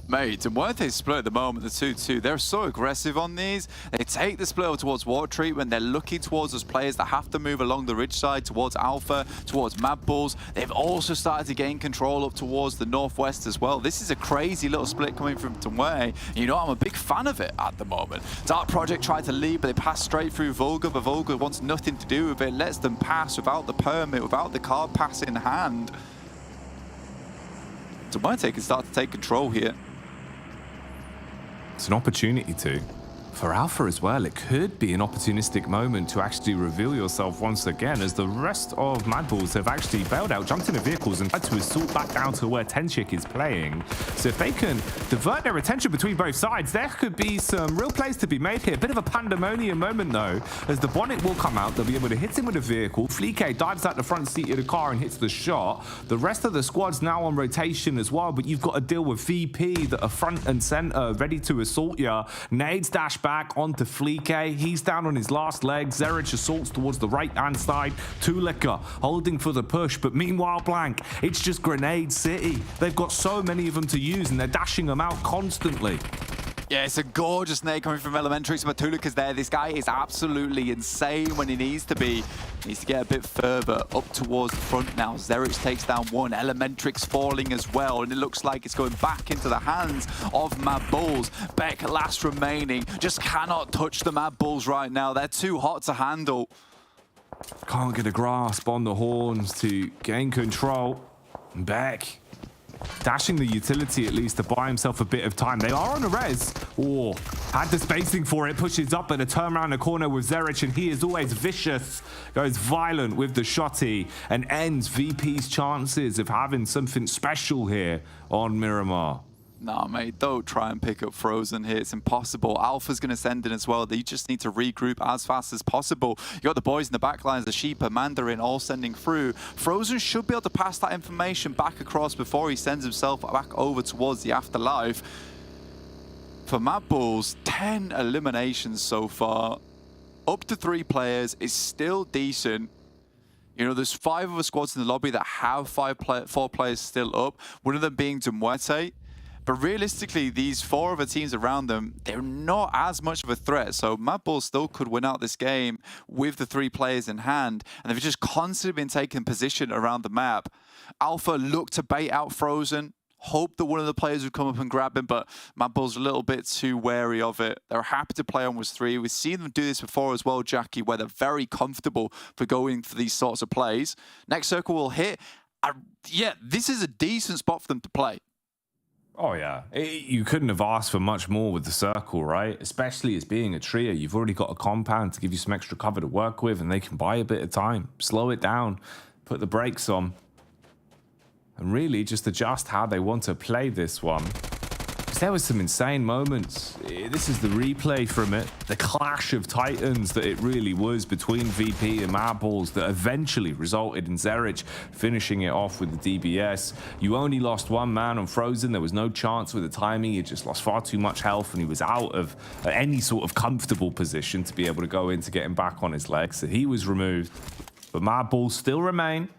Mate, and MUERTE split at the moment, the 2-2. They're so aggressive on these. They take the split over towards water treatment. They're looking towards those players that have to move along the ridge side towards Alpha, towards MADBULLS. They've also started to gain control up towards the northwest as well. This is a crazy little split coming from MUERTE. You know, I'm a big fan of it at the moment. Dark Project tried to lead, but they passed straight through VULGAR, but VULGAR wants nothing to do with it. Lets them pass without the permit, without the card pass in hand. So MUERTE can start to take control here. It's an opportunity to. For Alpha as well, it could be an opportunistic moment to actually reveal yourself once again as the rest of MADBULLS have actually bailed out, jumped into vehicles and tried to assault back down to where Tenchik is playing. So if they can divert their attention between both sides, there could be some real plays to be made here. A bit of a pandemonium moment though, as the bonnet will come out, they'll be able to hit him with a vehicle. Fleek dives out the front seat of the car and hits the shot. The rest of the squad's now on rotation as well, but you've got to deal with VP that are front and center, ready to assault you. Nades dash back onto Fleek. He's down on his last leg. Zerich assaults towards the right-hand side. Tulika holding for the push, but meanwhile, Blank, it's just Grenade City. They've got so many of them to use, and they're dashing them out constantly. Yeah, it's a gorgeous nade coming from Elementary. So Matulika's there. This guy is absolutely insane when he needs to be. He needs to get a bit further up towards the front now. Zerich takes down one. Elementrix falling as well. And it looks like it's going back into the hands of MADBULLS. Beck last remaining. Just cannot touch the MADBULLS right now. They're too hot to handle. Can't get a grasp on the horns to gain control. Beck dashing the utility at least to buy himself a bit of time. They are on a res. Oh, had the spacing for it. Pushes up and a turn around the corner with Zerich, and he is always vicious. Goes violent with the shotty and ends VP's chances of having something special here on Miramar. Nah, mate, don't try and pick up Frozen here. It's impossible. Alpha's going to send in as well. They just need to regroup as fast as possible. You got the boys in the back lines, the Sheepa, Mandarin, all sending through. Frozen should be able to pass that information back across before he sends himself back over towards the afterlife. For MADBULLS, 10 eliminations so far. Up to 3 players is still decent. You know, there's 5 other squads in the lobby that have 4 players still up. One of them being MUERTE. But realistically, these 4 other teams around them, they're not as much of a threat. So MADBULLS still could win out this game with the 3 players in hand. And they've just constantly been taking position around the map. Alpha looked to bait out Frozen. Hope that one of the players would come up and grab him, but MADBULLS a little bit too wary of it. They're happy to play on with 3. We've seen them do this before as well, Jackie, where they're very comfortable for going for these sorts of plays. Next circle will hit. Yeah, this is a decent spot for them to play. Oh, yeah. You couldn't have asked for much more with the circle, right? Especially as being a trio. You've already got a compound to give you some extra cover to work with, and they can buy a bit of time, slow it down, put the brakes on, and really just adjust how they want to play this one. there was some insane moments. This is the replay from it. The clash of titans that it really was between VP and MADBULLS that eventually resulted in Zerich finishing it off with the DBS. You only lost one man on Frozen. There was no chance with the timing. He just lost far too much health and he was out of any sort of comfortable position to be able to go in to get him back on his legs. So he was removed. But MADBULLS still remain.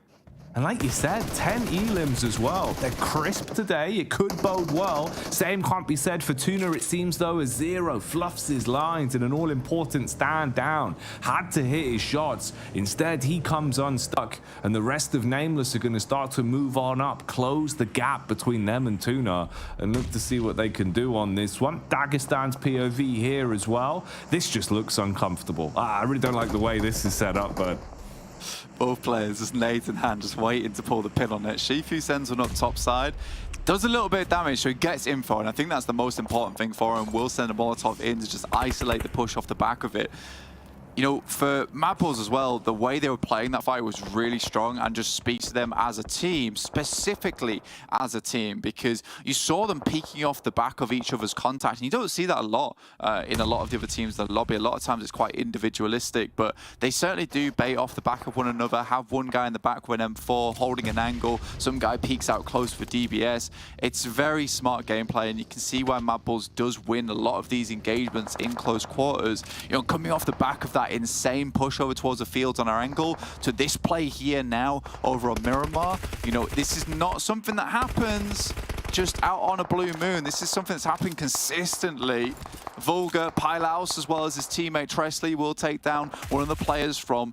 And like you said, 10 elims as well. They're crisp today. It could bode well. Same can't be said for TUNA. It seems though as Zero fluffs his lines in an all-important stand down. Had to hit his shots. Instead, he comes unstuck. And the rest of Nameless are going to start to move on up, close the gap between them and TUNA, and look to see what they can do on this one. Dagestan's POV here as well. This just looks uncomfortable. I really don't like the way this is set up, but... Both players just nades in hand, just waiting to pull the pin on it. Shifu sends one up top side, does a little bit of damage, so he gets info, and I think that's the most important thing for him. Will send a Molotov in to just isolate the push off the back of it. You know, for MADBULLS as well, the way they were playing that fight was really strong and just speaks to them as a team, specifically as a team, because you saw them peeking off the back of each other's contact, and you don't see that a lot in a lot of the other teams in the lobby. A lot of times it's quite individualistic, but they certainly do bait off the back of one another, have one guy in the back with M4 holding an angle, some guy peeks out close for DBS. It's very smart gameplay, and you can see why MADBULLS does win a lot of these engagements in close quarters. You know, coming off the back of that insane push over towards the field on Erangel to this play here now over on Miramar. You know, this is not something that happens just out on a blue moon. This is something that's happening consistently. VULGAR, Pylaus, as well as his teammate Tresley will take down one of the players from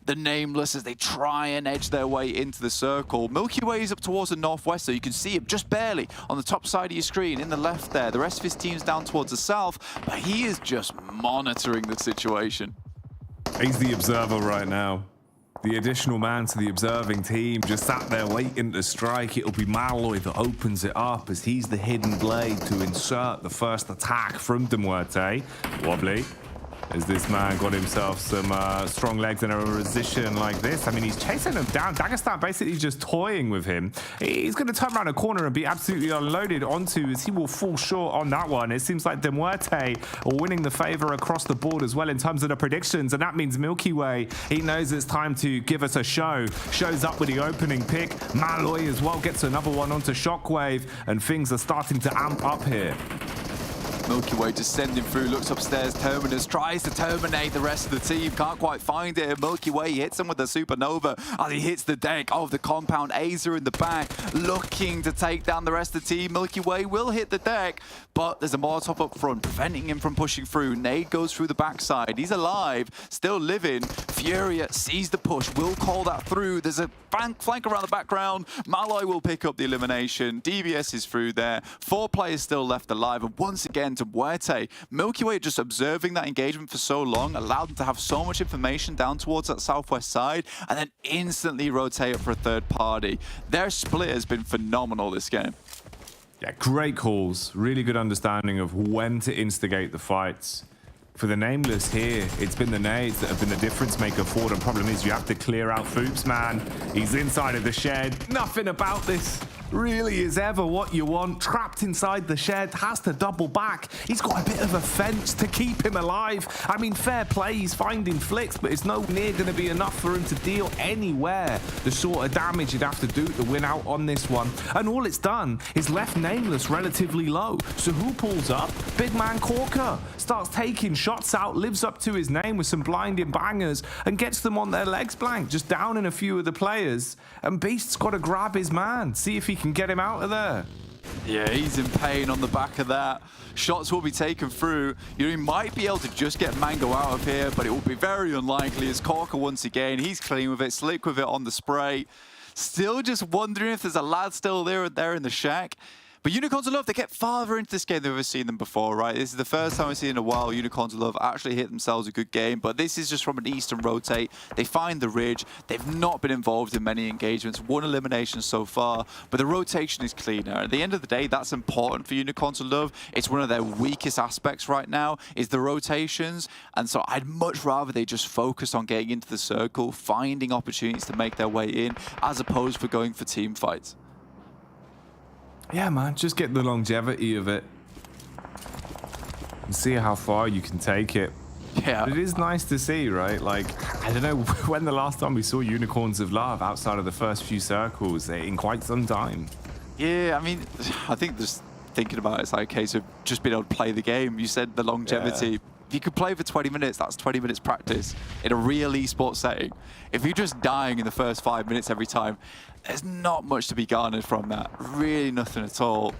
the Nameless as they try and edge their way into the circle. Milky Way is up towards the northwest, so you can see him just barely on the top side of your screen in the left there. The rest of his team's down towards the south, but he is just monitoring the situation. He's the observer right now. The additional man to the observing team just sat there waiting to strike. It'll be Malloy that opens it up as he's the hidden blade to insert the first attack from MUERTE. Wobbly. As this man got himself some strong legs in a position like this. I mean, he's chasing him down. Dagestan basically just toying with him. He's going to turn around a corner and be absolutely unloaded onto as he will fall short on that one. It seems like MUERTE are winning the favor across the board as well in terms of the predictions, and that means Milky Way, he knows it's time to give us a show. Shows up with the opening pick. Malloy as well gets another one onto Shockwave, and things are starting to amp up here. Milky Way just sending through, looks upstairs, Terminus tries to terminate the rest of the team, can't quite find it. Milky Way hits him with a supernova as he hits the deck of the compound. Azer in the back, looking to take down the rest of the team. Milky Way will hit the deck, but there's a Molotov up front, preventing him from pushing through. Nade goes through the backside. He's alive, still living. Furia sees the push, will call that through. There's a flank around the background. Malloy will pick up the elimination. DBS is through there. 4 players still left alive, and once again to MUERTE. Milky Way just observing that engagement for so long, allowed them to have so much information down towards that southwest side, and then instantly rotate up for a third party. Their split has been phenomenal this game. Yeah, great calls. Really good understanding of when to instigate the fights. For the Nameless here, it's been the nades that have been the difference maker for them. Problem is you have to clear out Foops, man. He's inside of the shed. Nothing about this really is ever what you want. Trapped inside the shed, has to double back. He's got a bit of a fence to keep him alive. I mean, fair play, he's finding flicks, but it's nowhere near going to be enough for him to deal anywhere the sort of damage he'd have to do to win out on this one. And all it's done is left Nameless relatively low. So who pulls up? Big man Corker starts taking shots out, lives up to his name with some blinding bangers, and gets them on their legs blank, just downing a few of the players. And Beast's got to grab his man, see if he can get him out of there. Yeah, he's in pain on the back of that. Shots will be taken through. You know, he might be able to just get Mango out of here, but it will be very unlikely as Corker once again, he's clean with it, slick with it on the spray. Still just wondering if there's a lad still there in the shack. But Unicorns of Love, they get farther into this game than we've ever seen them before, right? This is the first time we've seen in a while Unicorns of Love actually hit themselves a good game, but this is just from an eastern rotate. They find the ridge. They've not been involved in many engagements, 1 elimination so far, but the rotation is cleaner. At the end of the day, that's important for Unicorns of Love. It's one of their weakest aspects right now, is the rotations, and so I'd much rather they just focus on getting into the circle, finding opportunities to make their way in, as opposed to going for team fights. Yeah, man, just get the longevity of it. see how far you can take it. Yeah. But it is nice to see, right? Like, I don't know when the last time we saw Unicorns of Love outside of the first few circles in quite some time. Yeah, I mean, I think just thinking about it's like a case of just being able to play the game. You said the longevity. Yeah. If you could play for 20 minutes, that's 20 minutes practice in a real esports setting. If you're just dying in the first 5 minutes every time, there's not much to be garnered from that. Really nothing at all.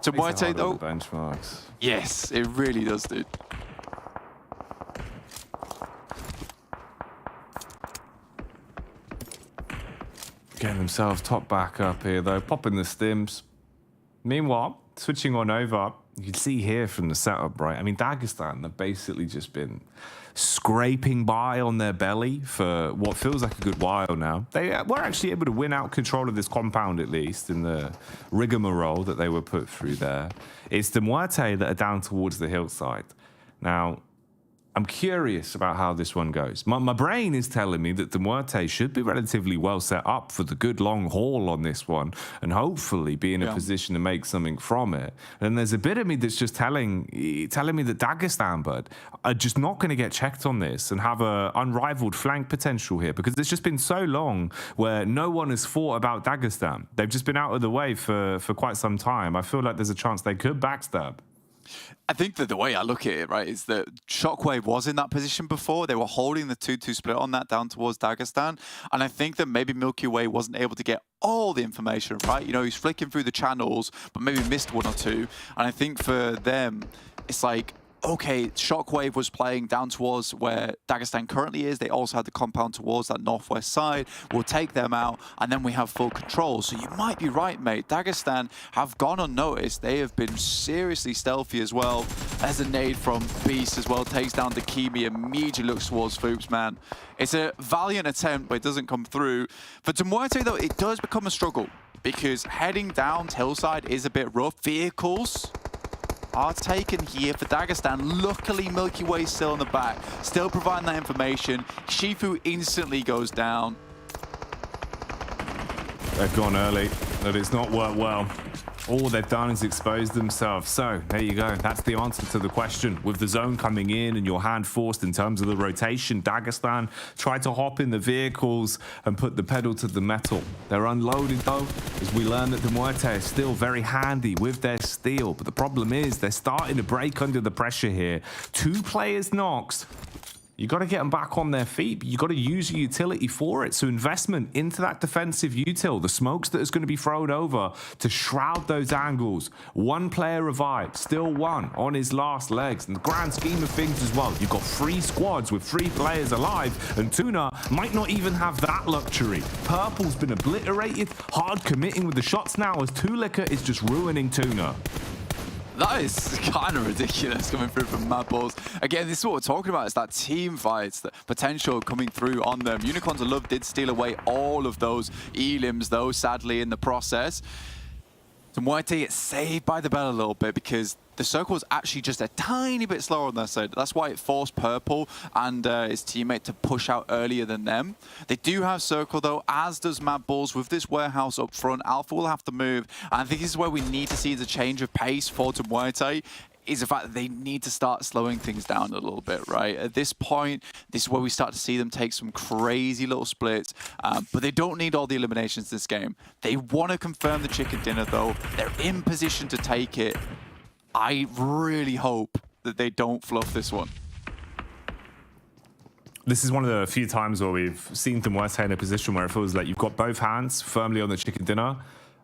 To MUERTE though, benchmarks. yes, it really does, dude. Getting themselves top back up here though, popping the stims. Meanwhile, switching on over, you can see here from the setup, right? I mean, Dagestan, they've basically just been scraping by on their belly for what feels like a good while now. They were actually able to win out control of this compound, at least, in the rigmarole that they were put through there. It's the MUERTE that are down towards the hillside. Now, I'm curious about how this one goes. My brain is telling me that the MUERTE should be relatively well set up for the good long haul on this one and hopefully be in a position to make something from it. And there's a bit of me that's just telling me that Dagestan, bud, are just not going to get checked on this and have a unrivaled flank potential here because it's just been so long where no one has thought about Dagestan. They've just been out of the way for quite some time. I feel like there's a chance they could backstab. I think that the way I look at it, right, is that SHOCKWAVE was in that position before. They were holding the 2-2 split on that down towards Dagestan. And I think that maybe Milky Way wasn't able to get all the information, right? You know, he's flicking through the channels, but maybe missed one or two. And I think for them, it's like, okay, SHOCKWAVE was playing down towards where Dagestan currently is. They also had the compound towards that northwest side. We'll take them out, and then we have full control. So you might be right, mate. Dagestan have gone unnoticed. They have been seriously stealthy as well. There's a nade from Beast as well. Takes down the Kimi, immediately looks towards Fuchs, man. It's a valiant attempt, but it doesn't come through. For MUERTE, though, it does become a struggle because heading down hillside is a bit rough. Vehicles are taken here for Dagestan. Luckily, Milky Way still in the back, still providing that information. Shifu instantly goes down. They've gone early, but it's not worked well. All they've done is expose themselves. So there you go. That's the answer to the question. With the zone coming in and your hand forced in terms of the rotation, Dagestan tried to hop in the vehicles and put the pedal to the metal. They're unloaded though, as we learn that the MUERTE is still very handy with their steel. But the problem is they're starting to break under the pressure here. 2 players knocks. You got to get them back on their feet, but you got to use your utility for it. So investment into that defensive util, the smokes that is going to be thrown over to shroud those angles. 1 player revived, still 1 on his last legs. In the grand scheme of things as well, you've got 3 squads with 3 players alive, and TUNA might not even have that luxury. Purple's been obliterated, hard committing with the shots now as Tulika is just ruining TUNA. That is kind of ridiculous coming through from MADBULLS. Again, this is what we're talking about. It's that team fights, the potential coming through on them. Unicorns of Love did steal away all of those elims, though, sadly, in the process. So MUERTE gets saved by the bell a little bit because the circle was actually just a tiny bit slower on their side. That's why it forced Purple and his teammate to push out earlier than them. They do have circle though, as does MADBULLS. With this warehouse up front, Alpha will have to move. And I think this is where we need to see the change of pace for MUERTE. Is the fact that they need to start slowing things down a little bit, right? At this point, this is where we start to see them take some crazy little splits, but they don't need all the eliminations this game. They want to confirm the chicken dinner, though. They're in position to take it. I really hope that they don't fluff this one. This is one of the few times where we've seen the MUERTE in a position where it feels like you've got both hands firmly on the chicken dinner,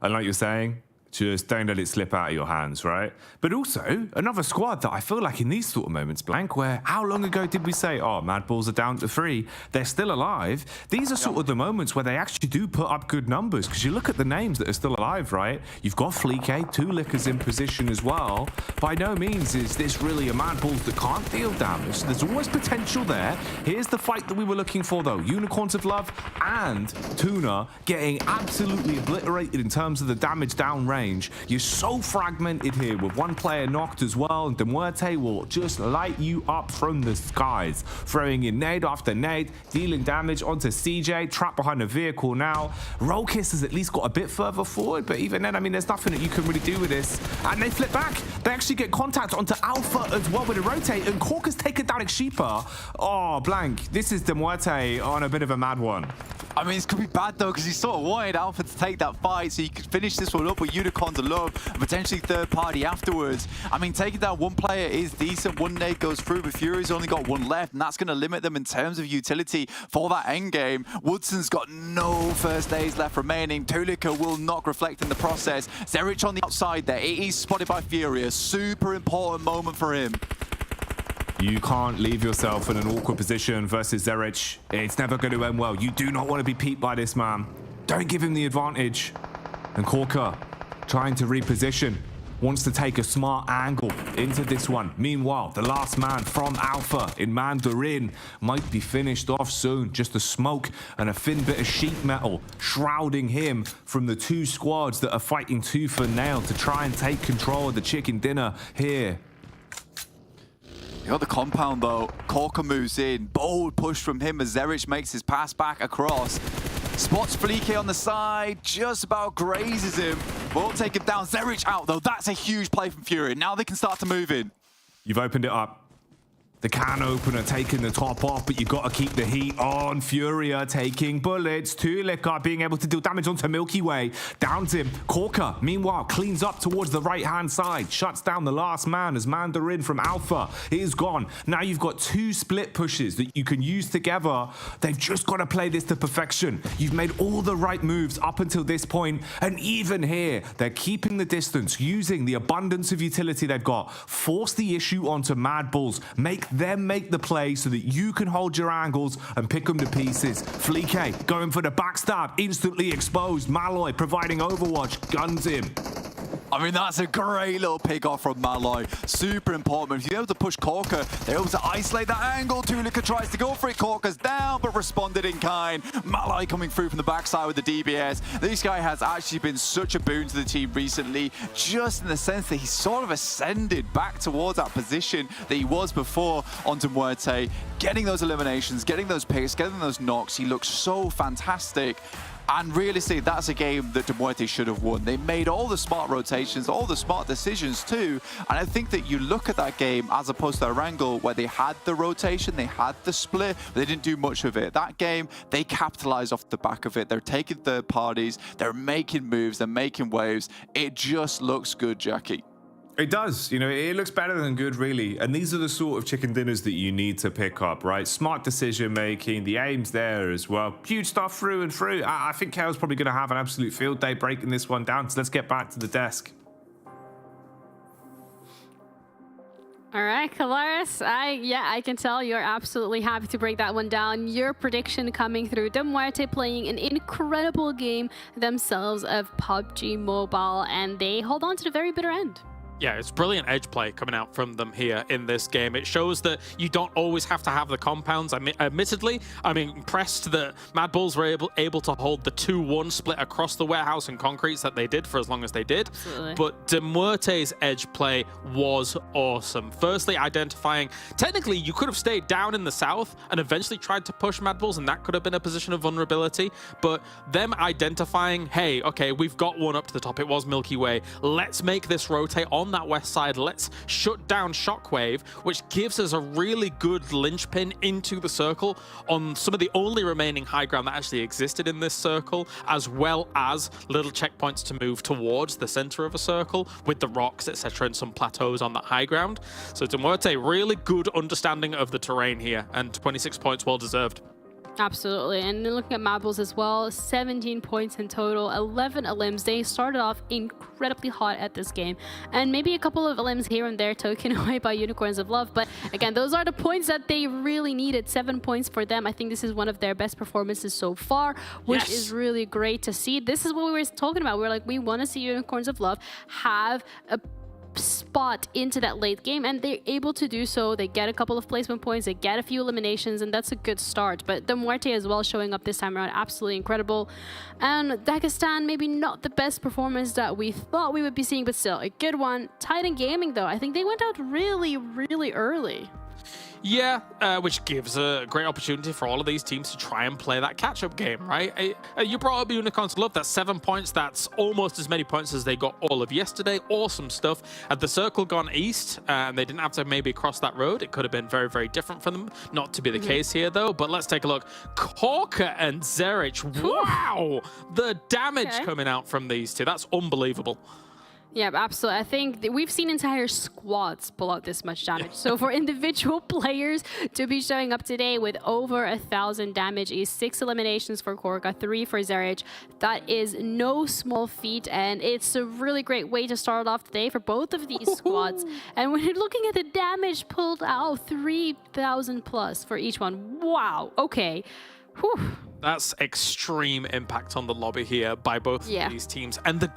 and like you're saying, just don't let it slip out of your hands, right? But also, another squad that I feel like in these sort of moments, Blank, where how long ago did we say, oh, MADBULLS are down to 3, they're still alive? These are sort of the moments where they actually do put up good numbers, because you look at the names that are still alive, right? You've got Fleek, Tulica's in position as well. By no means is this really a MADBULLS that can't deal damage. There's always potential there. Here's the fight that we were looking for, though. Unicorns of Love and TUNA getting absolutely obliterated in terms of the damage down range. range. You're so fragmented here with one player knocked as well, and MUERTE will just light you up from the skies, throwing in nade after nade, dealing damage onto CJ, trapped behind the vehicle now. Rollkiss has at least got a bit further forward, but even then, I mean, there's nothing that you can really do with this. And they flip back. They actually get contact onto Alpha as well with a rotate, and Cork has taken down Xepa. Oh, blank. This is MUERTE on a bit of a mad one. I mean, this could be bad though, because he sort of wanted Alpha to take that fight so you could finish this one up with Unicorns alone and potentially third party afterwards. I mean, taking down one player is decent. One nade goes through, but Fury's only got one left, and that's going to limit them in terms of utility for that end game. Woodson's got no first days left remaining. Tulika will not reflect in the process. Zerich on the outside there. It is spotted by Fury. A super important moment for him. You can't leave yourself in an awkward position versus Zerich. It's never going to end well. You do not want to be peeped by this man. Don't give him the advantage. And Corker, trying to reposition, wants to take a smart angle into this one. Meanwhile, the last man from Alpha in Mandarin might be finished off soon. Just a smoke and a thin bit of sheet metal shrouding him from the two squads that are fighting tooth and nail to try and take control of the chicken dinner here. You got the compound though. Corker moves in. Bold push from him as Zerich makes his pass back across. Spots Fleeke on the side. Just about grazes him. Won't take him down. Zerich out though. That's a huge play from Fury. Now they can start to move in. You've opened it up. The can opener taking the top off, but you've got to keep the heat on. Furia taking bullets. Tulika being able to deal damage onto Milky Way. Downs him. Corker, meanwhile, cleans up towards the right-hand side. Shuts down the last man as Mandarin from Alpha is gone. Now you've got two split pushes that you can use together. They've just got to play this to perfection. You've made all the right moves up until this point, and even here, they're keeping the distance, using the abundance of utility they've got. Force the issue onto MADBULLS. Make them make the play so that you can hold your angles and pick them to pieces. Fleeke going for the backstab, instantly exposed. Malloy providing overwatch, guns him. I mean, that's a great little pick off from Malloy. Super important. If you're able to push Corker, they're able to isolate that angle. Tulika tries to go for it. Corker's down, but responded in kind. Malloy coming through from the backside with the DBS. This guy has actually been such a boon to the team recently, just in the sense that he's sort of ascended back towards that position that he was before onto MUERTE. Getting those eliminations, getting those picks, getting those knocks. He looks so fantastic. And realistically, that's a game that MUERTE should have won. They made all the smart rotations, all the smart decisions too. And I think that you look at that game as opposed to Erangel, where they had the rotation, they had the split, but they didn't do much of it. That game, they capitalized off the back of it. They're taking third parties, they're making moves, they're making waves. It just looks good, Jackie. It does, you know, it looks better than good, really. And these are the sort of chicken dinners that you need to pick up, right? Smart decision making, the aim's there as well. Huge stuff through and through. I think KO's probably going to have an absolute field day breaking this one down. So let's get back to the desk. All right, Kalaris, I can tell you're absolutely happy to break that one down. Your prediction coming through. MUERTE playing an incredible game themselves of PUBG Mobile, and they hold on to the very bitter end. Yeah, it's brilliant edge play coming out from them here in this game. It shows that you don't always have to have the compounds. Admittedly, I'm impressed that MADBULLS were able to hold the 2-1 split across the warehouse and concretes that they did for as long as they did. Absolutely. But MUERTE's edge play was awesome. Firstly, identifying, technically, you could have stayed down in the south and eventually tried to push MADBULLS, and that could have been a position of vulnerability. But them identifying, hey, okay, we've got one up to the top. It was Milky Way. Let's make this rotate on that west side. Let's shut down Shockwave, which gives us a really good linchpin into the circle on some of the only remaining high ground that actually existed in this circle, as well as little checkpoints to move towards the center of a circle with the rocks, etc., and some plateaus on that high ground. So MUERTE, really good understanding of the terrain here, and 26 points well deserved. Absolutely. And then looking at MADBULLS as well, 17 points in total, 11 elims. They started off incredibly hot at this game, and maybe a couple of elims here and there taken away by Unicorns of Love. But again, those are the points that they really needed. 7 points for them. I think this is one of their best performances so far, which is really great to see. This is what we were talking about. We're like, we want to see Unicorns of Love have a spot into that late game, and they're able to do so. They get a couple of placement points, they get a few eliminations, and that's a good start. But the MUERTE as well showing up this time around, absolutely incredible. And Dagestan, maybe not the best performance that we thought we would be seeing, but still a good one. Titan Gaming though, I think they went out really early. Yeah, which gives a great opportunity for all of these teams to try and play that catch-up game, right? You brought up Unicorns Love, that's 7 points. That's almost as many points as they got all of yesterday. Awesome stuff. Had the circle gone east, and they didn't have to maybe cross that road, it could have been very different for them. Not to be the case here, though. But let's take a look. Korka and Zerich. Wow! The damage coming out from these two. That's unbelievable. Yeah, absolutely. I think we've seen entire squads pull out this much damage. So for individual players to be showing up today with over 1,000 damage is 6 eliminations for Korka, 3 for Zerich. That is no small feat, and it's a really great way to start off the day for both of these squads. And when you're looking at the damage pulled out, 3,000 plus for each one. Wow. Okay. Whew. That's extreme impact on the lobby here by both of these teams. And the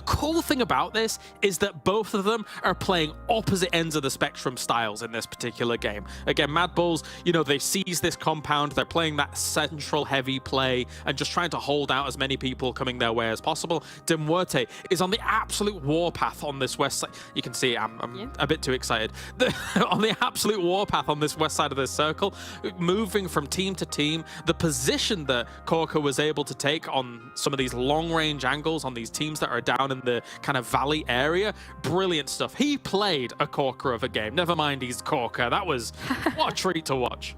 cool thing about this is that both of them are playing opposite ends of the spectrum styles in this particular game. Again, MADBULLS, you know, they seize this compound. They're playing that central heavy play and just trying to hold out as many people coming their way as possible. MUERTE is on the absolute warpath on this west side. You can see I'm a bit too excited. On the absolute warpath on this west side of this circle, moving from team to team. The position that Korka was able to take on some of these long-range angles on these teams that are down in the kind of valley area, brilliant stuff. He played a Korka of a game. Never mind he's Korka. That was what a treat to watch.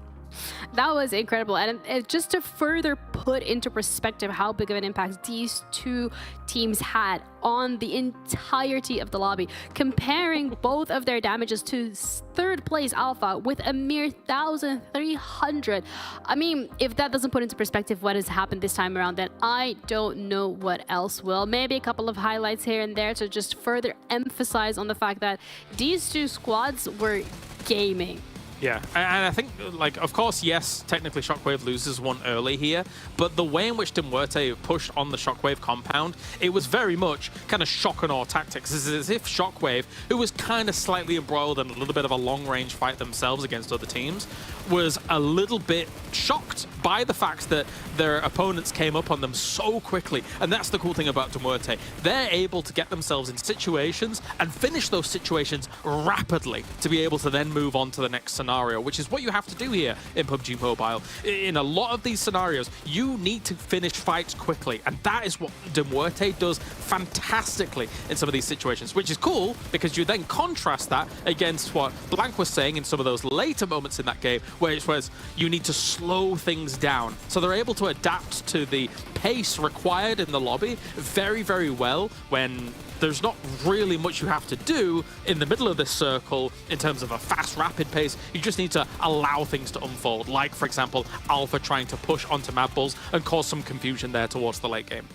That was incredible. And just to further put into perspective how big of an impact these two teams had on the entirety of the lobby, comparing both of their damages to third place Alpha with a mere 1,300. I mean, if that doesn't put into perspective what has happened this time around, then I don't know what else will. Maybe a couple of highlights here and there to just further emphasize on the fact that these two squads were gaming. Yeah, and I think, like, of course, yes, technically Shockwave loses one early here, but the way in which MUERTE pushed on the Shockwave compound, it was very much kind of shock and awe tactics. It's as if Shockwave, who was kind of slightly embroiled in a little bit of a long-range fight themselves against other teams, was a little bit shocked by the fact that their opponents came up on them so quickly. And that's the cool thing about MUERTE. They're able to get themselves in situations and finish those situations rapidly to be able to then move on to the next scenario, which is what you have to do here in PUBG Mobile. In a lot of these scenarios, you need to finish fights quickly, and that is what MUERTE does fantastically in some of these situations, which is cool because you then contrast that against what Blank was saying in some of those later moments in that game, where it was you need to slow things down. So they're able to adapt to the pace required in the lobby very well when there's not really much you have to do in the middle of this circle in terms of a fast, rapid pace. You just need to allow things to unfold, like, for example, Alpha trying to push onto MADBULLS and cause some confusion there towards the late game.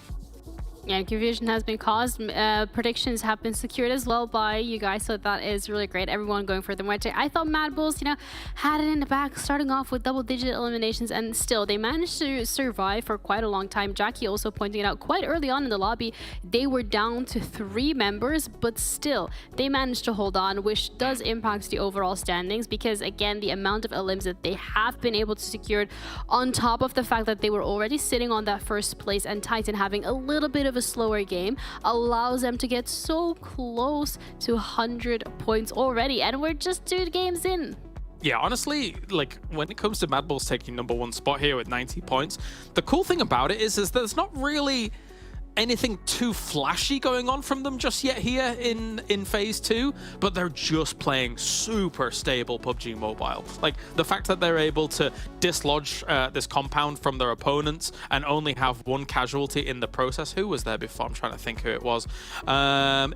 Yeah, confusion has been caused. Predictions have been secured as well by you guys, so that is really great. Everyone going for the MUERTE. I thought MADBULLS, you know, had it in the back, starting off with double-digit eliminations, and still they managed to survive for quite a long time. Jackie also pointing it out quite early on in the lobby. They were down to 3 members, but still they managed to hold on, which does impact the overall standings because, again, the amount of elims that they have been able to secure, on top of the fact that they were already sitting on that first place and Titan having a little bit of a slower game, allows them to get so close to 100 points already, and we're just 2 games in. Yeah, honestly, like, when it comes to MADBULLS taking #1 spot here with 90 points, the cool thing about it is there's not really anything too flashy going on from them just yet here in phase 2, but they're just playing super stable PUBG Mobile. Like, the fact that they're able to dislodge this compound from their opponents and only have 1 casualty in the process. Who was there before? I'm trying to think who it was.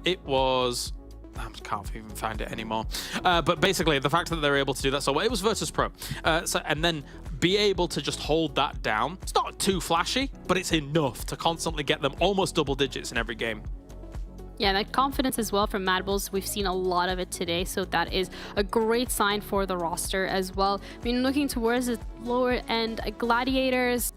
It was... I can't even find it anymore. But basically, the fact that they're able to do that so well, it was VIRTUS.PRO. And then be able to just hold that down. It's not too flashy, but it's enough to constantly get them almost double digits in every game. Yeah, that confidence as well from MADBULLS, we've seen a lot of it today, so that is a great sign for the roster as well. I mean, looking towards the lower end, Gladiators,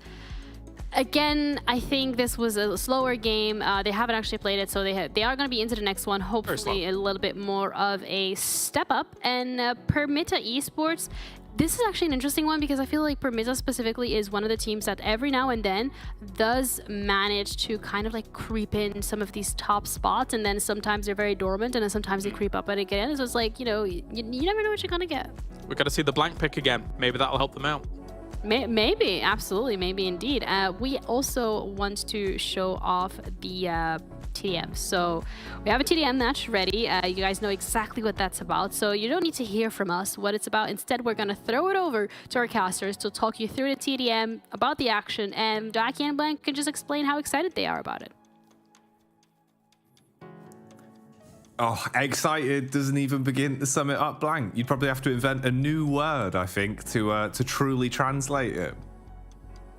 Again, I think this was a slower game. They haven't actually played it, so they are going to be into the next one. Hopefully a little bit more of a step up. And PERMITTA Esports, this is actually an interesting one because I feel like PERMITTA specifically is one of the teams that every now and then does manage to kind of like creep in some of these top spots, and then sometimes they're very dormant and then sometimes they creep up and again. So it's like, you know, you never know what you're going to get. We're going to see the blank pick again. Maybe that'll help them out. Maybe, absolutely, maybe indeed. We also want to show off the TDM. So we have a TDM match ready. You guys know exactly what that's about, so you don't need to hear from us what it's about. Instead, we're going to throw it over to our casters to talk you through the TDM, about the action, and Jackie and Blank can just explain how excited they are about it. Oh, excited doesn't even begin to sum it up, Blank. You'd probably have to invent a new word, I think, to truly translate it.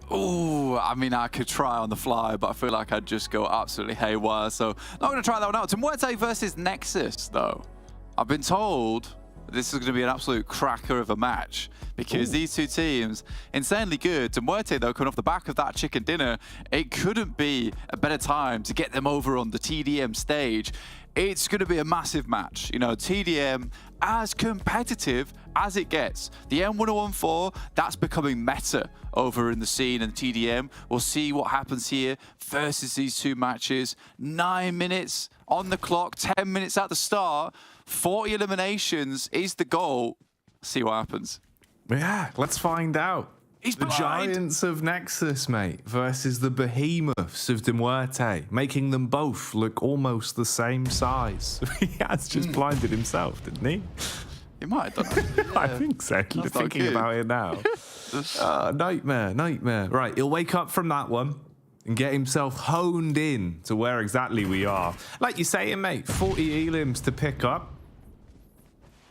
Oh, I mean, I could try on the fly, but I feel like I'd just go absolutely haywire. So not going to try that one out. MUERTE versus NEXUS, though. I've been told this is going to be an absolute cracker of a match because these two teams, insanely good. MUERTE, though, coming off the back of that chicken dinner, it couldn't be a better time to get them over on the TDM stage. It's going to be a massive match. You know, TDM, as competitive as it gets. The M1014, that's becoming meta over in the scene, and TDM, we'll see what happens here versus these two matches. 9 minutes on the clock, 10 minutes at the start, 40 eliminations is the goal. See what happens. Yeah, let's find out. He's the blind. giants of NEXUS, mate, versus the behemoths of MUERTE, making them both look almost the same size. He has just blinded himself, didn't he? He might have done it. I think so. Thinking about it now. Nightmare, nightmare. Right, he'll wake up from that one and get himself honed in to where exactly we are. Like you're saying, mate, 40 elims to pick up.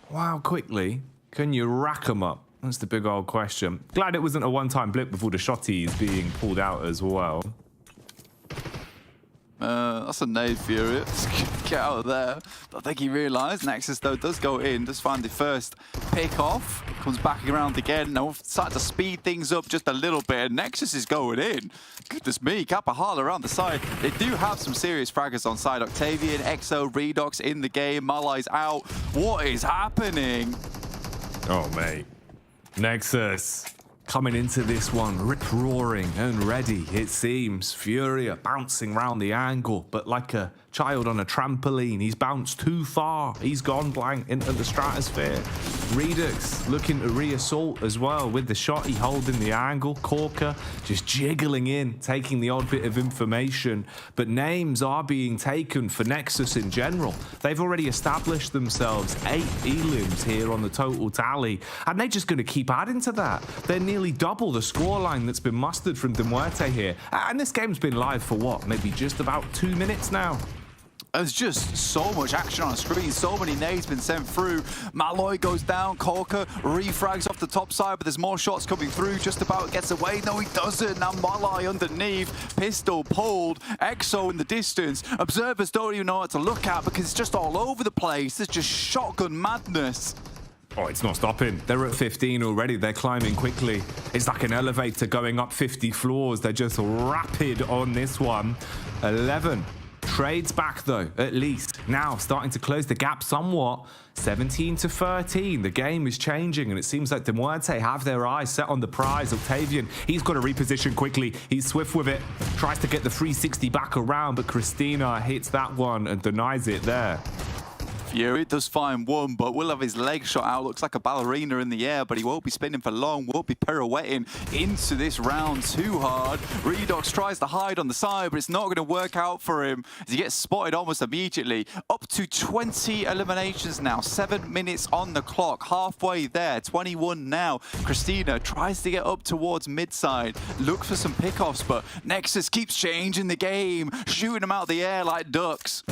Wow, quickly can you rack them up? That's the big old question. Glad it wasn't a one-time blip with all the shotties being pulled out as well. That's a nade, Furious. Get out of there. I think he realised. NEXUS, though, does go in, does find the first pick off. Comes back around again. Now starting to speed things up just a little bit. And NEXUS is going in. Goodness me, Kapahal around the side. They do have some serious fraggers on side. Octavian, Exo, Redox in the game. Malai's out. What is happening? Oh, mate. NEXUS coming into this one, rip-roaring and ready, it seems. Furia bouncing round the angle, but like a child on a trampoline. He's bounced too far. He's gone blank into the stratosphere. Redux looking to re-assault as well with the shot. He holding the angle. Corker just jiggling in, taking the odd bit of information. But names are being taken for NEXUS in general. They've already established themselves 8 elims here on the total tally, and they're just going to keep adding to that. They're nearly double the scoreline that's been mustered from MUERTE here. And this game's been live for what? Maybe just about 2 minutes now. There's just so much action on screen, so many nades been sent through. Malloy goes down, Corker refrags off the top side, but there's more shots coming through. Just about gets away. No, he doesn't. Now Malloy underneath, pistol pulled, Exo in the distance. Observers don't even know what to look at because it's just all over the place. It's just shotgun madness. Oh, it's not stopping. They're at 15 already. They're climbing quickly. It's like an elevator going up 50 floors. They're just rapid on this one. 11. Trades back, though, at least. Now starting to close the gap somewhat. 17-13. The game is changing, and it seems like MUERTE have their eyes set on the prize. Octavian, he's got to reposition quickly. He's swift with it. Tries to get the 360 back around, but Christina hits that one and denies it there. Fury does find one, but will have his leg shot out. Looks like a ballerina in the air, but he won't be spinning for long. Won't be pirouetting into this round too hard. Redox tries to hide on the side, but it's not going to work out for him as he gets spotted almost immediately. Up to 20 eliminations now. 7 minutes on the clock. Halfway there. 21 now. Christina tries to get up towards mid-side. Look for some pickoffs, but NEXUS keeps changing the game. Shooting them out of the air like ducks.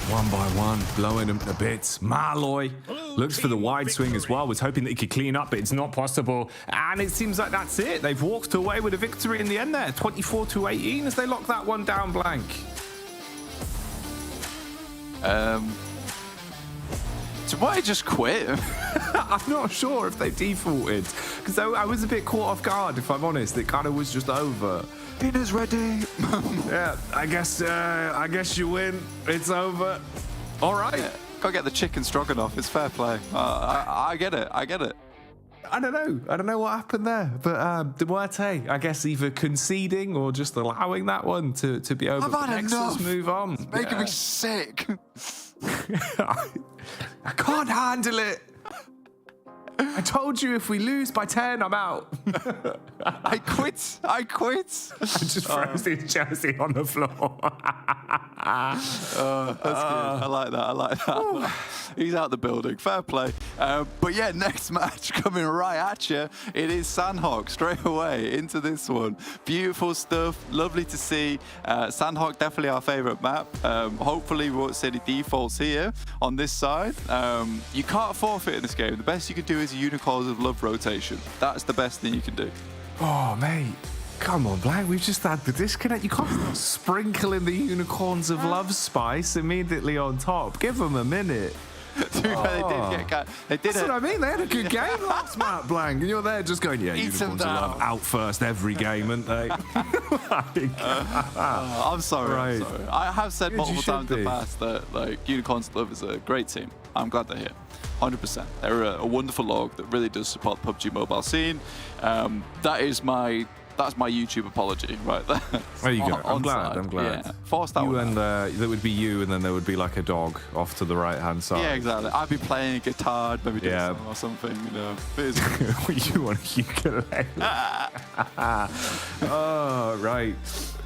One by one, blowing them to bits. Malloy looks for the wide swing as well. Was hoping that he could clean up, but it's not possible. And it seems like that's it. They've walked away with a victory in the end there. 24-18 as they lock that one down blank. So why just quit? I'm not sure if they defaulted because I was a bit caught off guard. If I'm honest, it kind of was just over. Dinner's ready. Yeah, I guess you win. It's over. All right. Yeah, go get the chicken stroganoff. It's fair play. I get it. I get it. I don't know what happened there, but MUERTE, I guess either conceding or just allowing that one to be over. I've had NEXUS enough. Move on. It's making me sick. I can't handle it. I told you if we lose by 10, I'm out. I quit. I just frozen Chelsea on the floor. That's good. I like that. He's out the building. Fair play. But yeah, next match coming right at you. It is Sanhok straight away into this one. Beautiful stuff. Lovely to see. Sanhok definitely our favorite map. Hopefully we won't see any defaults here on this side. You can't forfeit in this game. The best you can do is a Unicorns of Love rotation. That's the best thing you can do. Oh, mate. Come on, Black. We've just had the disconnect. You can't start sprinkling the Unicorns of Love spice immediately on top. Give them a minute. To be fair, they did That's what I mean. They had a good game last map, Blank. And you're there just going, yeah, Unicorns of Love out first every game, aren't they? I'm sorry. Right. I'm sorry. I have said Good, multiple you should times in be. the past that like Unicorns of Love is a great team. I'm glad they're here. 100%. They're a wonderful org that really does support the PUBG mobile scene. That's my YouTube apology right there. There you go. I'm glad. Yeah. Forced that You one and out. that would be you, and then there would be like a dog off to the right-hand side. Yeah, exactly. I'd be playing guitar, maybe doing a song or something, you know. You want a ukulele? Oh, right.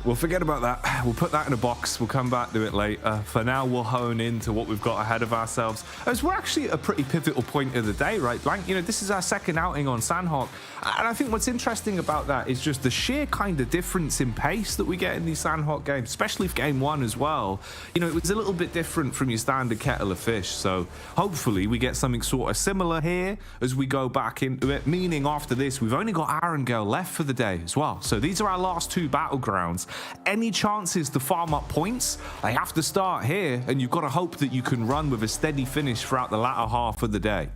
Well, forget about that. We'll put that in a box. We'll come back to it later. For now, we'll hone into what we've got ahead of ourselves. As we're actually at a pretty pivotal point of the day, right, Blank? You know, this is our second outing on Sanhok. And I think what's interesting about that is just the sheer kind of difference in pace that we get in these Sanhok games, especially for game one as well. You know, it was a little bit different from your standard kettle of fish. So hopefully we get something sort of similar here as we go back into it. Meaning after this, we've only got Erangel left for the day as well. So these are our last two battlegrounds. Any chances to farm up points, they have to start here, and you've got to hope that you can run with a steady finish throughout the latter half of the day.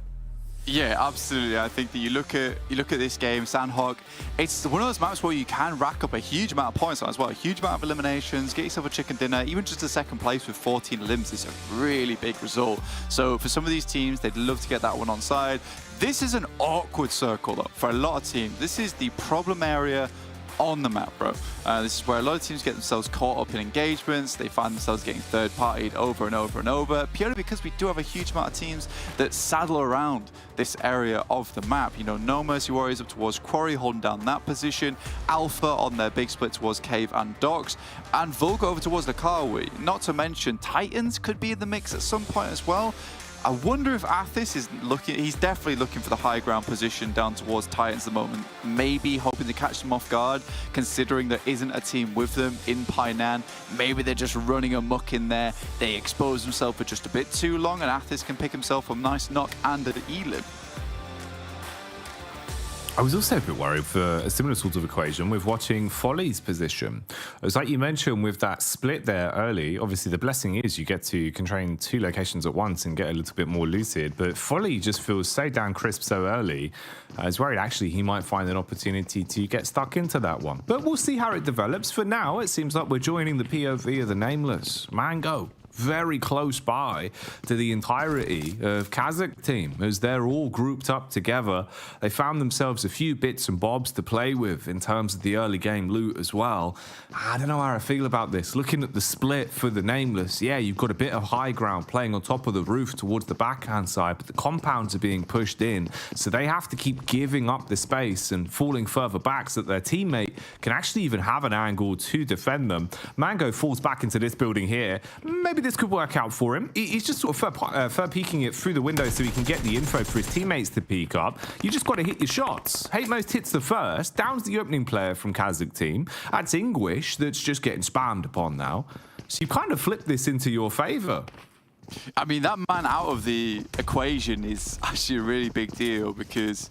Yeah, absolutely. I think that you look at this game, Sanhok, it's one of those maps where you can rack up a huge amount of points on as well, a huge amount of eliminations, get yourself a chicken dinner. Even just a second place with 14 elims is a really big result. So for some of these teams, they'd love to get that one on side. This is an awkward circle though for a lot of teams. This is the problem area on the map, bro. This is where a lot of teams get themselves caught up in engagements. They find themselves getting third-partied over and over and over, purely because we do have a huge amount of teams that saddle around this area of the map. You know, No Mercy Warriors up towards Quarry, holding down that position. Alpha on their big split towards Cave and Docks, and VULGAR over towards the Lakawi. Not to mention Titans could be in the mix at some point as well. I wonder if Athis is looking, he's definitely looking for the high ground position down towards Titans at the moment. Maybe hoping to catch them off guard, considering there isn't a team with them in Painan. Maybe they're just running amok in there. They expose themselves for just a bit too long, and Athis can pick himself a nice knock and an elim. I was also a bit worried for a similar sort of equation with watching Folly's position. As like you mentioned with that split there early, obviously the blessing is you get to train two locations at once and get a little bit more lucid, but Folly just feels so damn crisp so early. I was worried actually he might find an opportunity to get stuck into that one. But we'll see how it develops. For now, it seems like we're joining the POV of the Nameless. Mango. Very close by to the entirety of KASIK team as they're all grouped up together. They found themselves a few bits and bobs to play with in terms of the early game loot as well. I don't know how I feel about this. Looking at the split for the Nameless, yeah, you've got a bit of high ground playing on top of the roof towards the backhand side, but the compounds are being pushed in, so they have to keep giving up the space and falling further back so that their teammate can actually even have an angle to defend them. Mango falls back into this building here. Maybe this could work out for him. He's just sort of fur peeking it through the window so he can get the info for his teammates to peek up. You just got to hit your shots. Hate Most hits the first, downs the opening player from KASIK team. That's English that's just getting spammed upon now. So you kind of flip this into your favor. I mean, that man out of the equation is actually a really big deal because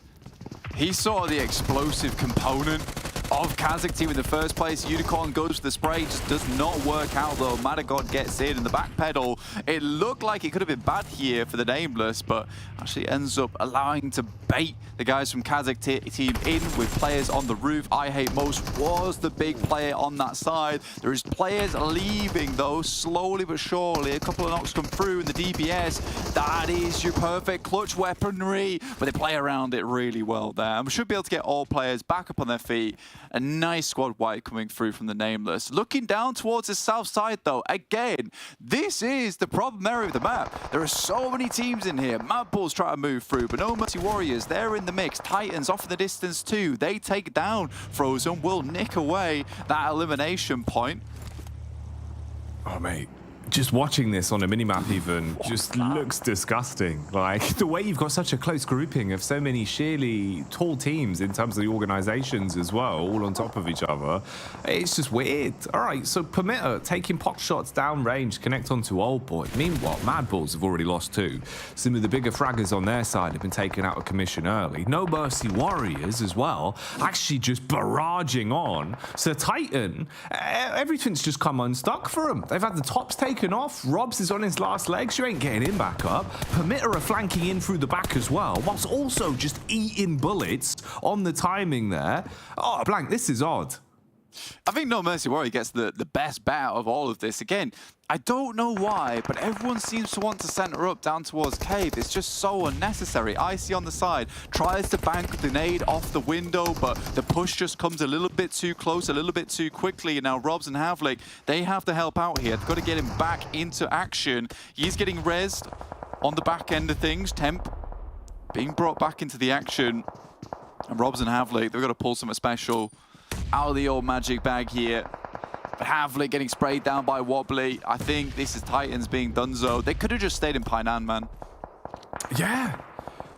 he's sort of the explosive component of KASIK team in the first place. Unicorn goes for the spray, just does not work out though. Madagod gets in and the back pedal It looked like it could have been bad here for the Nameless, but actually ends up allowing to bait the guys from KASIK team in with players on the roof. I Hate Most was the big player on that side. There is players leaving though, slowly but surely. A couple of knocks come through in the DPS. That is your perfect clutch weaponry, but they play around it really well there. And we should be able to get all players back up on their feet. A nice squad wipe coming through from the Nameless. Looking down towards the south side though, again, this is the problem area of the map. There are so many teams in here. MADBULLS try to move through, but no Mercy Warriors, they're in the mix. Titans off in the distance too. They take down Frozen, will nick away that elimination point. Oh, mate. Just watching this on a minimap even just looks disgusting. Like, the way you've got such a close grouping of so many sheerly tall teams in terms of the organizations as well, all on top of each other, it's just weird. All right, so PERMITTA taking pot shots down range, connect onto Old Boy. Meanwhile, MADBULLS have already lost 2. Some of the bigger fraggers on their side have been taken out of commission early. No Mercy Warriors as well, actually just barraging on. So Titan, everything's just come unstuck for them. They've had the tops taken off. Robs is on his last legs. You ain't getting him back up. PERMITTA are flanking in through the back as well, whilst also just eating bullets on the timing there. Oh, blank, this is odd. I think No Mercy Warrior gets the best bet out of all of this. Again, I don't know why, but everyone seems to want to center up down towards Cave. It's just so unnecessary. Icy on the side tries to bank the nade off the window, but the push just comes a little bit too close, a little bit too quickly. And now Robs and Havlik, they have to help out here. They've got to get him back into action. He's getting rezzed on the back end of things. Temp being brought back into the action. And Robs and Havlik, they've got to pull something special out of the old magic bag here. But Havlik getting sprayed down by Wobbly. I think this is Titans being donezo. They could have just stayed in Painan, man. Yeah,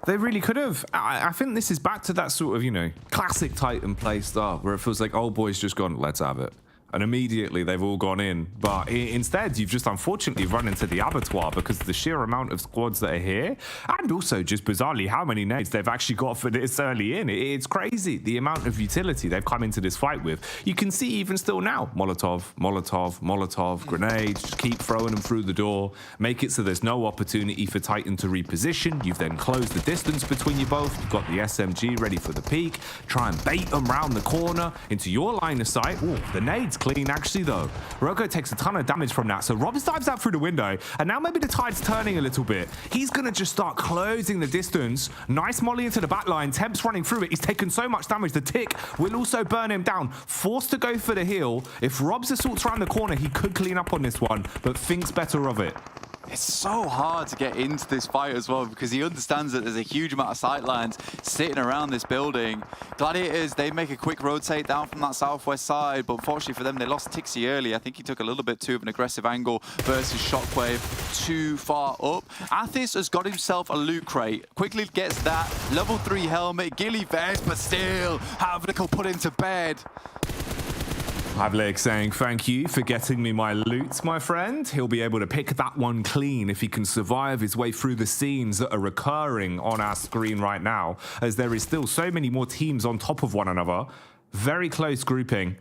they really could have. I think this is back to that sort of, you know, classic Titan play style where it feels like Old Boy's just gone, let's have it. And immediately they've all gone in. But instead, you've just unfortunately run into the abattoir because of the sheer amount of squads that are here. And also just bizarrely how many nades they've actually got for this early in. It's crazy the amount of utility they've come into this fight with. You can see even still now, Molotov, Molotov, Molotov, grenades, just keep throwing them through the door. Make it so there's no opportunity for Titan to reposition. You've then closed the distance between you both. You've got the SMG ready for the peak. Try and bait them round the corner into your line of sight. Ooh, the nades clean actually though. Roko takes a ton of damage from that, so Robs dives out through the window, and now maybe the tide's turning a little bit. He's gonna just start closing the distance. Nice molly into the back line. Temp's running through it. He's taken so much damage. The tick will also burn him down. Forced to go for the heal. If Robs assaults around the corner, he could clean up on this one, but thinks better of it. It's so hard to get into this fight as well because he understands that there's a huge amount of sightlines sitting around this building. Gladiators, they make a quick rotate down from that southwest side, but unfortunately for them, they lost Tixie early. I think he took a little bit too of an aggressive angle versus Shockwave too far up. Athis has got himself a loot crate. Quickly gets that. Level 3 helmet, ghillie vest, but still, Havlik will put him to bed. Havlik saying, thank you for getting me my loot, my friend. He'll be able to pick that one clean if he can survive his way through the scenes that are recurring on our screen right now, as there is still so many more teams on top of one another. Very close grouping.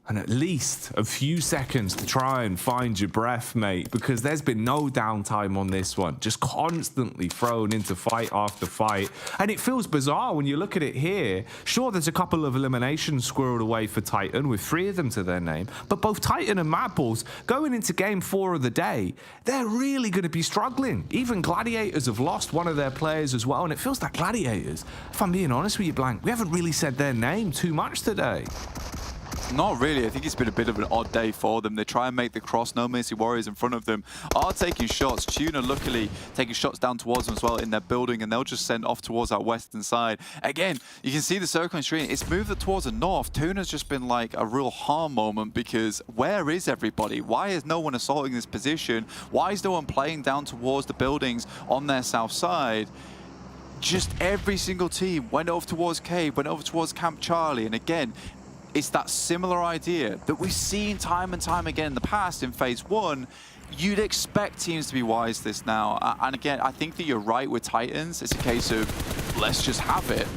And at least a few seconds to try and find your breath, mate, because there's been no downtime on this one. Just constantly thrown into fight after fight. And it feels bizarre when you look at it here. Sure, there's a couple of eliminations squirreled away for Titan, with 3 of them to their name. But both Titan and MADBULLS, going into game 4 of the day, they're really going to be struggling. Even Gladiators have lost one of their players as well. And it feels like Gladiators, if I'm being honest with you, Blank, we haven't really said their name too much today. Not really. I think it's been a bit of an odd day for them. They try and make the cross. No Mercy Warriors in front of them are taking shots. TUNA luckily taking shots down towards them as well in their building, and they'll just send off towards that western side. Again, you can see the circling screen. It's moved towards the north. TUNA's just been like a real harm moment because where is everybody? Why is no one assaulting this position? Why is no one playing down towards the buildings on their south side? Just every single team went over towards Cave, went over towards Camp Charlie, and again, it's that similar idea that we've seen time and time again in the past in phase 1. You'd expect teams to be wise this now. And again, I think that you're right with Titans. It's a case of let's just have it.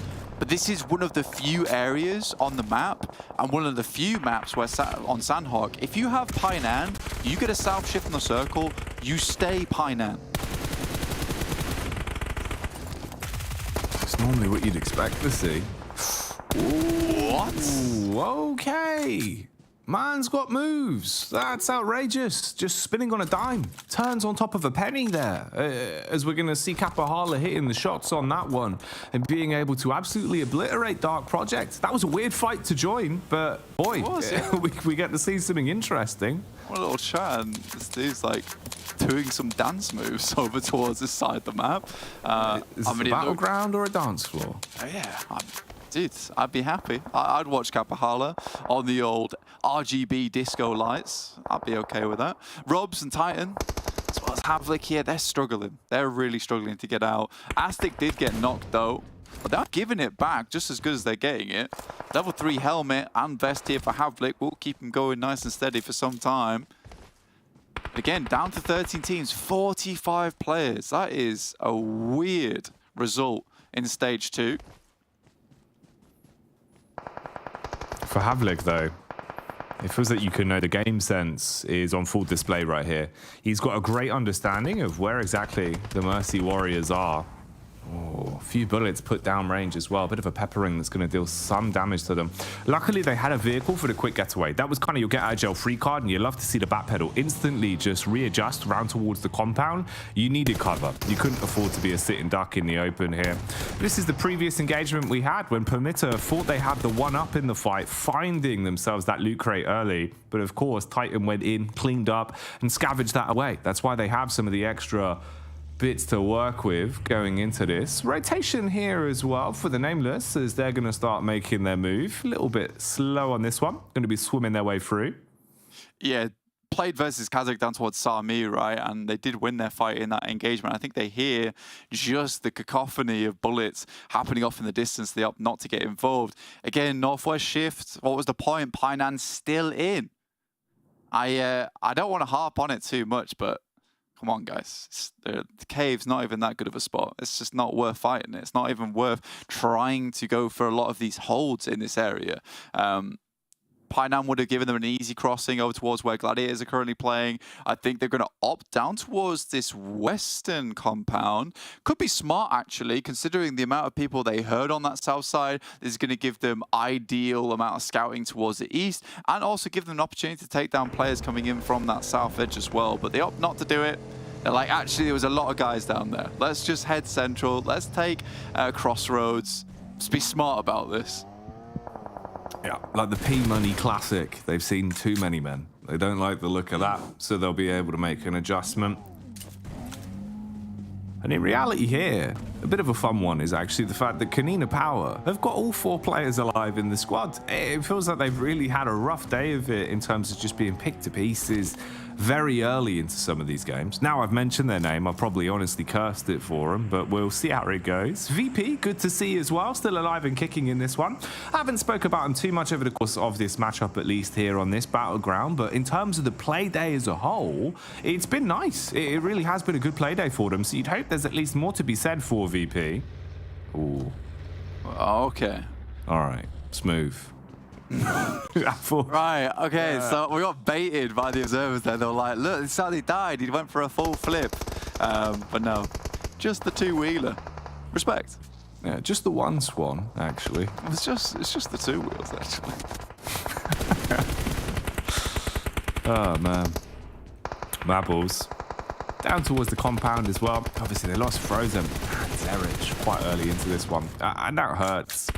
but this is one of the few areas on the map, and one of the few maps where on Sanhok, if you have Painan, you get a south shift in the circle, you stay Painan. It's normally what you'd expect to see. What? Ooh, okay. Man's got moves. That's outrageous. Just spinning on a dime. Turns on top of a penny there. As we're going to see Kapahala hitting the shots on that one and being able to absolutely obliterate Dark Project. That was a weird fight to join, but boy, we get to see something interesting. What a little chat, and this dude's like doing some dance moves over towards this side of the map. Is it a battleground or a dance floor? Yeah, dude, I'd be happy. I'd watch Kapahala on the old RGB disco lights. I'd be okay with that. Robs and Titan, as well as Havlik here, they're struggling. They're really struggling to get out. Aztec did get knocked though, but they're giving it back just as good as they're getting it. Level 3 helmet and vest here for Havlik will keep him going nice and steady for some time. Again, down to 13 teams, 45 players. That is a weird result in stage 2. For Havlik, though, it feels that you can know the game sense is on full display right here. He's got a great understanding of where exactly the Mercy Warriors are. Oh, a few bullets put down range as well. A bit of a peppering that's going to deal some damage to them. Luckily, they had a vehicle for the quick getaway. That was kind of your get out of jail free card, and you love to see the back pedal instantly just readjust around towards the compound. You needed cover. You couldn't afford to be a sitting duck in the open here. This is the previous engagement we had when PERMITTA thought they had the one up in the fight, finding themselves that loot crate early. But of course, Titan went in, cleaned up, and scavenged that away. That's why they have some of the extra bits to work with going into this. Rotation here as well for the Nameless as they're going to start making their move. A little bit slow on this one. Going to be swimming their way through. Yeah, played versus KASIK down towards Sami, right? And they did win their fight in that engagement. I think they hear just the cacophony of bullets happening off in the distance. They opt not to get involved. Again, Northwest shift. What was the point? Painan still in. I don't want to harp on it too much, but come on, guys. The cave's not even that good of a spot. It's just not worth fighting it. It's not even worth trying to go for a lot of these holds in this area. Painan would have given them an easy crossing over towards where Gladiators are currently playing. I think they're going to opt down towards this western compound. Could be smart, actually, considering the amount of people they heard on that south side. This is going to give them ideal amount of scouting towards the east, and also give them an opportunity to take down players coming in from that south edge as well. But they opt not to do it. They're like, actually, there was a lot of guys down there. Let's just head central. Let's take Crossroads. Let's be smart about this. Yeah, like the P-Money classic. They've seen too many men. They don't like the look of that, so they'll be able to make an adjustment. And in reality here, a bit of a fun one is actually the fact that KONINA Power have got all 4 players alive in the squad. It feels like they've really had a rough day of it in terms of just being picked to pieces very early into some of these games. Now I've mentioned their name, I've probably honestly cursed it for them, but we'll see how it goes. VP, good to see as well, still alive and kicking in this one. I haven't spoke about him too much over the course of this matchup, at least here on this battleground, but in terms of the play day as a whole, it's been nice. It really has been a good play day for them, so you'd hope there's at least more to be said for VP. Ooh. Okay. All right, smooth. Right, okay, so we got baited by the observers there. They were like, look, this suddenly died. He went for a full flip. But no, just the 2-wheeler. Respect. Yeah, just the one swan, actually. It's just the 2 wheels, actually. Oh, man. MADBULLS. Down towards the compound as well. Obviously, they lost Frozen and Zerich quite early into this one. And that hurts.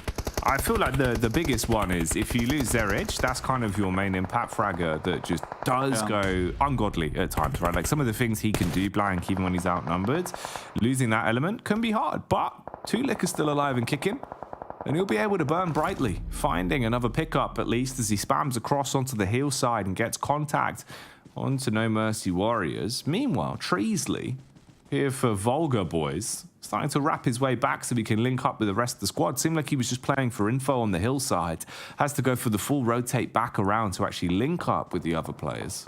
I feel like the biggest one is if you lose Zerich, that's kind of your main impact fragger that just does go ungodly at times, right? Like some of the things he can do blank even when he's outnumbered, losing that element can be hard. But Tulik is still alive and kicking, and he'll be able to burn brightly, finding another pickup at least as he spams across onto the hillside and gets contact onto No Mercy Warriors. Meanwhile, Treasley here for VULGAR boys, starting to wrap his way back so he can link up with the rest of the squad. Seemed like he was just playing for info on the hillside. Has to go for the full rotate back around to actually link up with the other players.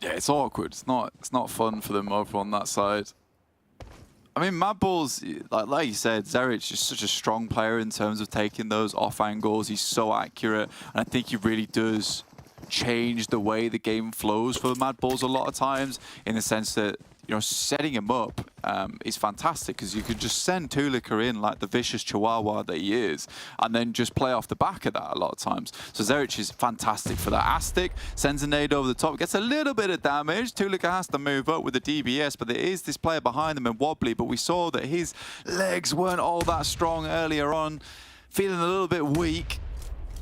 Yeah, it's awkward. It's not fun for them over on that side. I mean, MADBULLS, like you said, Zerich is such a strong player in terms of taking those off angles. He's so accurate, and I think he really does change the way the game flows for MADBULLS a lot of times, in the sense that, you know, setting him up is fantastic, because you could just send Tulika in like the vicious chihuahua that he is, and then just play off the back of that a lot of times. So Zerich is fantastic for that. Astic sends a nade over the top, gets a little bit of damage. Tulika has to move up with the DBS, but there is this player behind him and wobbly, but we saw that his legs weren't all that strong earlier on, feeling a little bit weak.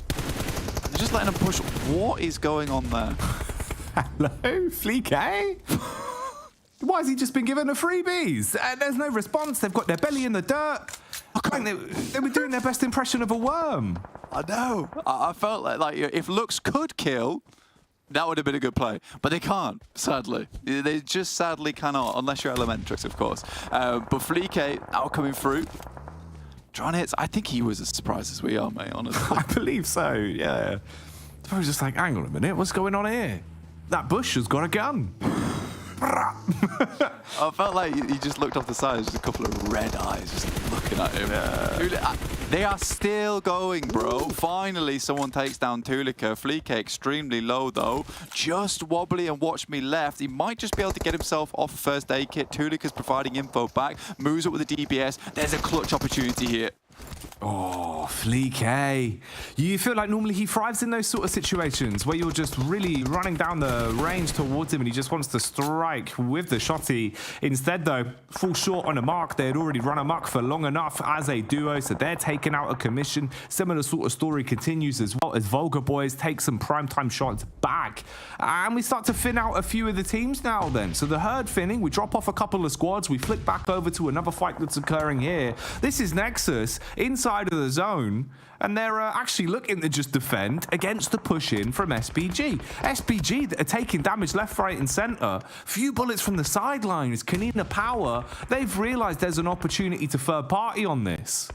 They're just letting him push. What is going on there? Hello, Fleek? Why has he just been given a freebies? There's no response. They've got their belly in the dirt. They were doing their best impression of a worm. I know. I felt like if looks could kill, that would have been a good play. But they can't, sadly. They just sadly cannot, unless you're Elementrix, of course. But Fleek out coming through. Trying hits. I think he was as surprised as we are, mate, honestly. I believe so, yeah. I was just like, hang on a minute, what's going on here? That bush has got a gun. I felt like he just looked off the side, just a couple of red eyes just looking at him. Yeah. They are still going, bro. Finally, someone takes down Tulika. Fleek extremely low, though. Just wobbly and watch me left. He might just be able to get himself off a first aid kit. Tulika's providing info back. Moves up with the DBS. There's a clutch opportunity here. Oh, Fleek. You feel like normally he thrives in those sort of situations where you're just really running down the range towards him and he just wants to strike with the shotty. Instead, though, falls short on a mark. They had already run amok for long enough as a duo, so they're taking out a commission. Similar sort of story continues as well as VULGAR boys take some primetime shots back. And we start to thin out a few of the teams now then. So the herd thinning, we drop off a couple of squads, we flick back over to another fight that's occurring here. This is NEXUS inside of the zone, and they're actually looking to just defend against the push-in from SPG. SPG that are taking damage left, right, and center. Few bullets from the sidelines. KONINA Power, they've realized there's an opportunity to third party on this.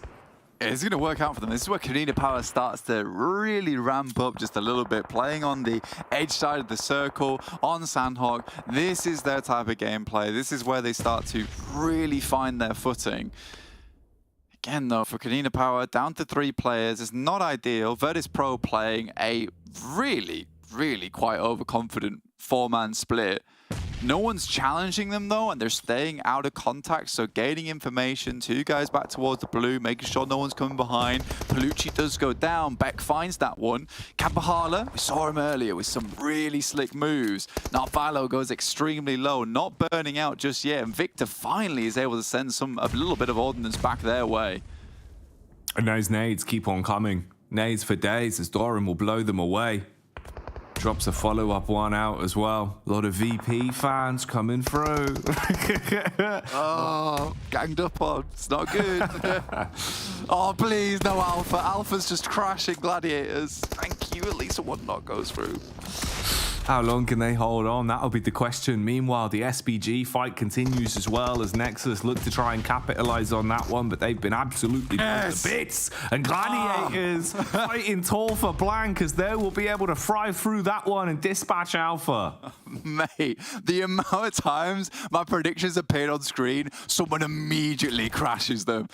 It's going to work out for them. This is where KONINA Power starts to really ramp up just a little bit, playing on the edge side of the circle, on Sanhok. This is their type of gameplay. This is where they start to really find their footing. Again, though, for KONINA Power, down to 3 players is not ideal. VIRTUS.PRO playing a really quite overconfident 4-man split. No one's challenging them, though, and they're staying out of contact, so gaining information. 2 guys back towards the blue, making sure no one's coming behind. Palucci does go down. Beck finds that one. Kapahala, we saw him earlier with some really slick moves. Now Vilo goes extremely low, not burning out just yet, and Victor finally is able to send a little bit of ordnance back their way. And those nades keep on coming. Nades for days as Doran will blow them away. Drops a follow-up one out as well. A lot of VP fans coming through. Oh, ganged up on. It's not good. Oh, please, no Alpha. Alpha's just crashing Gladiators. Thank you. At least one knock goes through. How long can they hold on? That'll be the question. Meanwhile, the SPG fight continues as well as NEXUS look to try and capitalize on that one, but they've been absolutely put to bits. And Gladiators fighting tall for blank as they will be able to fry through that one and dispatch Alpha. Mate, the amount of times my predictions appeared on screen, someone immediately crashes them.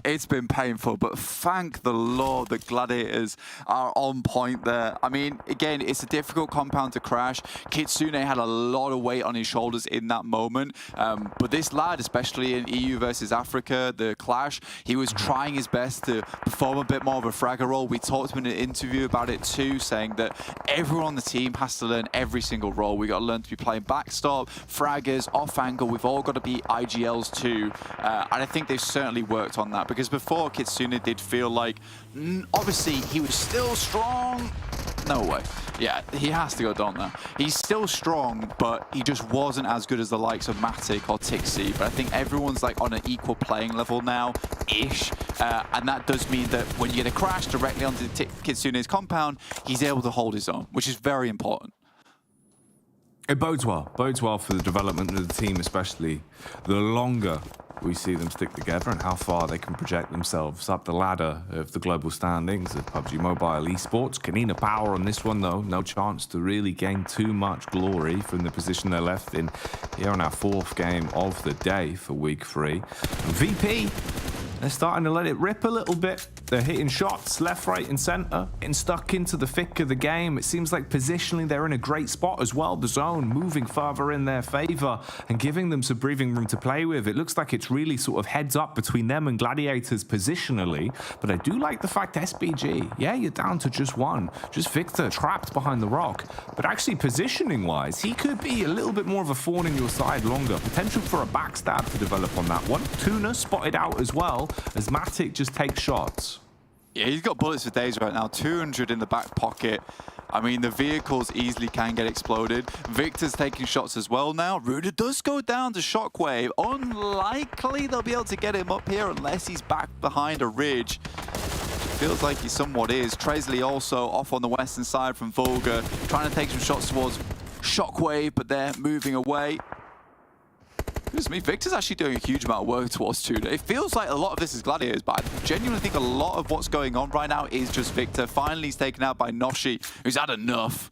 It's been painful, but thank the Lord that Gladiators are on point there. I mean, again, it's a difficult compound to crash. Kitsune had a lot of weight on his shoulders in that moment, but this lad, especially in EU versus Africa, the clash, he was trying his best to perform a bit more of a fragger role. We talked to him in an interview about it too, saying that everyone on the team has to learn every single role. We got to learn to be playing backstop, fraggers, off angle. We've all got to be IGLs too, and I think they've certainly worked on that, because before Kitsune did feel like, obviously he was still strong. No way. Yeah, he has to go down there. He's still strong, but he just wasn't as good as the likes of Matic or Tixi. But I think everyone's like on an equal playing level now-ish. And that does mean that when you get a crash directly onto Kitsune's compound, he's able to hold his own, which is very important. It bodes well for the development of the team, especially the longer we see them stick together and how far they can project themselves up the ladder of the global standings of PUBG Mobile Esports. KONINA power on this one, though. No chance to really gain too much glory from the position they're left in here on our 4th game of the day for week 3. And VP, they're starting to let it rip a little bit. They're hitting shots left, right, and center, getting stuck into the thick of the game. It seems like positionally they're in a great spot as well. The zone moving further in their favor and giving them some breathing room to play with. It looks like it's really sort of heads up between them and Gladiators positionally. But I do like the fact SBG, yeah, you're down to just one. Just Victor trapped behind the rock. But actually positioning-wise, he could be a little bit more of a thorn in your side longer. Potential for a backstab to develop on that one. TUNA spotted out as well as Matic just takes shots. Yeah, he's got bullets for days right now. 200 in the back pocket. I mean, the vehicles easily can get exploded. Victor's taking shots as well now. Ruda does go down to Shockwave. Unlikely they'll be able to get him up here unless he's back behind a ridge. Feels like he somewhat is. Tresley also off on the western side from VULGAR, trying to take some shots towards Shockwave, but they're moving away. Me, Victor's actually doing a huge amount of work towards TUNA. It feels like a lot of this is Gladiators, but I genuinely think a lot of what's going on right now is just Victor. Finally, he's taken out by Noshi, who's had enough.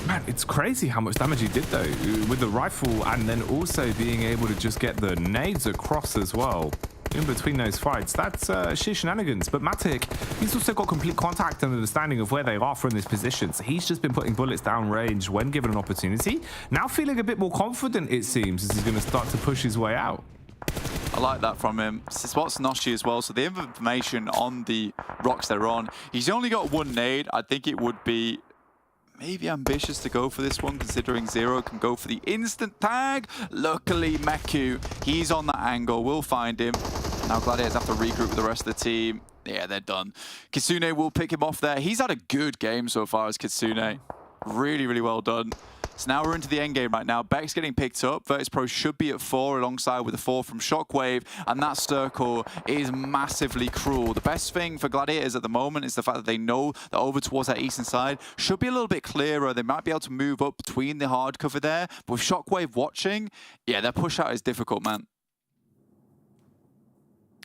Man, it's crazy how much damage he did, though, with the rifle, and then also being able to just get the nades across as well. In between those fights, that's sheer shenanigans. But Matic, he's also got complete contact and understanding of where they are from this position. So he's just been putting bullets down range when given an opportunity. Now feeling a bit more confident, it seems, as he's going to start to push his way out. I like that from him. Spots Noshi as well, so the information on the rocks they're on. He's only got one nade. I think it would be maybe ambitious to go for this one, considering Zero can go for the instant tag. Luckily, Meku, he's on that angle. We'll find him. Now Gladiators have to regroup with the rest of the team. Yeah, they're done. Kitsune will pick him off there. He's had a good game so far as Kitsune. Really, really well done. So now we're into the end game right now. Beck's getting picked up. VIRTUS.PRO should be at 4 alongside with a 4 from Shockwave. And that circle is massively cruel. The best thing for Gladiators at the moment is the fact that they know that over towards that eastern side should be a little bit clearer. They might be able to move up between the hard cover there. But with Shockwave watching, yeah, their push out is difficult, man.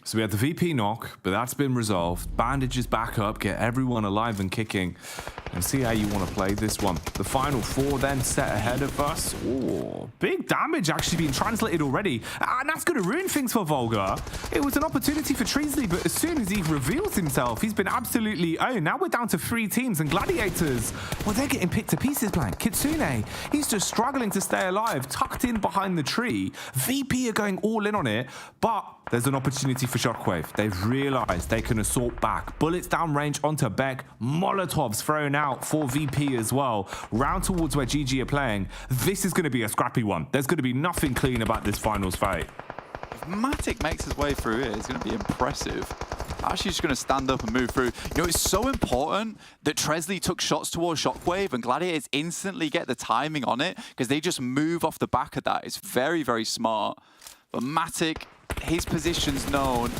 So we had the VP knock, but that's been resolved. Bandages back up, get everyone alive and kicking, and see how you want to play this one. The final 4 then set ahead of us. Oh, big damage actually being translated already, and that's going to ruin things for VULGAR. It was an opportunity for Treasley, but as soon as he reveals himself, he's been absolutely now we're down to 3 teams, and Gladiators, well, they're getting picked to pieces, blank. Kitsune, he's just struggling to stay alive, tucked in behind the tree. VP are going all in on it, but there's an opportunity for Shockwave. They've realized they can assault back. Bullets down range onto Beck. Molotovs thrown out for VP as well. Round towards where GG are playing. This is going to be a scrappy one. There's going to be nothing clean about this finals fight. If Matic makes his way through here, it's going to be impressive. Actually just going to stand up and move through. You know, it's so important that Tresley took shots towards Shockwave and Gladiators instantly get the timing on it because they just move off the back of that. It's very, very smart. But Matic, his position's known.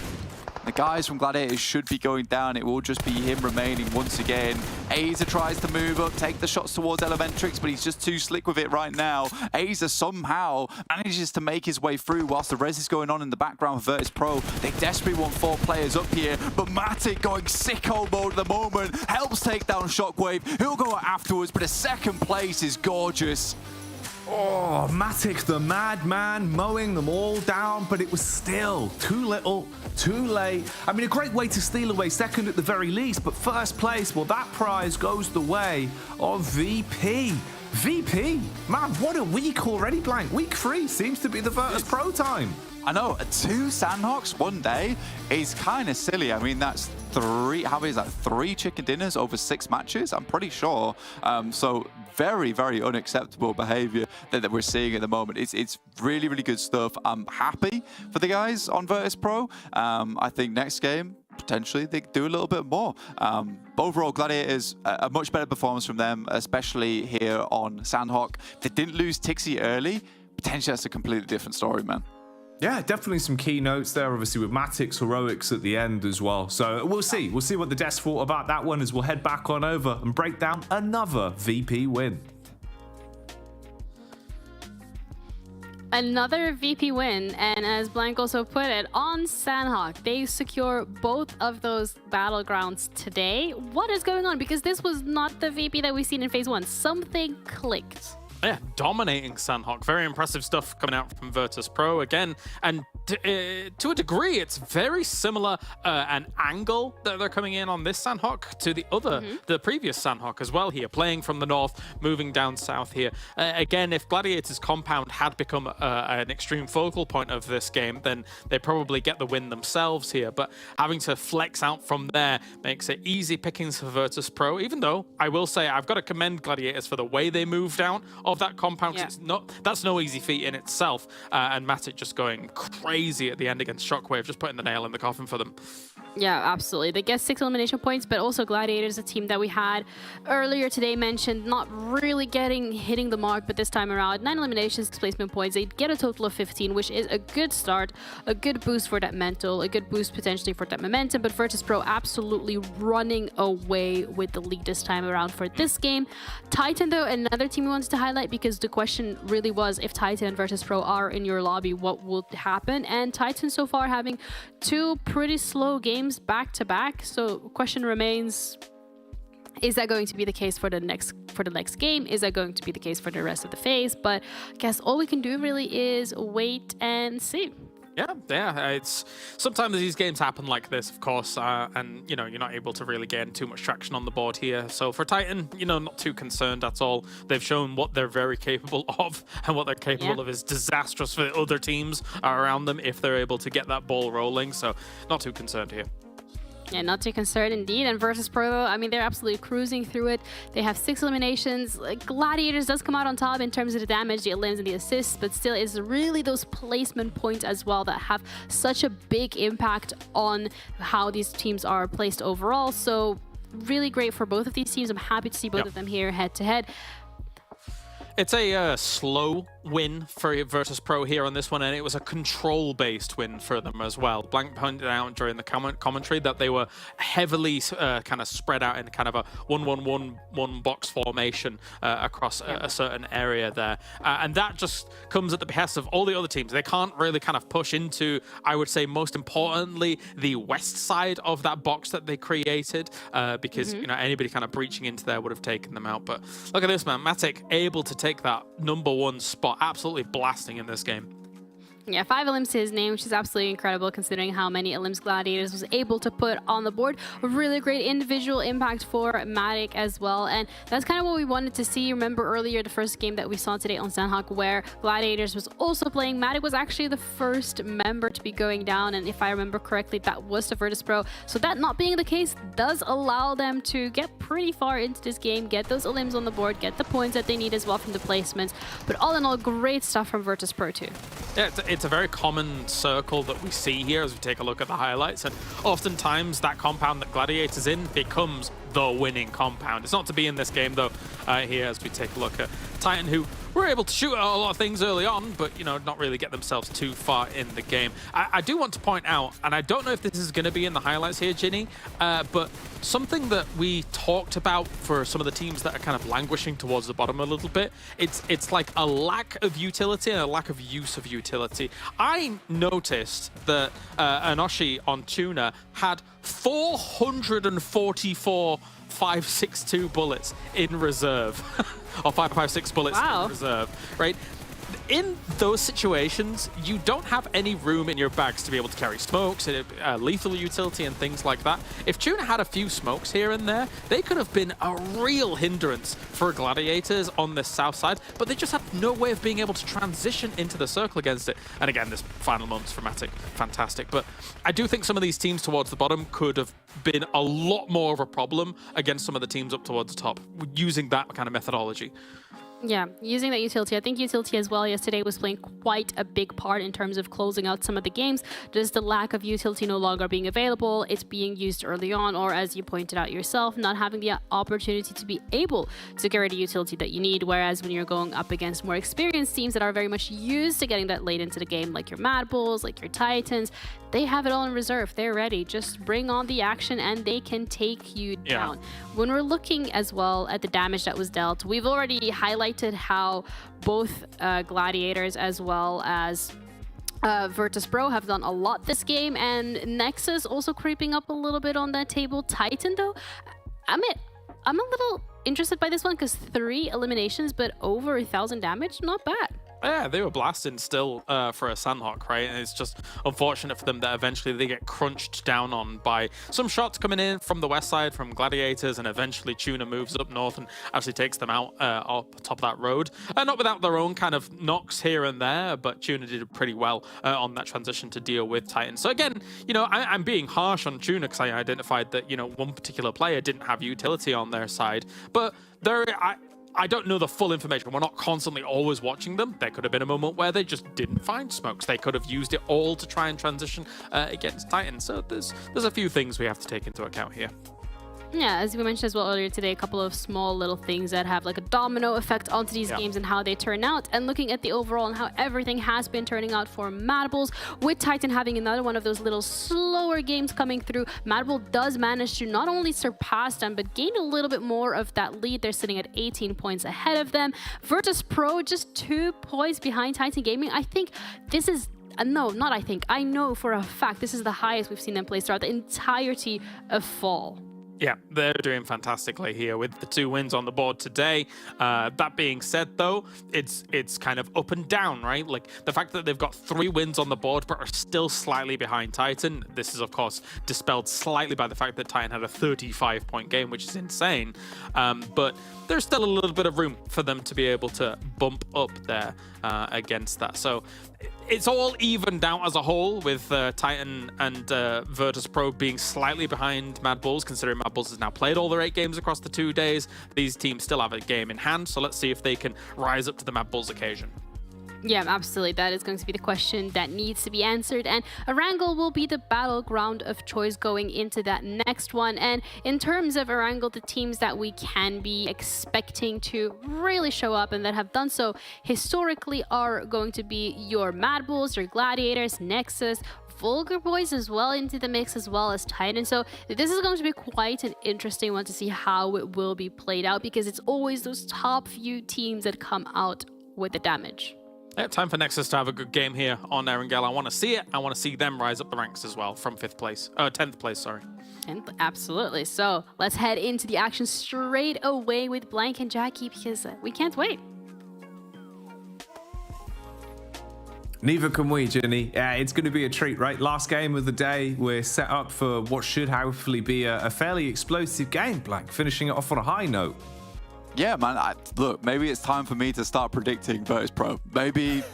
The guys from Gladiators should be going down. It will just be him remaining once again. Aza tries to move up, take the shots towards Elementrix, but he's just too slick with it right now. Aza somehow manages to make his way through whilst the res is going on in the background for VIRTUS.PRO. They desperately want 4 players up here, but Matic going sicko mode at the moment, helps take down Shockwave. He'll go out afterwards, but a second place is gorgeous. Oh, Matic, the madman, mowing them all down, but it was still too little, too late. I mean, a great way to steal away second at the very least, but first place, well, that prize goes the way of VP. VP, man, what a week already, blank. Week 3 seems to be the VIRTUS.PRO time. I know, 2 Sanhoks one day is kind of silly. I mean, that's 3, how many is that? 3 chicken dinners over 6 matches, I'm pretty sure. So very, very unacceptable behavior that we're seeing at the moment. It's really, really good stuff. I'm happy for the guys on VIRTUS.PRO. I think next game, potentially they do a little bit more. Overall, Gladiators, a much better performance from them, especially here on Sanhok. If they didn't lose Tixie early, potentially that's a completely different story, man. Yeah, definitely some key notes there, obviously, with Matic's heroics at the end as well. So we'll see. We'll see what the devs thought about that one as we'll head back on over and break down another VP win. Another VP win, and as Blank also put it, on Sanhok, they secure both of those battlegrounds today. What is going on? Because this was not the VP that we've seen in Phase 1. Something clicked. Yeah, dominating Sanhok. Very impressive stuff coming out from VIRTUS.PRO again. And to a degree, it's very similar an angle that they're coming in on this Sanhok to the other, the previous Sanhok as well here, playing from the north, moving down south here. Again, if Gladiators compound had become an extreme focal point of this game, then they probably get the win themselves here. But having to flex out from there makes it easy pickings for VIRTUS.PRO, even though I will say I've got to commend Gladiators for the way they moved out of that compound. Yeah. It's not, that's no easy feat in itself. And Matic just going crazy at the end against Shockwave, just putting the nail in the coffin for them. Yeah, absolutely. They get 6 elimination points, but also Gladiators, a team that we had earlier today mentioned, not really hitting the mark, but this time around, 9 eliminations, displacement points. They get a total of 15, which is a good start, a good boost for that mental, a good boost potentially for that momentum, but VIRTUS.PRO absolutely running away with the lead this time around for this game. Titan, though, another team we wanted to highlight, because the question really was, if Titan and VIRTUS.PRO are in your lobby, what will happen? And Titan so far having 2 pretty slow games back to back, so question remains, is that going to be the case for the next game? Is that going to be the case for the rest of the phase? But I guess all we can do really is wait and see. Yeah, it's sometimes these games happen like this, of course, and you know, you're not able to really gain too much traction on the board here. So for Titan, you know, not too concerned at all. They've shown what they're very capable of, and what they're capable of is disastrous for the other teams around them if they're able to get that ball rolling. So not too concerned here. Yeah, not too concerned indeed. And VIRTUS.PRO, I mean, they're absolutely cruising through it. They have 6 eliminations. Gladiators does come out on top in terms of the damage, the elims, and the assists, but still it's really those placement points as well that have such a big impact on how these teams are placed overall. So really great for both of these teams. I'm happy to see both of them here head to head. It's a slow win for VIRTUS.PRO here on this one, and it was a control-based win for them as well. Blank pointed out during the commentary that they were heavily kind of spread out in kind of a 1-1-1-1 box formation across a certain area there. And that just comes at the behest of all the other teams. They can't really kind of push into, I would say, most importantly, the west side of that box that they created, because you know, anybody kind of breaching into there would have taken them out. But look at this, man. Matic able to take that #1 spot, absolutely blasting in this game. Yeah, 5 elims to his name, which is absolutely incredible considering how many elims Gladiators was able to put on the board. A really great individual impact for Matic as well, and that's kind of what we wanted to see. Remember earlier the first game that we saw today on Sanhok where Gladiators was also playing. Matic was actually the first member to be going down, and if I remember correctly, that was the VIRTUS.PRO. So that not being the case does allow them to get pretty far into this game, get those elims on the board, get the points that they need as well from the placements. But all in all, great stuff from VIRTUS.PRO too. Yeah, it's a very common circle that we see here as we take a look at the highlights, and oftentimes that compound that Gladiator's in becomes the winning compound. It's not to be in this game though, here as we take a look at Titan, who were able to shoot at a lot of things early on, but you know, not really get themselves too far in the game. I do want to point out, and I don't know if this is going to be in the highlights here, Ginny, but something that we talked about for some of the teams that are kind of languishing towards the bottom a little bit, it's like a lack of utility and a lack of use of utility. I noticed that Anoshi on TUNA had 444 5.62 bullets in reserve. Or 5.56 bullets in reserve, right? In those situations, you don't have any room in your bags to be able to carry smokes, lethal utility and things like that. If TUNA had a few smokes here and there, they could have been a real hindrance for Gladiators on the south side, but they just had no way of being able to transition into the circle against it. And again, this final moments for Matic, fantastic. But I do think some of these teams towards the bottom could have been a lot more of a problem against some of the teams up towards the top, using that kind of methodology. Yeah, using that utility. I think utility as well yesterday was playing quite a big part in terms of closing out some of the games. Just the lack of utility no longer being available, it's being used early on, or as you pointed out yourself, not having the opportunity to be able to carry the utility that you need. Whereas when you're going up against more experienced teams that are very much used to getting that late into the game, like your MADBULLS, like your Titans, they have it all in reserve. They're ready. Just bring on the action and they can take you down. When we're looking as well at the damage that was dealt, we've already highlighted highlighted how both Gladiators as well as VIRTUS.PRO have done a lot this game, and NEXUS also creeping up a little bit on that table. Titan, though, I'm a little interested by this one because 3 eliminations, but over 1,000 damage, not bad. Yeah, they were blasting still for a Sanhok, right? And it's just unfortunate for them that eventually they get crunched down on by some shots coming in from the west side from Gladiators, and eventually TUNA moves up north and actually takes them out up top of that road. Not without their own kind of knocks here and there, but TUNA did pretty well on that transition to deal with Titan. So again, you know, I'm being harsh on TUNA because I identified that, you know, one particular player didn't have utility on their side, but I don't know the full information. We're not constantly always watching them. There could have been a moment where they just didn't find smokes. They could have used it all to try and transition against Titan. So there's a few things we have to take into account here. Yeah, as we mentioned as well earlier today, a couple of small little things that have like a domino effect onto these games and how they turn out. And looking at the overall and how everything has been turning out for MADBULLS, with Titan having another one of those little slower games coming through, MADBULL does manage to not only surpass them, but gain a little bit more of that lead. They're sitting at 18 points ahead of them. VIRTUS.PRO just 2 points behind Titan Gaming. I think this is no, not I think. I know for a fact this is the highest we've seen them play throughout the entirety of Fall. Yeah, they're doing fantastically here with the 2 wins on the board today. That being said, though, it's kind of up and down, right? Like the fact that they've got 3 wins on the board but are still slightly behind Titan. This is, of course, dispelled slightly by the fact that Titan had a 35-point game, which is insane. But there's still a little bit of room for them to be able to bump up there against that. So it's all evened out as a whole, with Titan and VIRTUS.PRO being slightly behind MADBULLS, considering MADBULLS has now played all their 8 games across the 2 days. These teams still have a game in hand, so let's see if they can rise up to the MADBULLS occasion. Yeah, absolutely. That is going to be the question that needs to be answered. And Erangel will be the battleground of choice going into that next one. And in terms of Erangel, the teams that we can be expecting to really show up and that have done so historically are going to be your MADBULLS, your Gladiators, NEXUS, VULGAR boys as well into the mix, as well as Titan. So this is going to be quite an interesting one to see how it will be played out, because it's always those top few teams that come out with the damage. Yeah, time for NEXUS to have a good game here on Erangel. I want to see it. I want to see them rise up the ranks as well from 10th place, sorry. Absolutely. So let's head into the action straight away with Blank and Jackie, because we can't wait. Neither can we, Jenny. It's going to be a treat, right? Last game of the day. We're set up for what should hopefully be a fairly explosive game, Blank, finishing it off on a high note. Yeah, man. Look, maybe it's time for me to start predicting VIRTUS.PRO. Maybe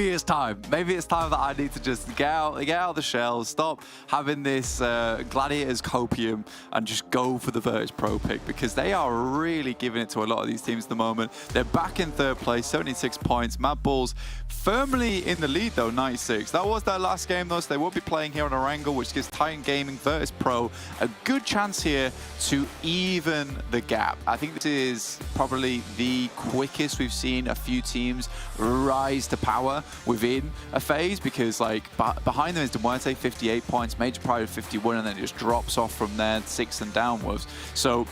it's time. Maybe it's time that I need to just get out of the shell, stop having this Gladiators copium, and just go for the VIRTUS.PRO pick, because they are really giving it to a lot of these teams at the moment. They're back in 3rd place, 76 points. MADBULLS firmly in the lead, though, 96. That was their last game, though, so they will be playing here on Erangel, which gives Titan Gaming, VIRTUS.PRO a good chance here to even the gap. I think this is probably the quickest we've seen a few teams rise to power within a phase, because like behind them is MUERTE, 58 points, Major Pride 51, and then it just drops off from there, 6 and downwards. So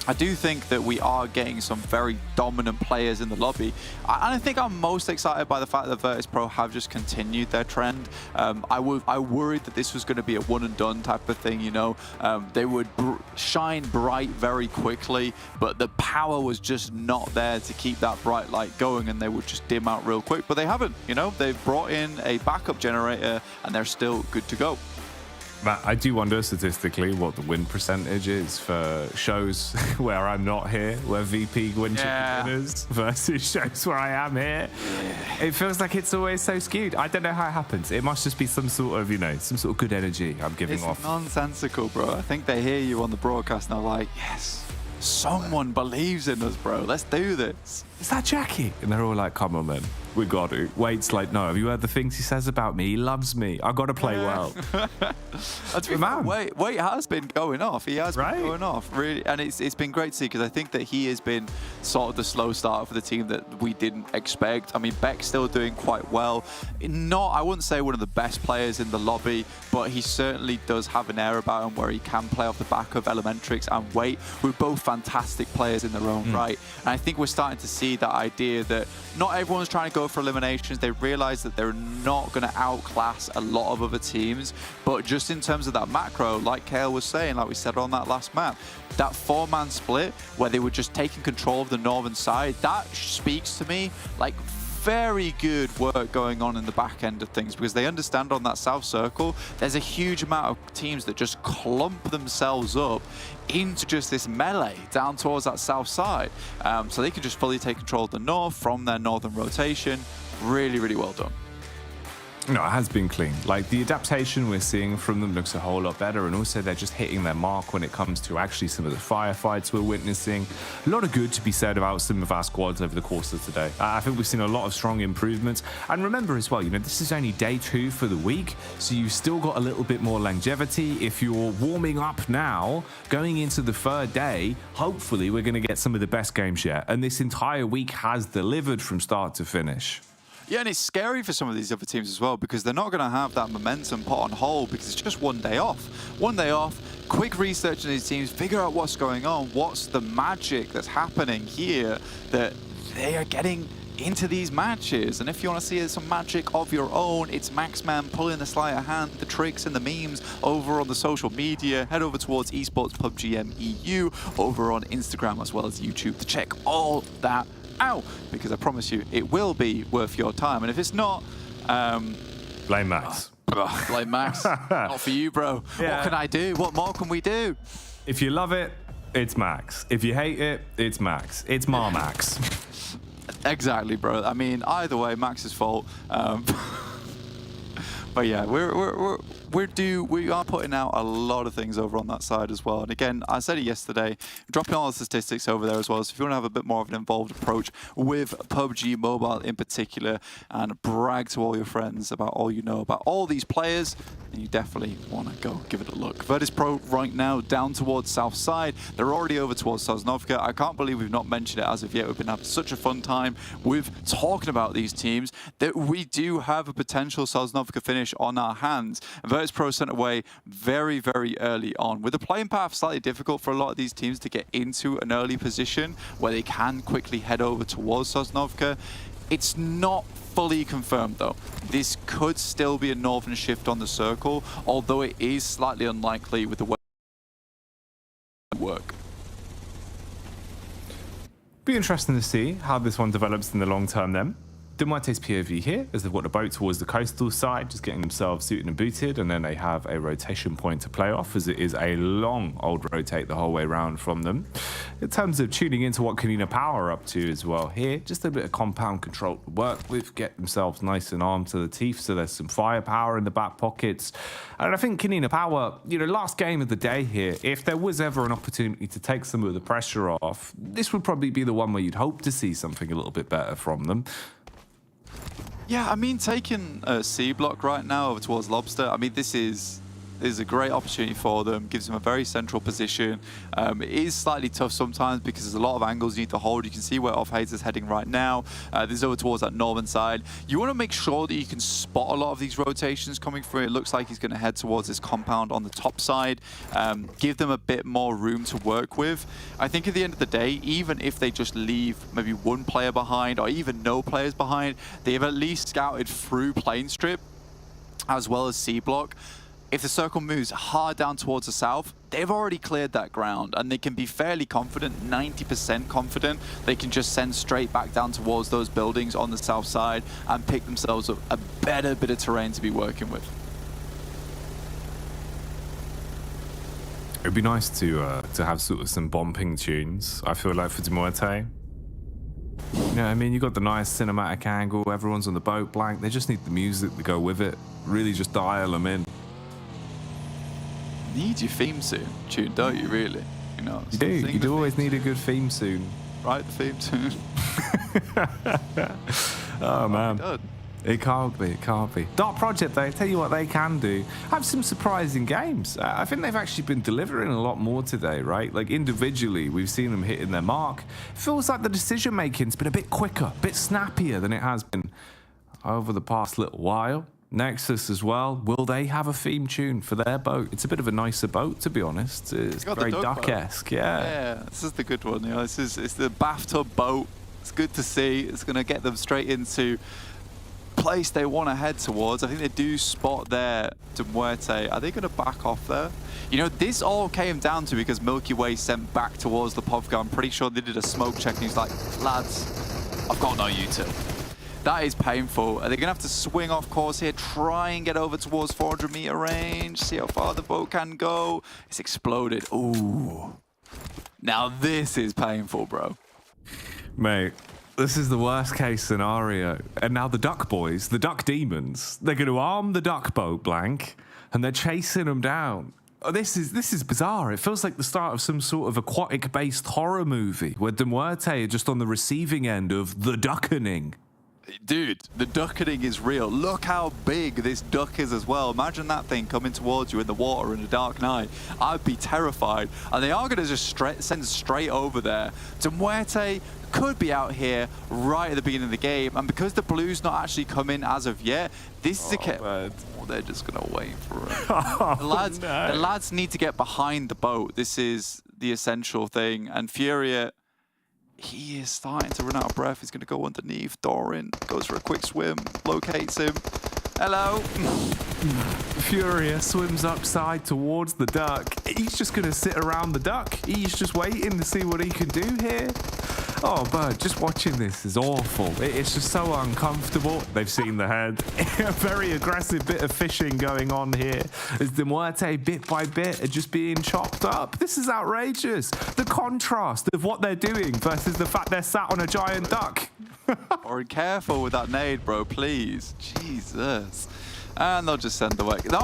I do think that we are getting some very dominant players in the lobby. And I think I'm most excited by the fact that VIRTUS.PRO have just continued their trend. I worried that this was going to be a one and done type of thing, you know. They would shine bright very quickly, but the power was just not there to keep that bright light going, and they would just dim out real quick. But they haven't, you know. They've brought in a backup generator, and they're still good to go. Matt, I do wonder statistically what the win percentage is for shows where I'm not here, where VP win winners, versus shows where I am here. Yeah. It feels like it's always so skewed. I don't know how it happens. It must just be some sort of, you know, some sort of good energy I'm giving off. It's nonsensical, bro. I think they hear you on the broadcast and they're like, yes, someone believes in us, bro. Let's do this. Is that Jackie? And they're all like, come on, man. We got to. Wait's like, no, have you heard the things he says about me? He loves me. I got to play well. That's man. Wait has been going off. He has been going off, really. And it's been great to see, because I think that he has been sort of the slow starter for the team that we didn't expect. I mean, Beck's still doing quite well. I wouldn't say one of the best players in the lobby, but he certainly does have an air about him where he can play off the back of Elementrix and Wait, who are both fantastic players in their own right. And I think we're starting to see that idea that not everyone's trying to go for eliminations. They realize that they're not going to outclass a lot of other teams, but just in terms of that macro, like Kale was saying, like we said on that last map, that 4-man split where they were just taking control of the northern side, that speaks to me like very good work going on in the back end of things, because they understand on that south circle there's a huge amount of teams that just clump themselves up into just this melee down towards that south side, so they can just fully take control of the north from their northern rotation. Really, really well done. No, it has been clean. Like, the adaptation we're seeing from them looks a whole lot better, and also they're just hitting their mark when it comes to actually some of the firefights we're witnessing. A lot of good to be said about some of our squads over the course of today. I think we've seen a lot of strong improvements. And remember as well, you know, this is only day 2 for the week, so you've still got a little bit more longevity. If you're warming up now, going into the 3rd day, hopefully we're going to get some of the best games yet. And this entire week has delivered from start to finish. Yeah, and it's scary for some of these other teams as well, because they're not going to have that momentum put on hold because it's just 1 day off. 1 day off, quick research in these teams, figure out what's going on, what's the magic that's happening here that they are getting into these matches. And if you want to see some magic of your own, it's Maxman pulling the sleight of hand, the tricks and the memes over on the social media. Head over towards Esports PUBGM EU over on Instagram as well as YouTube to check all that out, because I promise you it will be worth your time. And if it's not, blame Max. Blame Max. Not for you, bro. Yeah. What can I do? What more can we do? If you love it, it's Max. If you hate it, it's Max. It's Max. Exactly, bro. I mean, either way, Max's fault. But yeah, we are putting out a lot of things over on that side as well. And again, I said it yesterday, dropping all the statistics over there as well. So if you want to have a bit more of an involved approach with PUBG Mobile in particular, and brag to all your friends about all you know about all these players, then you definitely want to go give it a look. VIRTUS.PRO right now down towards south side. They're already over towards Sosnovka. I can't believe we've not mentioned it as of yet. We've been having such a fun time with talking about these teams that we do have a potential Sosnovka finish on our hands. VIRTUS.PRO sent away very, very early on. With the playing path slightly difficult for a lot of these teams to get into an early position where they can quickly head over towards Sosnovka, it's not fully confirmed though. This could still be a northern shift on the circle, although it is slightly unlikely with the way it work. Be interesting to see how this one develops in the long term then. MUERTE's POV here, as they've got the boat towards the coastal side, just getting themselves suited and booted, and then they have a rotation point to play off, as it is a long old rotate the whole way around from them. In terms of tuning into what KONINA Power are up to as well here, just a bit of compound control to work with, get themselves nice and armed to the teeth, so there's some firepower in the back pockets. And I think KONINA Power, you know, last game of the day here, if there was ever an opportunity to take some of the pressure off, this would probably be the one where you'd hope to see something a little bit better from them. Yeah, I mean, taking a C block right now over towards Lobster, I mean, this is a great opportunity for them, gives them a very central position. It is slightly tough sometimes because there's a lot of angles you need to hold. You can see where Offhaze is heading right now. This is over towards that northern side. You want to make sure that you can spot a lot of these rotations coming through. It looks like he's going to head towards this compound on the top side. Give them a bit more room to work with. I think at the end of the day, even if they just leave maybe one player behind or even no players behind, they've at least scouted through plane strip as well as C block. If the circle moves hard down towards the south, they've already cleared that ground and they can be fairly confident, 90% confident, they can just send straight back down towards those buildings on the south side and pick themselves up a better bit of terrain to be working with. It'd be nice to have sort of some bombing tunes, I feel like, for MUERTE. You know, I mean, you got the nice cinematic angle, everyone's on the boat blank, they just need the music to go with it, really just dial them in. Need your theme tune, don't you, really? You know, you do always need a good theme tune. Right, the theme tune. Oh, man. Done. It can't be, it can't be. Dark Project, they tell you what they can do. Have some surprising games. I think they've actually been delivering a lot more today, right? Like individually, we've seen them hitting their mark. Feels like the decision making's been a bit quicker, a bit snappier than it has been over the past little while. NEXUS as well. Will they have a theme tune for their boat? It's a bit of a nicer boat, to be honest. It's very duck-esque, Yeah, this is the good one. You know, it's the bathtub boat. It's good to see. It's going to get them straight into place they want to head towards. I think they do spot there to MUERTE. Are they going to back off there? You know, this all came down to because Milky Way sent back towards the PUBG. I'm pretty sure they did a smoke check and he's like, lads, I've got no U-turn. That is painful. Are they going to have to swing off course here, try and get over towards 400-meter range, see how far the boat can go? It's exploded. Ooh. Now this is painful, bro. Mate, this is the worst case scenario. And now the Duck Boys, the Duck Demons, they're going to arm the Duck Boat, Blank, and they're chasing them down. Oh, this is bizarre. It feels like the start of some sort of aquatic-based horror movie where MUERTE are just on the receiving end of the duckening. Dude, the duckening is real. Look how big this duck is as well. Imagine that thing coming towards you in the water in the dark night. I'd be terrified. And they are going to just send straight over there. MUERTE could be out here right at the beginning of the game. And because the blue's not actually come in as of yet, this is a case. Oh, they're just going to wait for it. The lads need to get behind the boat. This is the essential thing. And Furia, he is starting to run out of breath. He's going to go underneath. Doran goes for a quick swim, locates him. Hello. Furia swims upside towards the duck. He's just going to sit around the duck. He's just waiting to see what he can do here. Oh, bud, just watching this is awful. It's just so uncomfortable. They've seen the head. A very aggressive bit of fishing going on here as the MUERTE bit by bit are just being chopped up. This is outrageous. The contrast of what they're doing versus the fact they're sat on a giant duck. Or careful with that nade, bro, please. Jesus. And they'll just send away. No,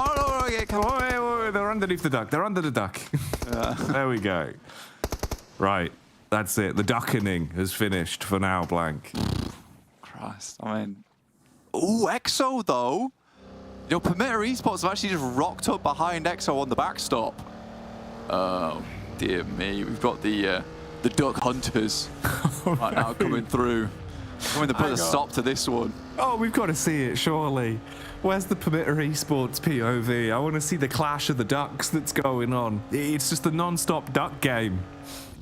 come on. Wait, they're underneath the duck. They're under the duck. Yeah. There we go. Right. That's it. The duckening has finished for now, Blank. Christ. I mean... Ooh, EXO, though. You know, PERMITTA Esports have actually just rocked up behind EXO on the backstop. Oh, dear me. We've got the duck hunters right now coming through. Coming to put a stop to this one. Oh, we've got to see it, surely. Where's the PERMITTA Esports POV? I want to see the clash of the ducks that's going on. It's just a non-stop duck game.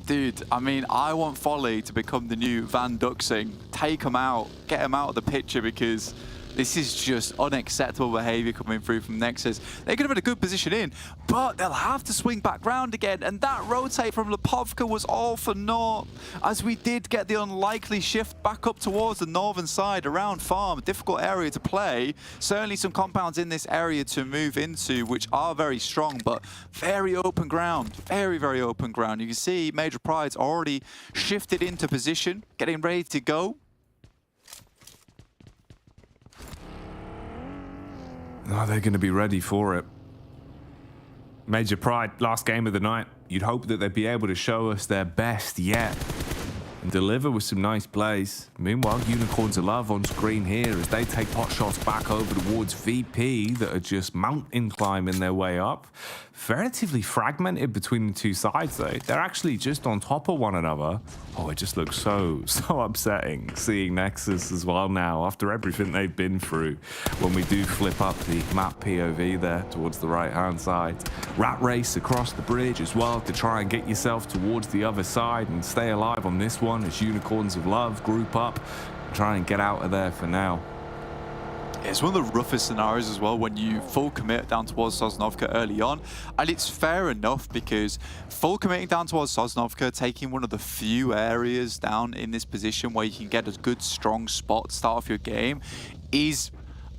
Dude, I mean, I want Folly to become the new Van Duxing. Take him out, get him out of the picture because this is just unacceptable behavior coming through from NEXUS. They could have had a good position in, but they'll have to swing back round again. And that rotate from Lepovka was all for naught, as we did get the unlikely shift back up towards the northern side around farm. Difficult area to play. Certainly some compounds in this area to move into, which are very strong, but very open ground. Very, very open ground. You can see Major Pride's already shifted into position, getting ready to go. Oh, they're going to be ready for it. Major Pride, last game of the night. You'd hope that they'd be able to show us their best yet and deliver with some nice plays. Meanwhile, Unicorns of Love on screen here as they take pot shots back over towards VP that are just mountain climbing their way up. Relatively fragmented between the two sides, though. They're actually just on top of one another. Oh, it just looks so upsetting seeing NEXUS as well now after everything they've been through. When we do flip up the map POV there towards the right-hand side. Rat race across the bridge as well to try and get yourself towards the other side and stay alive on this one as Unicorns of Love group up and try and get out of there for now. It's one of the roughest scenarios as well when you full commit down towards Sosnovka early on. And it's fair enough because full committing down towards Sosnovka, taking one of the few areas down in this position where you can get a good, strong spot to start off your game is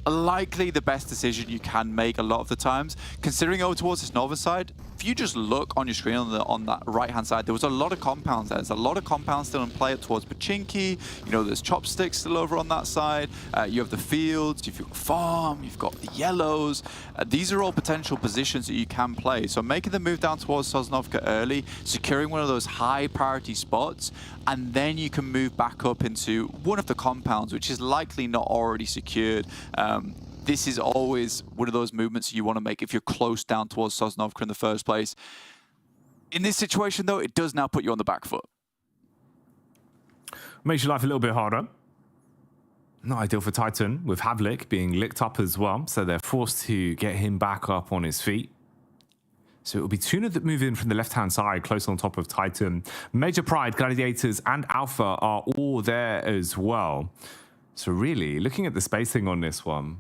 likely the best decision you can make a lot of the times. Considering over towards this northern side, if you just look on your screen on that right-hand side, there was a lot of compounds there. There's a lot of compounds still in play up towards Pachinki. You know, there's Chopsticks still over on that side. You have the fields, you've got farm, you've got the yellows. These are all potential positions that you can play. So making the move down towards Sosnovka early, securing one of those high priority spots, and then you can move back up into one of the compounds, which is likely not already secured. This is always one of those movements you want to make if you're close down towards Sosnovka in the first place. In this situation, though, it does now put you on the back foot. Makes your life a little bit harder. Not ideal for Titan, with Havlik being licked up as well, so they're forced to get him back up on his feet. So it'll be TUNA that move in from the left-hand side, close on top of Titan. Major Pride, Gladiators, and Alpha are all there as well. So really, looking at the spacing on this one,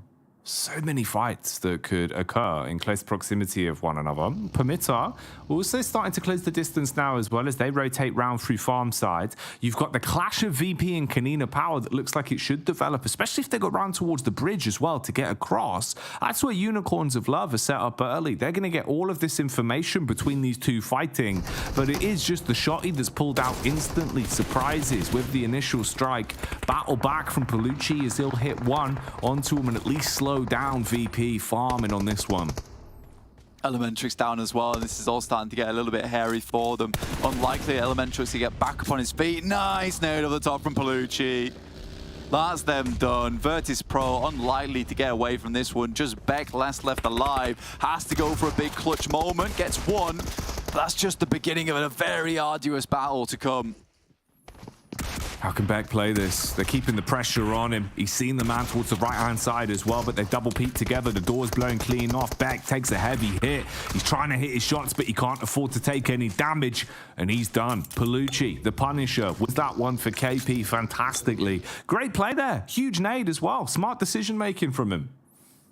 so many fights that could occur in close proximity of one another. PERMITTA also starting to close the distance now as well as they rotate round through farm side. You've got the clash of VP and KONINA power that looks like it should develop, especially if they go round towards the bridge as well to get across. That's where Unicorns of Love are set up early. They're going to get all of this information between these two fighting, but it is just the shotty that's pulled out instantly. Surprises with the initial strike. Battle back from Palucci as he'll hit one onto him and at least slow down VP farming on this one. Elementrix down as well, and this is all starting to get a little bit hairy for them. Unlikely Elementrix to get back up on his feet. Nice nade over the top from Palucci. That's them done. VIRTUS.PRO unlikely to get away from this one. Just Beck last left alive. Has to go for a big clutch moment. Gets one. But that's just the beginning of a very arduous battle to come. How can Beck play this? They're keeping the pressure on him. He's seen the man towards the right-hand side as well, but they double peek together. The door's blowing clean off. Beck takes a heavy hit. He's trying to hit his shots, but he can't afford to take any damage, and he's done. Palucci, the Punisher, was that one for KP fantastically. Great play there. Huge nade as well. Smart decision-making from him.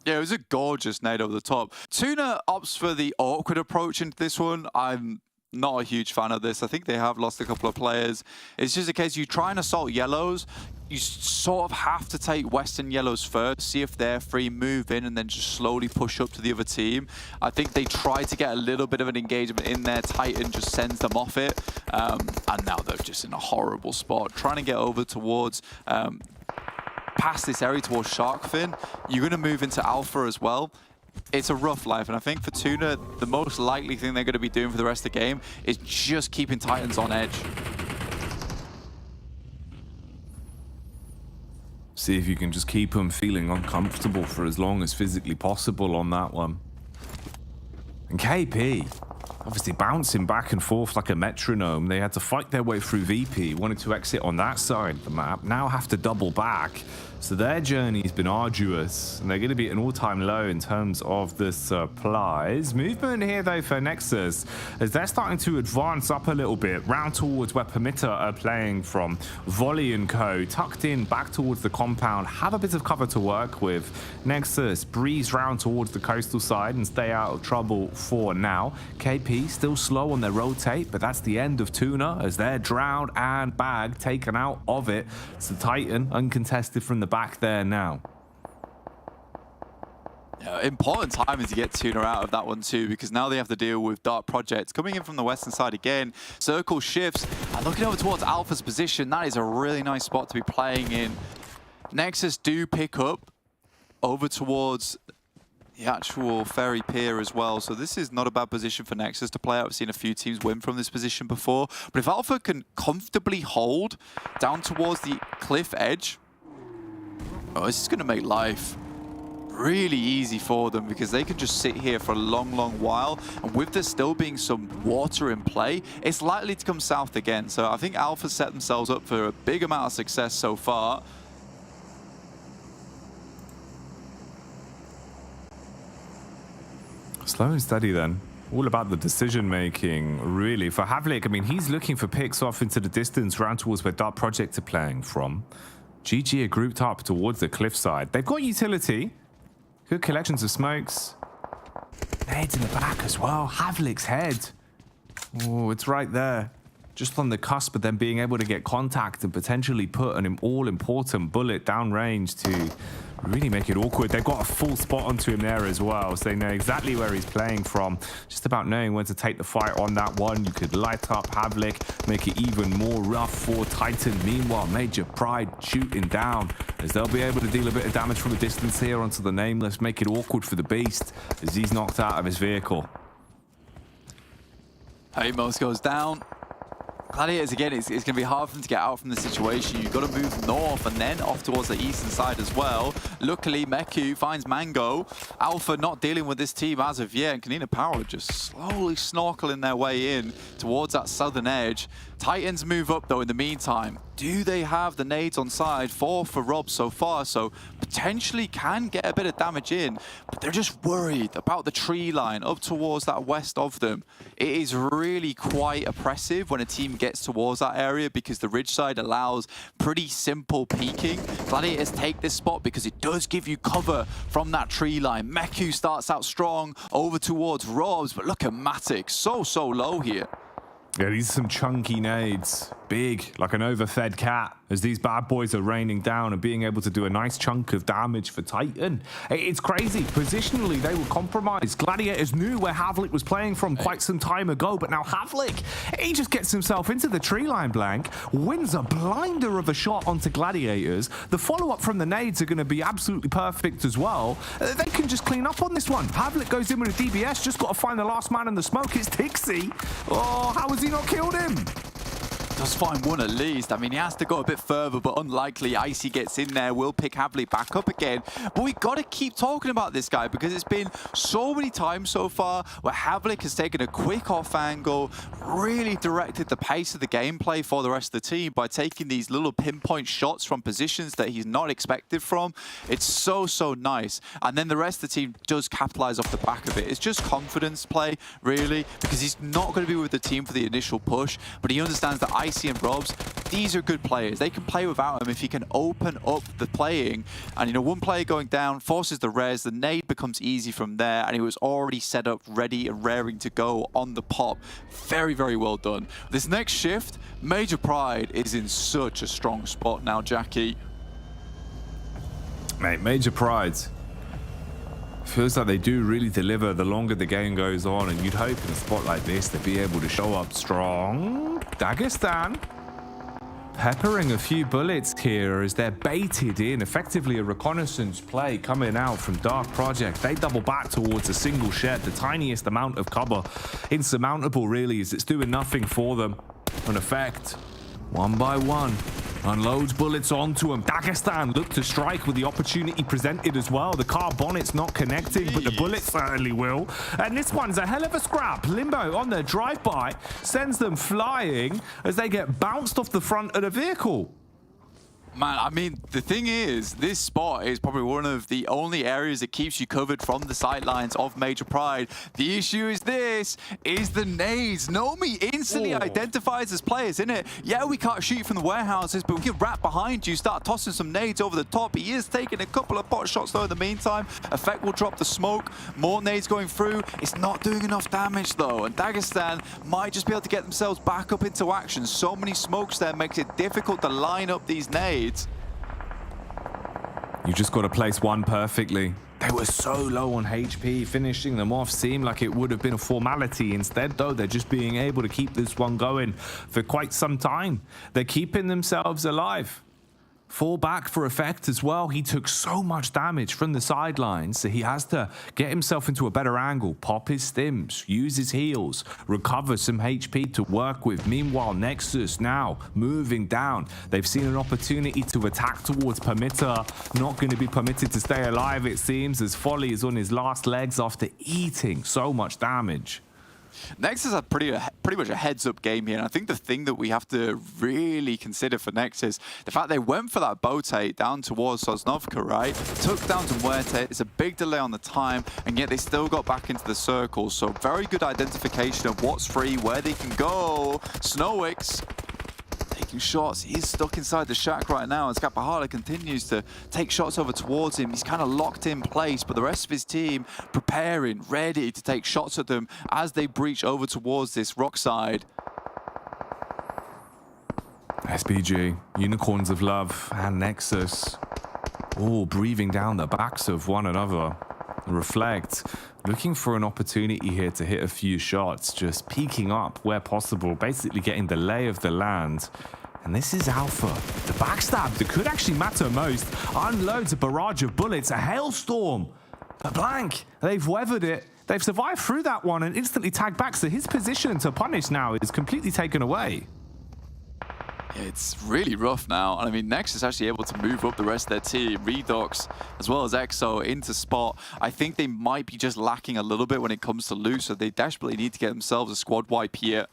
Yeah, it was a gorgeous nade over the top. TUNA opts for the awkward approach into this one. I'm not a huge fan of this. I think they have lost a couple of players. It's just a case you try and assault yellows, you sort of have to take Western yellows first, see if they're free, move in, and then just slowly push up to the other team. I think they try to get a little bit of an engagement in there. Titan just sends them off it, and now they're just in a horrible spot. Trying to get over towards past this area towards Sharkfin. You're going to move into Alpha as well. It's a rough life, and I think for TUNA, the most likely thing they're going to be doing for the rest of the game is just keeping Titans on edge. See if you can just keep them feeling uncomfortable for as long as physically possible on that one. And KP, obviously bouncing back and forth like a metronome. They had to fight their way through VP, wanted to exit on that side of the map, now have to double back. So their journey's been arduous, and they're going to be at an all-time low in terms of the supplies. Movement here, though, for NEXUS, as they're starting to advance up a little bit, round towards where PERMITTA are playing from. Volley and co, tucked in back towards the compound, have a bit of cover to work with. NEXUS breeze round towards the coastal side and stay out of trouble for now. KP still slow on their rotate, but that's the end of TUNA, as they're drowned and Bag taken out of it. So Titan uncontested from the back there now. Yeah, important timing to get TUNA out of that one too, because now they have to deal with Dark Projects coming in from the western side again. Circle shifts and looking over towards Alpha's position. That is a really nice spot to be playing in. NEXUS do pick up over towards the actual ferry pier as well, so this is not a bad position for NEXUS to play out. I've seen a few teams win from this position before, but if Alpha can comfortably hold down towards the cliff edge, oh, this is going to make life really easy for them, because they can just sit here for a long, long while. And with there still being some water in play, it's likely to come south again. So I think Alpha set themselves up for a big amount of success so far. Slow and steady then. All about the decision making, really. For Havlik, I mean, he's looking for picks off into the distance, round towards where Dark Project are playing from. GG are grouped up towards the cliffside. They've got utility. Good collections of smokes. Nades in the back as well. Havlik's head. Oh, it's right there. just on the cusp of them being able to get contact and potentially put an all-important bullet downrange to really make it awkward. They've got a full spot onto him there as well, so they know exactly where he's playing from. Just about knowing when to take the fight on that one. You could light up Havlik, make it even more rough for Titan. Meanwhile, Major Pride shooting down as they'll be able to deal a bit of damage from a distance here onto the Nameless, make it awkward for the Beast as he's knocked out of his vehicle. Amos goes down. Gladiators, again, it's going to be hard for them to get out from the situation. You've got to move north and then off towards the eastern side as well. Luckily, Meku finds Mango. Alpha not dealing with this team as of yet, and KONINA Power just slowly snorkeling their way in towards that southern edge. Titans move up, though, in the meantime. Do they have the nades on side? 4 for Rob so far, so potentially can get a bit of damage in, but they're just worried about the tree line up towards that west of them. It is really quite oppressive when a team gets towards that area because the ridge side allows pretty simple peeking. Gladiators take this spot because it does give you cover from that tree line. Meku starts out strong over towards Robs, but look at Matic, so low here. Yeah, these are some chunky nades. Big, like an overfed cat, as these bad boys are raining down and being able to do a nice chunk of damage for Titan. It's crazy. Positionally, they were compromised. Gladiators knew where Havlik was playing from quite some time ago, but now Havlik, he just gets himself into the tree line blank, wins a blinder of a shot onto Gladiators. The follow-up from the nades are going to be absolutely perfect as well. They can just clean up on this one. Havlik goes in with a DBS, just got to find the last man in the smoke. It's Tixi. Oh, how has he not killed him? Does find one at least. I mean, he has to go a bit further, but unlikely. Icy gets in there, will pick Havlik back up again. But we got to keep talking about this guy because it's been so many times so far where Havlik has taken a quick off angle, really directed the pace of the gameplay for the rest of the team by taking these little pinpoint shots from positions that he's not expected from. It's so nice. And then the rest of the team does capitalize off the back of it. It's just confidence play, really, because he's not going to be with the team for the initial push, but he understands that Icy and Robs, these are good players. They can play without him if he can open up the playing. And, you know, one player going down forces the res, the nade becomes easy from there, and he was already set up, ready and raring to go on the pop. Very well done. This next shift, Major Pride is in such a strong spot now, Jackie. Mate, Major Pride feels like they do really deliver the longer the game goes on, and you'd hope in a spot like this they'd be able to show up strong. Dagestan peppering a few bullets here as they're baited in. Effectively a reconnaissance play coming out from Dark Project. They double back towards a single shed, the tiniest amount of cover. Insurmountable, really, as it's doing nothing for them. An effect, one by one, unloads bullets onto him. Dagestan looked to strike with the opportunity presented as well. The car bonnet's not connecting, but the bullet certainly will. And this one's a hell of a scrap. Limbo on their drive-by sends them flying as they get bounced off the front of the vehicle. Man, I mean, the thing is, this spot is probably one of the only areas that keeps you covered from the sightlines of Major Pride. The issue is this, is the nades. Nomi instantly identifies as players, innit? Yeah, we can't shoot from the warehouses, but we can wrap behind you, start tossing some nades over the top. He is taking a couple of pot shots, though, in the meantime. Effect will drop the smoke. More nades going through. It's not doing enough damage, though, and Dagestan might just be able to get themselves back up into action. So many smokes there makes it difficult to line up these nades. You just got to place one perfectly. They were so low on HP, finishing them off seemed like it would have been a formality. Instead, though, they're just being able to keep this one going for quite some time. They're keeping themselves alive. Fall back for effect as well. He took so much damage from the sidelines, so he has to get himself into a better angle, pop his stims, use his heals, recover some HP to work with. Meanwhile, Nexus now moving down. They've seen an opportunity to attack towards PERMITTA. Not going to be permitted to stay alive, it seems, as Folly is on his last legs after eating so much damage. Nexus had pretty much a heads-up game here, and I think the thing that we have to really consider for Nexus, the fact they went for that boat down towards Sosnovka, right? Took down to MUERTE, it's a big delay on the time, and yet they still got back into the circle, so very good identification of what's free, where they can go. Snowix taking shots. He's stuck inside the shack right now, and Skapahala continues to take shots over towards him. He's kind of locked in place, but the rest of his team preparing, ready to take shots at them as they breach over towards this rock side. SPG, Unicorns of Love, and Nexus, all breathing down the backs of one another. Reflect, looking for an opportunity here to hit a few shots, just peeking up where possible, basically getting the lay of the land. And this is Alpha. The backstab that could actually matter most unloads a barrage of bullets, a hailstorm. But Blank, they've weathered it. They've survived through that one and instantly tagged back, so his position to punish now is completely taken away. It's really rough now. And I mean, Nexus actually able to move up the rest of their team. Redox, as well as EXO, into spot. I think they might be just lacking a little bit when it comes to loot, so they desperately need to get themselves a squad wipe here.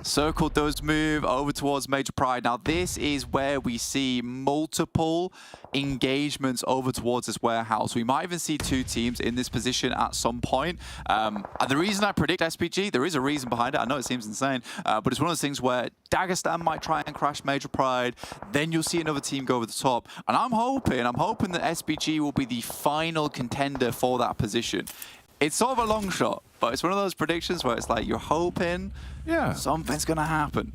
Circle does move over towards Major Pride. Now, this is where we see multiple engagements over towards this warehouse. We might even see two teams in this position at some point. And the reason I predict SPG, there is a reason behind it. I know it seems insane, but it's one of those things where Dagestan might try and crash Major Pride. Then you'll see another team go over the top. And I'm hoping that SPG will be the final contender for that position. It's sort of a long shot, but it's one of those predictions where it's like you're hoping something's going to happen.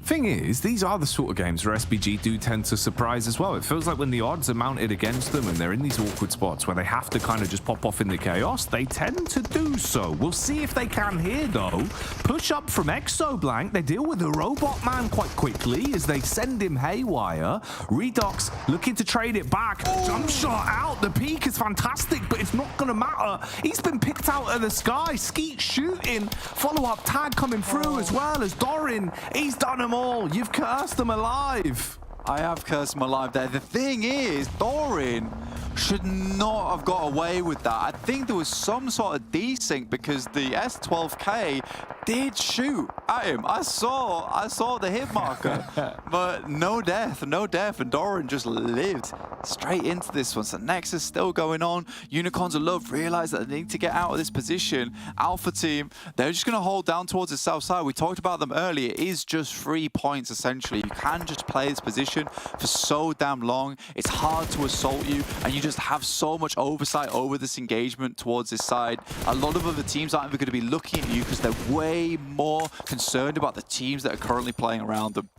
Thing is, these are the sort of games where SPG do tend to surprise as well. It feels like when the odds are mounted against them and they're in these awkward spots where they have to kind of just pop off in the chaos, they tend to do so. We'll see if they can here, though. Push up from EXO Blank. They deal with the robot man quite quickly as they send him haywire. Redox looking to trade it back. Jump shot out. The peak is fantastic, but it's not going to matter. He's been picked out of the sky. Skeet shooting. Follow-up tag coming through as well as Dorin. He's done them all. You've cursed them alive. I have cursed them alive there. The thing is, Dorin should not have got away with that. I think there was some sort of desync because the S12K did shoot at him. I saw the hit marker, but no death, and Doran just lived straight into this one. So Nexus still going on. Unicorns of Love realize that they need to get out of this position. Alpha team, they're just going to hold down towards the south side. We talked about them earlier. It is just 3 points, essentially. You can just play this position for so damn long. It's hard to assault you, and you just have so much oversight over this engagement towards this side. A lot of other teams aren't even going to be looking at you because they're way more concerned about the teams that are currently playing around them.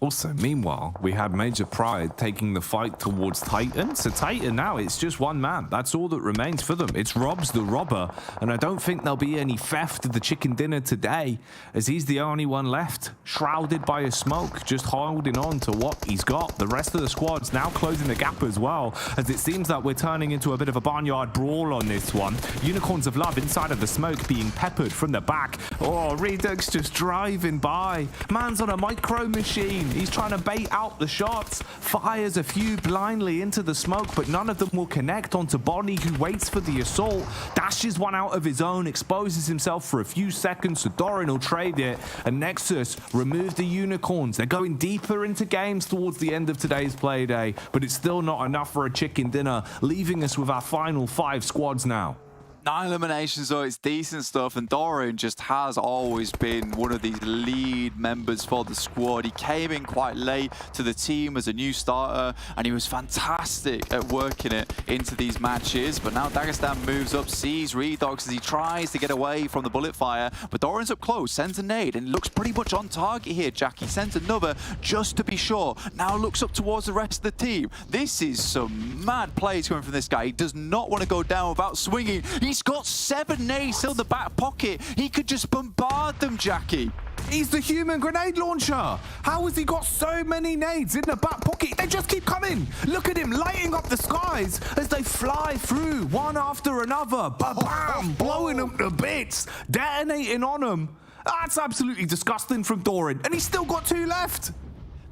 Also, meanwhile, we had Major Pride taking the fight towards Titan. So Titan now, it's just one man. That's all that remains for them. It's Robs the Robber. And I don't think there'll be any theft of the chicken dinner today, as he's the only one left, shrouded by a smoke, just holding on to what he's got. The rest of the squad's now closing the gap as well, as it seems that we're turning into a bit of a barnyard brawl on this one. Unicorns of Love inside of the smoke being peppered from the back. Oh, Redux just driving by. Man's on a micro machine. He's trying to bait out the shots, fires a few blindly into the smoke, but none of them will connect onto Bonnie, who waits for the assault, dashes one out of his own, exposes himself for a few seconds, so Doran will trade it, and Nexus remove the Unicorns. They're going deeper into games towards the end of today's play day, but it's still not enough for a chicken dinner, leaving us with our final 5 squads now. 9 eliminations, though, it's decent stuff, and Doran just has always been one of these lead members for the squad. He came in quite late to the team as a new starter, and he was fantastic at working it into these matches. But now Dagestan moves up, sees Redox as he tries to get away from the bullet fire, but Doran's up close, sends a nade, and looks pretty much on target here. Jackie sends another just to be sure. Now looks up towards the rest of the team. This is some mad plays coming from this guy. He does not want to go down without swinging. He's got 7 nades still in the back pocket. He could just bombard them, Jackie. He's the human grenade launcher. How has he got so many nades in the back pocket? They just keep coming. Look at him lighting up the skies as they fly through one after another. Ba-bam, blowing them to bits, detonating on them. That's absolutely disgusting from Doran. And he's still got 2 left.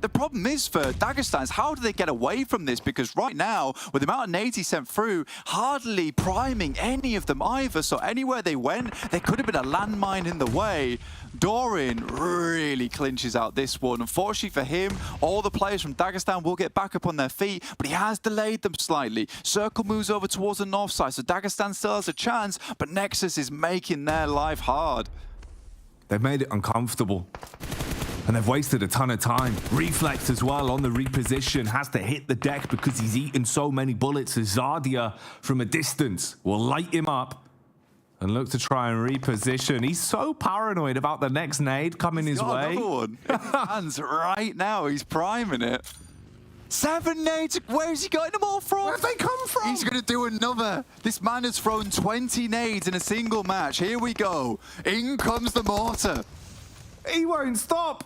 The problem is for Dagestan is how do they get away from this? Because right now, with the amount of nades he sent through, hardly priming any of them either. So anywhere they went, there could have been a landmine in the way. Doran really clinches out this one. Unfortunately for him, all the players from Dagestan will get back up on their feet, but he has delayed them slightly. Circle moves over towards the north side, so Dagestan still has a chance, but Nexus is making their life hard. They've made it uncomfortable. And they've wasted a ton of time. Reflex as well on the reposition. Has to hit the deck because he's eaten so many bullets. As Zardia from a distance will light him up. and look to try and reposition. He's so paranoid about the next nade coming his way. Another one in his hands right now. He's priming it. 7 nades. Where's he getting them all from? Where've they come from? He's going to do another. This man has thrown 20 nades in a single match. Here we go. In comes the mortar. He won't stop.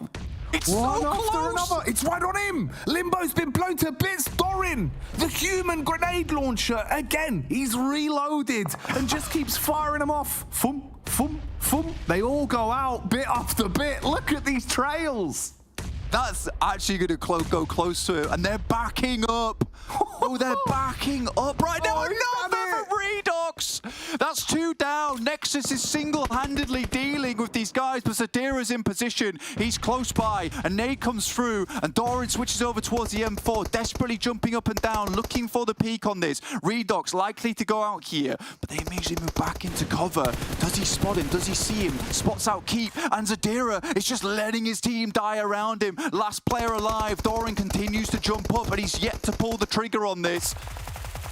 It's One so after close. another. It's right on him. Limbo's been blown to bits. Doran, the human grenade launcher, again. He's reloaded and just keeps firing them off. Fum, fum, fum. They all go out bit after bit. Look at these trails. That's actually going to go close to it, and they're backing up. Oh, they're backing up right now. Oh, Another Redox. That's 2 down. Nexus is single-handedly dealing with these guys, but Zadira's in position. He's close by. A nade comes through, and Doran switches over towards the M4, desperately jumping up and down, looking for the peak on this. Redox likely to go out here, but they immediately move back into cover. Does he spot him? Does he see him? Spots out Keep, and Zadira is just letting his team die around him. Last player alive. Doran continues to jump up, but he's yet to pull the trigger on this.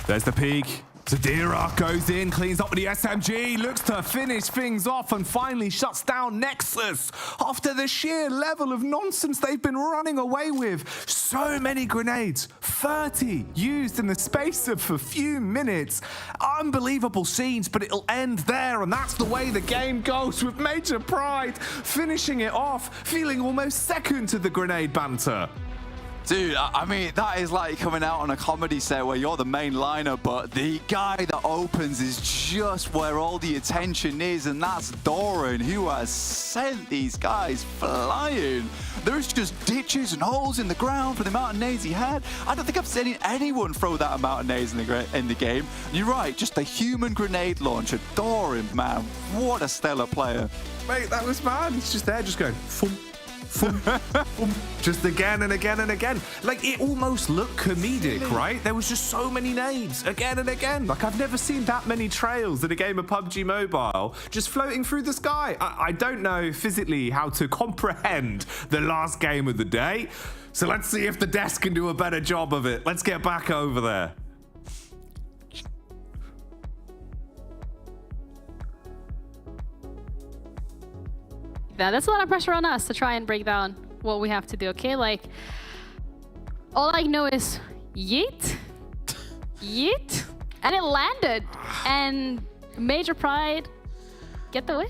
There's the peak. Zadira goes in, cleans up with the SMG, looks to finish things off and finally shuts down Nexus after the sheer level of nonsense they've been running away with. So many grenades, 30 used in the space of a few minutes. Unbelievable scenes, but it'll end there, and that's the way the game goes, with Major Pride finishing it off, feeling almost second to the grenade banter. Dude, I mean, that is like coming out on a comedy set where you're the main liner, but the guy that opens is just where all the attention is, and that's Doran, who has sent these guys flying. There's just ditches and holes in the ground for the amount of nades he had. I don't think I've seen anyone throw that amount of nades in the game. You're right, just a human grenade launcher. Doran, man, what a stellar player. Mate, that was mad. He's just there, just going, thump. Just again and again and again. Like, it almost looked comedic, right? There was just so many nades again and again. Like, I've never seen that many trails in a game of PUBG Mobile just floating through the sky. I don't know physically how to comprehend the last game of the day. So let's see if the desk can do a better job of it. Let's get back over there. Yeah, that's a lot of pressure on us to try and break down what we have to do, okay? Like, all I know is yeet, yeet, and it landed. And Major Pride get the win.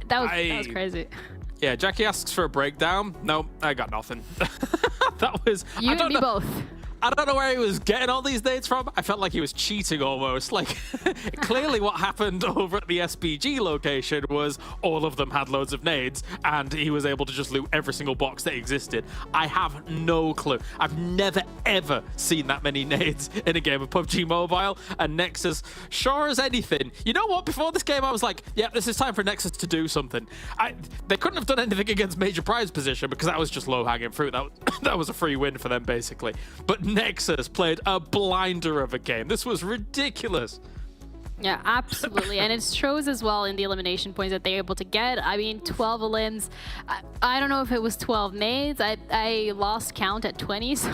That was crazy. Yeah, Jackie asks for a breakdown. No, I got nothing. That was... You and me both. I don't know where he was getting all these nades from. I felt like he was cheating almost. Like, clearly what happened over at the SPG location was all of them had loads of nades, and he was able to just loot every single box that existed. I have no clue. I've never, ever seen that many nades in a game of PUBG Mobile, and Nexus, sure as anything. You know what? Before this game, I was like, yeah, this is time for Nexus to do something. They couldn't have done anything against Major Pride's position because that was just low-hanging fruit. That was a free win for them, basically. But Nexus played a blinder of a game. This was ridiculous. Yeah, absolutely. And it shows as well in the elimination points that they're able to get. I mean, 12 elims. I don't know if it was 12 nades. I lost count at 20. So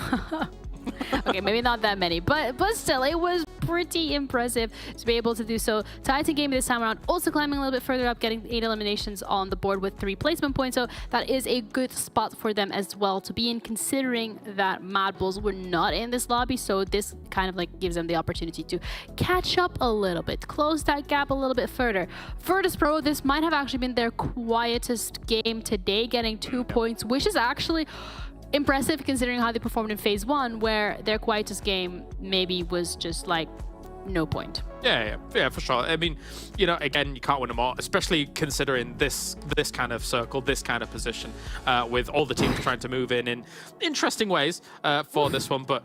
okay, maybe not that many, but still, it was pretty impressive to be able to do so. Titan game this time around, also climbing a little bit further up, getting 8 eliminations on the board with 3 placement points. So that is a good spot for them as well to be in, considering that MADBULLS were not in this lobby. So this kind of like gives them the opportunity to catch up a little bit, close that gap a little bit further. VIRTUS.PRO, this might have actually been their quietest game today, getting 2 points, which is actually impressive considering how they performed in phase 1, where their quietest game maybe was just like no point. Yeah, for sure. I mean, you know, again, you can't win them all, especially considering this kind of circle, this kind of position, with all the teams trying to move in interesting ways for this one. But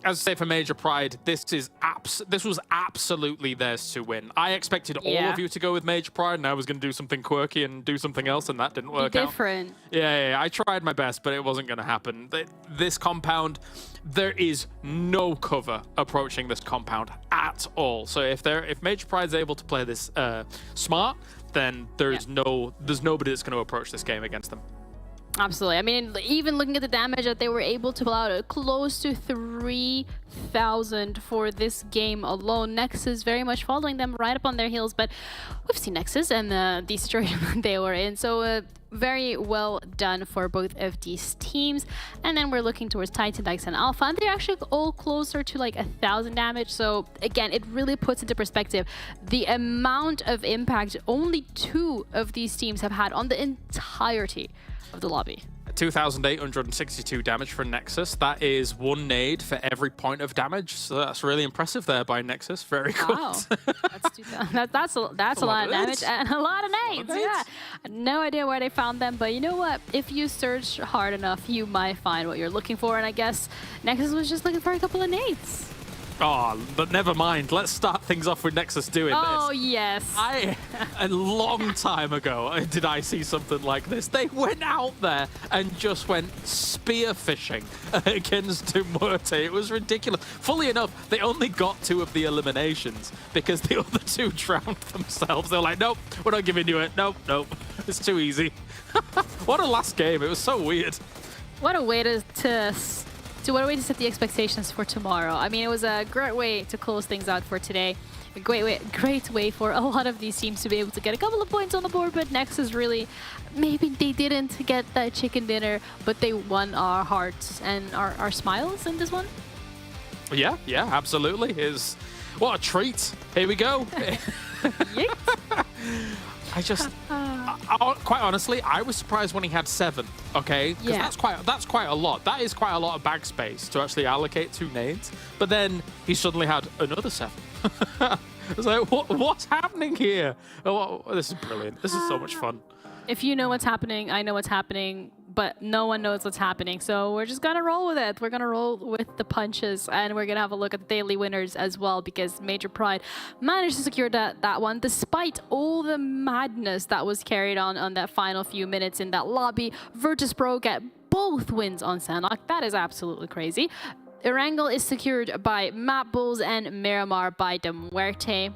as I say, for Major Pride, this was absolutely theirs to win. I expected all of you to go with Major Pride, and I was going to do something quirky and do something else, and that didn't work out. Different. Yeah, I tried my best, but it wasn't going to happen. This compound, there is no cover approaching this compound at all. So if Major Pride's able to play this smart, then there's nobody that's going to approach this game against them. Absolutely. I mean, even looking at the damage that they were able to pull out, close to 3,000 for this game alone. NEXUS very much following them right up on their heels, but we've seen NEXUS and the situation they were in. So very well done for both of these teams. And then we're looking towards Titan, Dykes, and Alpha, and they're actually all closer to like 1,000 damage. So again, it really puts into perspective the amount of impact only 2 of these teams have had on the entirety of the lobby. 2,862 damage for NEXUS. That is 1 nade for every point of damage. So that's really impressive there by NEXUS. Very good. Wow. That's a lot of damage and a lot of nades. Yeah. No idea where they found them, but you know what? If you search hard enough, you might find what you're looking for. And I guess NEXUS was just looking for a couple of nades. Oh, but never mind. Let's start things off with NEXUS doing this. Oh, yes. A long time ago, did I see something like this. They went out there and just went spear fishing against MUERTE. It was ridiculous. Fully enough, they only got 2 of the eliminations because the other 2 drowned themselves. They're like, nope, we're not giving you it. Nope, nope. It's too easy. What a last game. It was so weird. What a way to what a way to set the expectations for tomorrow. I mean, it was a great way to close things out for today. A great way for a lot of these teams to be able to get a couple of points on the board, but NEXUS really, maybe they didn't get that chicken dinner, but they won our hearts and our smiles in this one. Yeah, absolutely. What a treat. Here we go. Quite honestly, I was surprised when he had 7. Okay, because that's quite a lot. That is quite a lot of bag space to actually allocate 2 nades. But then he suddenly had another 7. I was like, what's happening here? Oh, this is brilliant. This is so much fun. If you know what's happening, I know what's happening, but no one knows what's happening. So we're just gonna roll with it. We're gonna roll with the punches, and we're gonna have a look at the daily winners as well, because Major Pride managed to secure that one despite all the madness that was carried on that final few minutes in that lobby. VIRTUS.PRO get both wins on Sanhok. That is absolutely crazy. Erangel is secured by MADBULLS and Miramar by the MUERTE.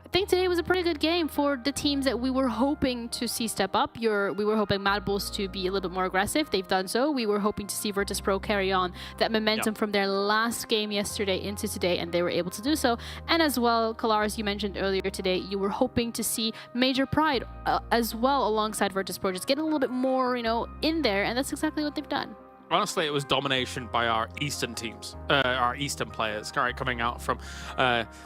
I think today was a pretty good game for the teams that we were hoping to see step up. We were hoping MADBULLS to be a little bit more aggressive. They've done so. We were hoping to see VIRTUS.PRO carry on that momentum from their last game yesterday into today, and they were able to do so. And as well, Kalaris, you mentioned earlier today, you were hoping to see Major Pride as well alongside VIRTUS.PRO, just get a little bit more, in there, and that's exactly what they've done. Honestly, it was domination by our Eastern teams, our Eastern players, right, coming out from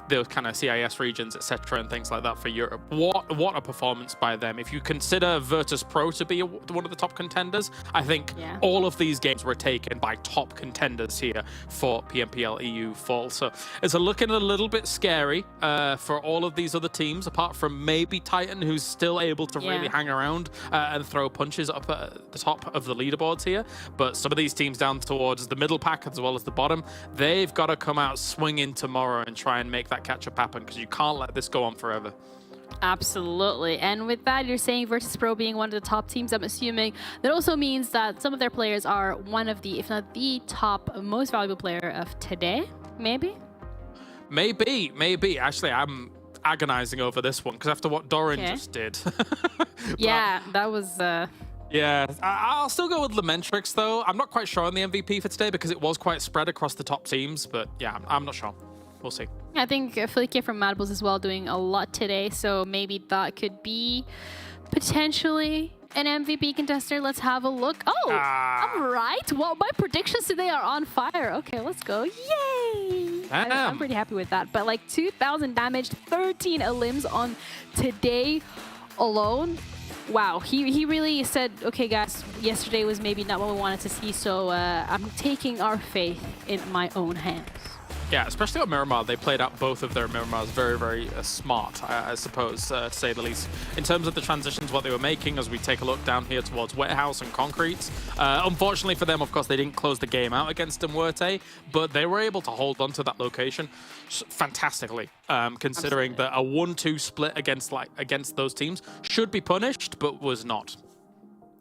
those kind of CIS regions, etc., and things like that for Europe. What a performance by them! If you consider VIRTUS.PRO to be one of the top contenders, I think all of these games were taken by top contenders here for PMPL EU Fall. So it's looking a little bit scary for all of these other teams, apart from maybe Titan, who's still able to really hang around and throw punches up at the top of the leaderboards here. But some of these teams down towards the middle pack as well as the bottom, they've got to come out swinging tomorrow and try and make that catch-up happen, because you can't let this go on forever. Absolutely. And with that, you're saying VIRTUS.PRO being one of the top teams, I'm assuming that also means that some of their players are one of the, if not the top most valuable player of today, maybe? Maybe. Actually, I'm agonizing over this one, because after what Doran just did. That was... Yeah, I'll still go with Lamentrix, though. I'm not quite sure on the MVP for today, because it was quite spread across the top teams, but yeah, I'm not sure. We'll see. I think Flicky from MADBULLS as well doing a lot today, so maybe that could be potentially an MVP contester. Let's have a look. Oh, I'm right. Well, my predictions today are on fire. Okay, let's go. Yay! I'm pretty happy with that. But like 2,000 damage, 13 elims on today alone. Wow, he really said, okay guys, yesterday was maybe not what we wanted to see, so I'm taking our faith in my own hands. Yeah, especially on Miramar, they played out both of their Miramars very, very smart, I suppose, to say the least. In terms of the transitions, what they were making, as we take a look down here towards Warehouse and Concrete. Unfortunately for them, of course, they didn't close the game out against MUERTE, but they were able to hold on to that location fantastically, considering that a 1-2 split against those teams should be punished, but was not.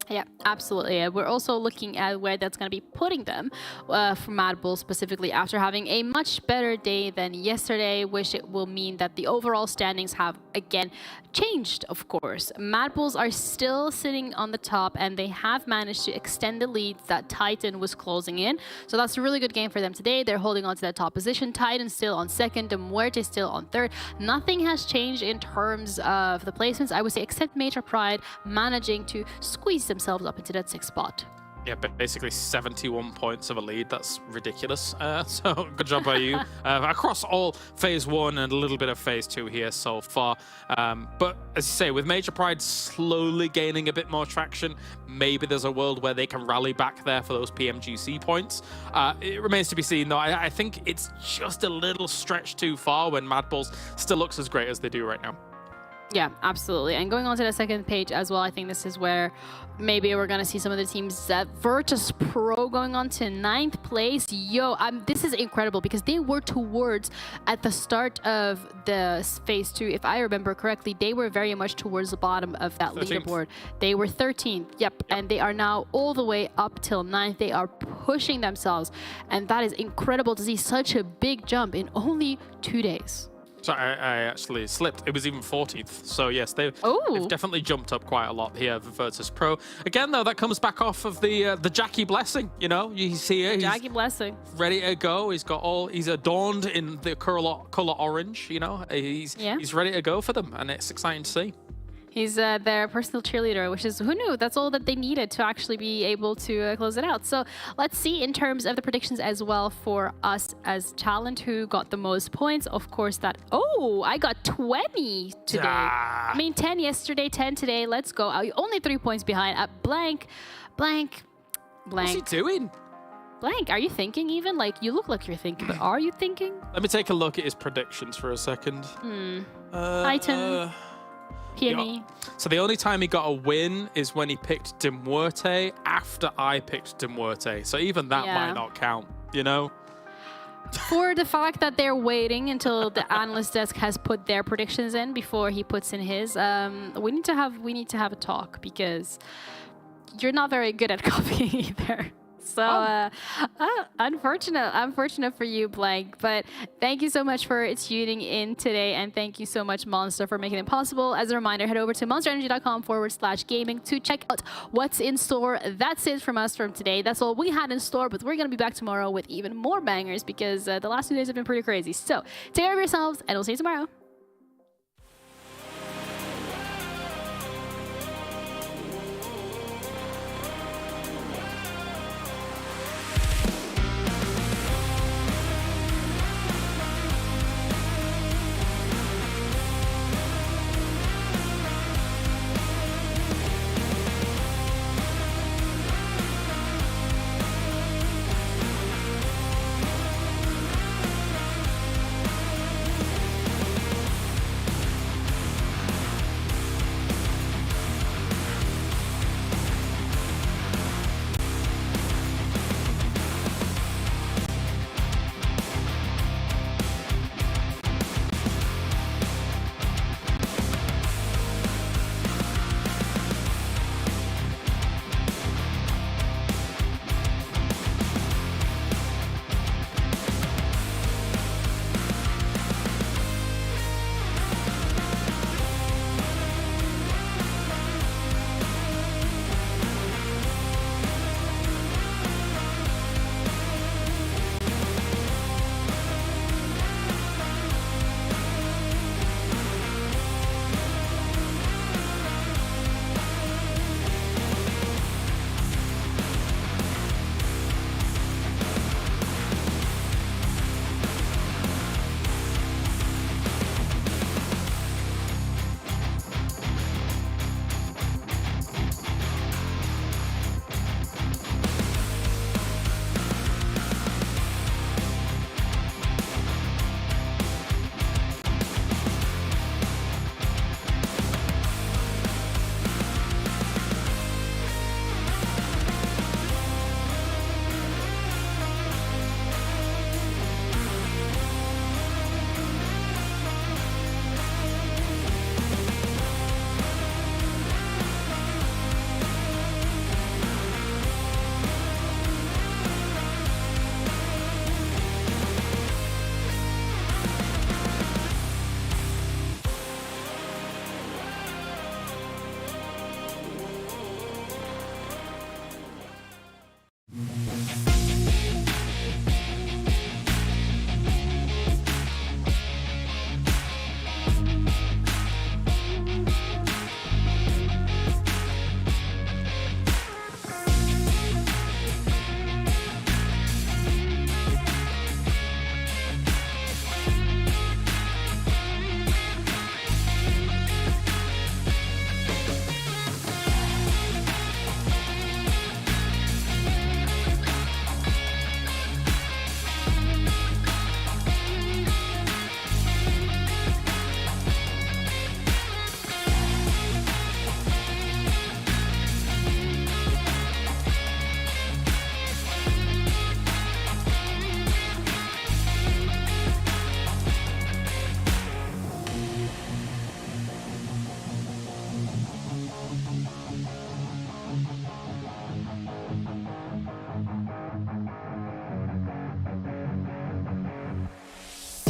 Yeah, absolutely. We're also looking at where that's going to be putting them for MADBULLS specifically after having a much better day than yesterday, which it will mean that the overall standings have again changed, of course. MADBULLS are still sitting on the top and they have managed to extend the lead that Titan was closing in. So that's a really good game for them today. They're holding on to that top position. Titan still on second, MUERTE still on third. Nothing has changed in terms of the placements, I would say, except Major Pride managing to squeeze themselves up into that 6th spot. Yeah, but basically 71 points of a lead. That's ridiculous. So good job by you across all phase 1 and a little bit of phase 2 here so far. But as you say, with Major Pride slowly gaining a bit more traction, maybe there's a world where they can rally back there for those PMGC points. It remains to be seen, though. I think it's just a little stretch too far when MADBULLS still looks as great as they do right now. Yeah, absolutely. And going on to the second page as well, I think this is where maybe we're going to see some of the teams that VIRTUS.PRO going on to 9th place. Yo, this is incredible because they were towards, at the start of the phase 2, if I remember correctly, they were very much towards the bottom of that 13th. leaderboard. They were 13th, yep. And they are now all the way up till 9th. They are pushing themselves. And that is incredible to see such a big jump in only 2 days. So I actually slipped. It was even 14th. So yes, they've definitely jumped up quite a lot here for VIRTUS.PRO. Again, though, that comes back off of the Jackie blessing. You know, you see it. Jackie blessing. Ready to go. He's adorned in the color orange. You know, he's ready to go for them, and it's exciting to see. He's their personal cheerleader, which is, who knew? That's all that they needed to actually be able to close it out. So let's see in terms of the predictions as well for us as talent, who got the most points. Of course, that, I got 20 today. I mean, 10 yesterday, 10 today. Let's go. Only 3 points behind at blank. What's he doing? Blank, are you thinking even? Like, you look like you're thinking, but are you thinking? Let me take a look at his predictions for a second. Titan. PME. So the only time he got a win is when he picked MUERTE after I picked MUERTE. So even that might not count, you know? For the fact that they're waiting until the analyst desk has put their predictions in before he puts in his, we need to have a talk because you're not very good at copying either. So unfortunate for you, Blank. But thank you so much for tuning in today, and thank you so much, Monster, for making it possible. As a reminder, head over to monsterenergy.com/gaming to check out what's in store. That's it from us from today. That's all we had in store, but we're gonna be back tomorrow with even more bangers because the last 2 days have been pretty crazy. So take care of yourselves, and we'll see you tomorrow.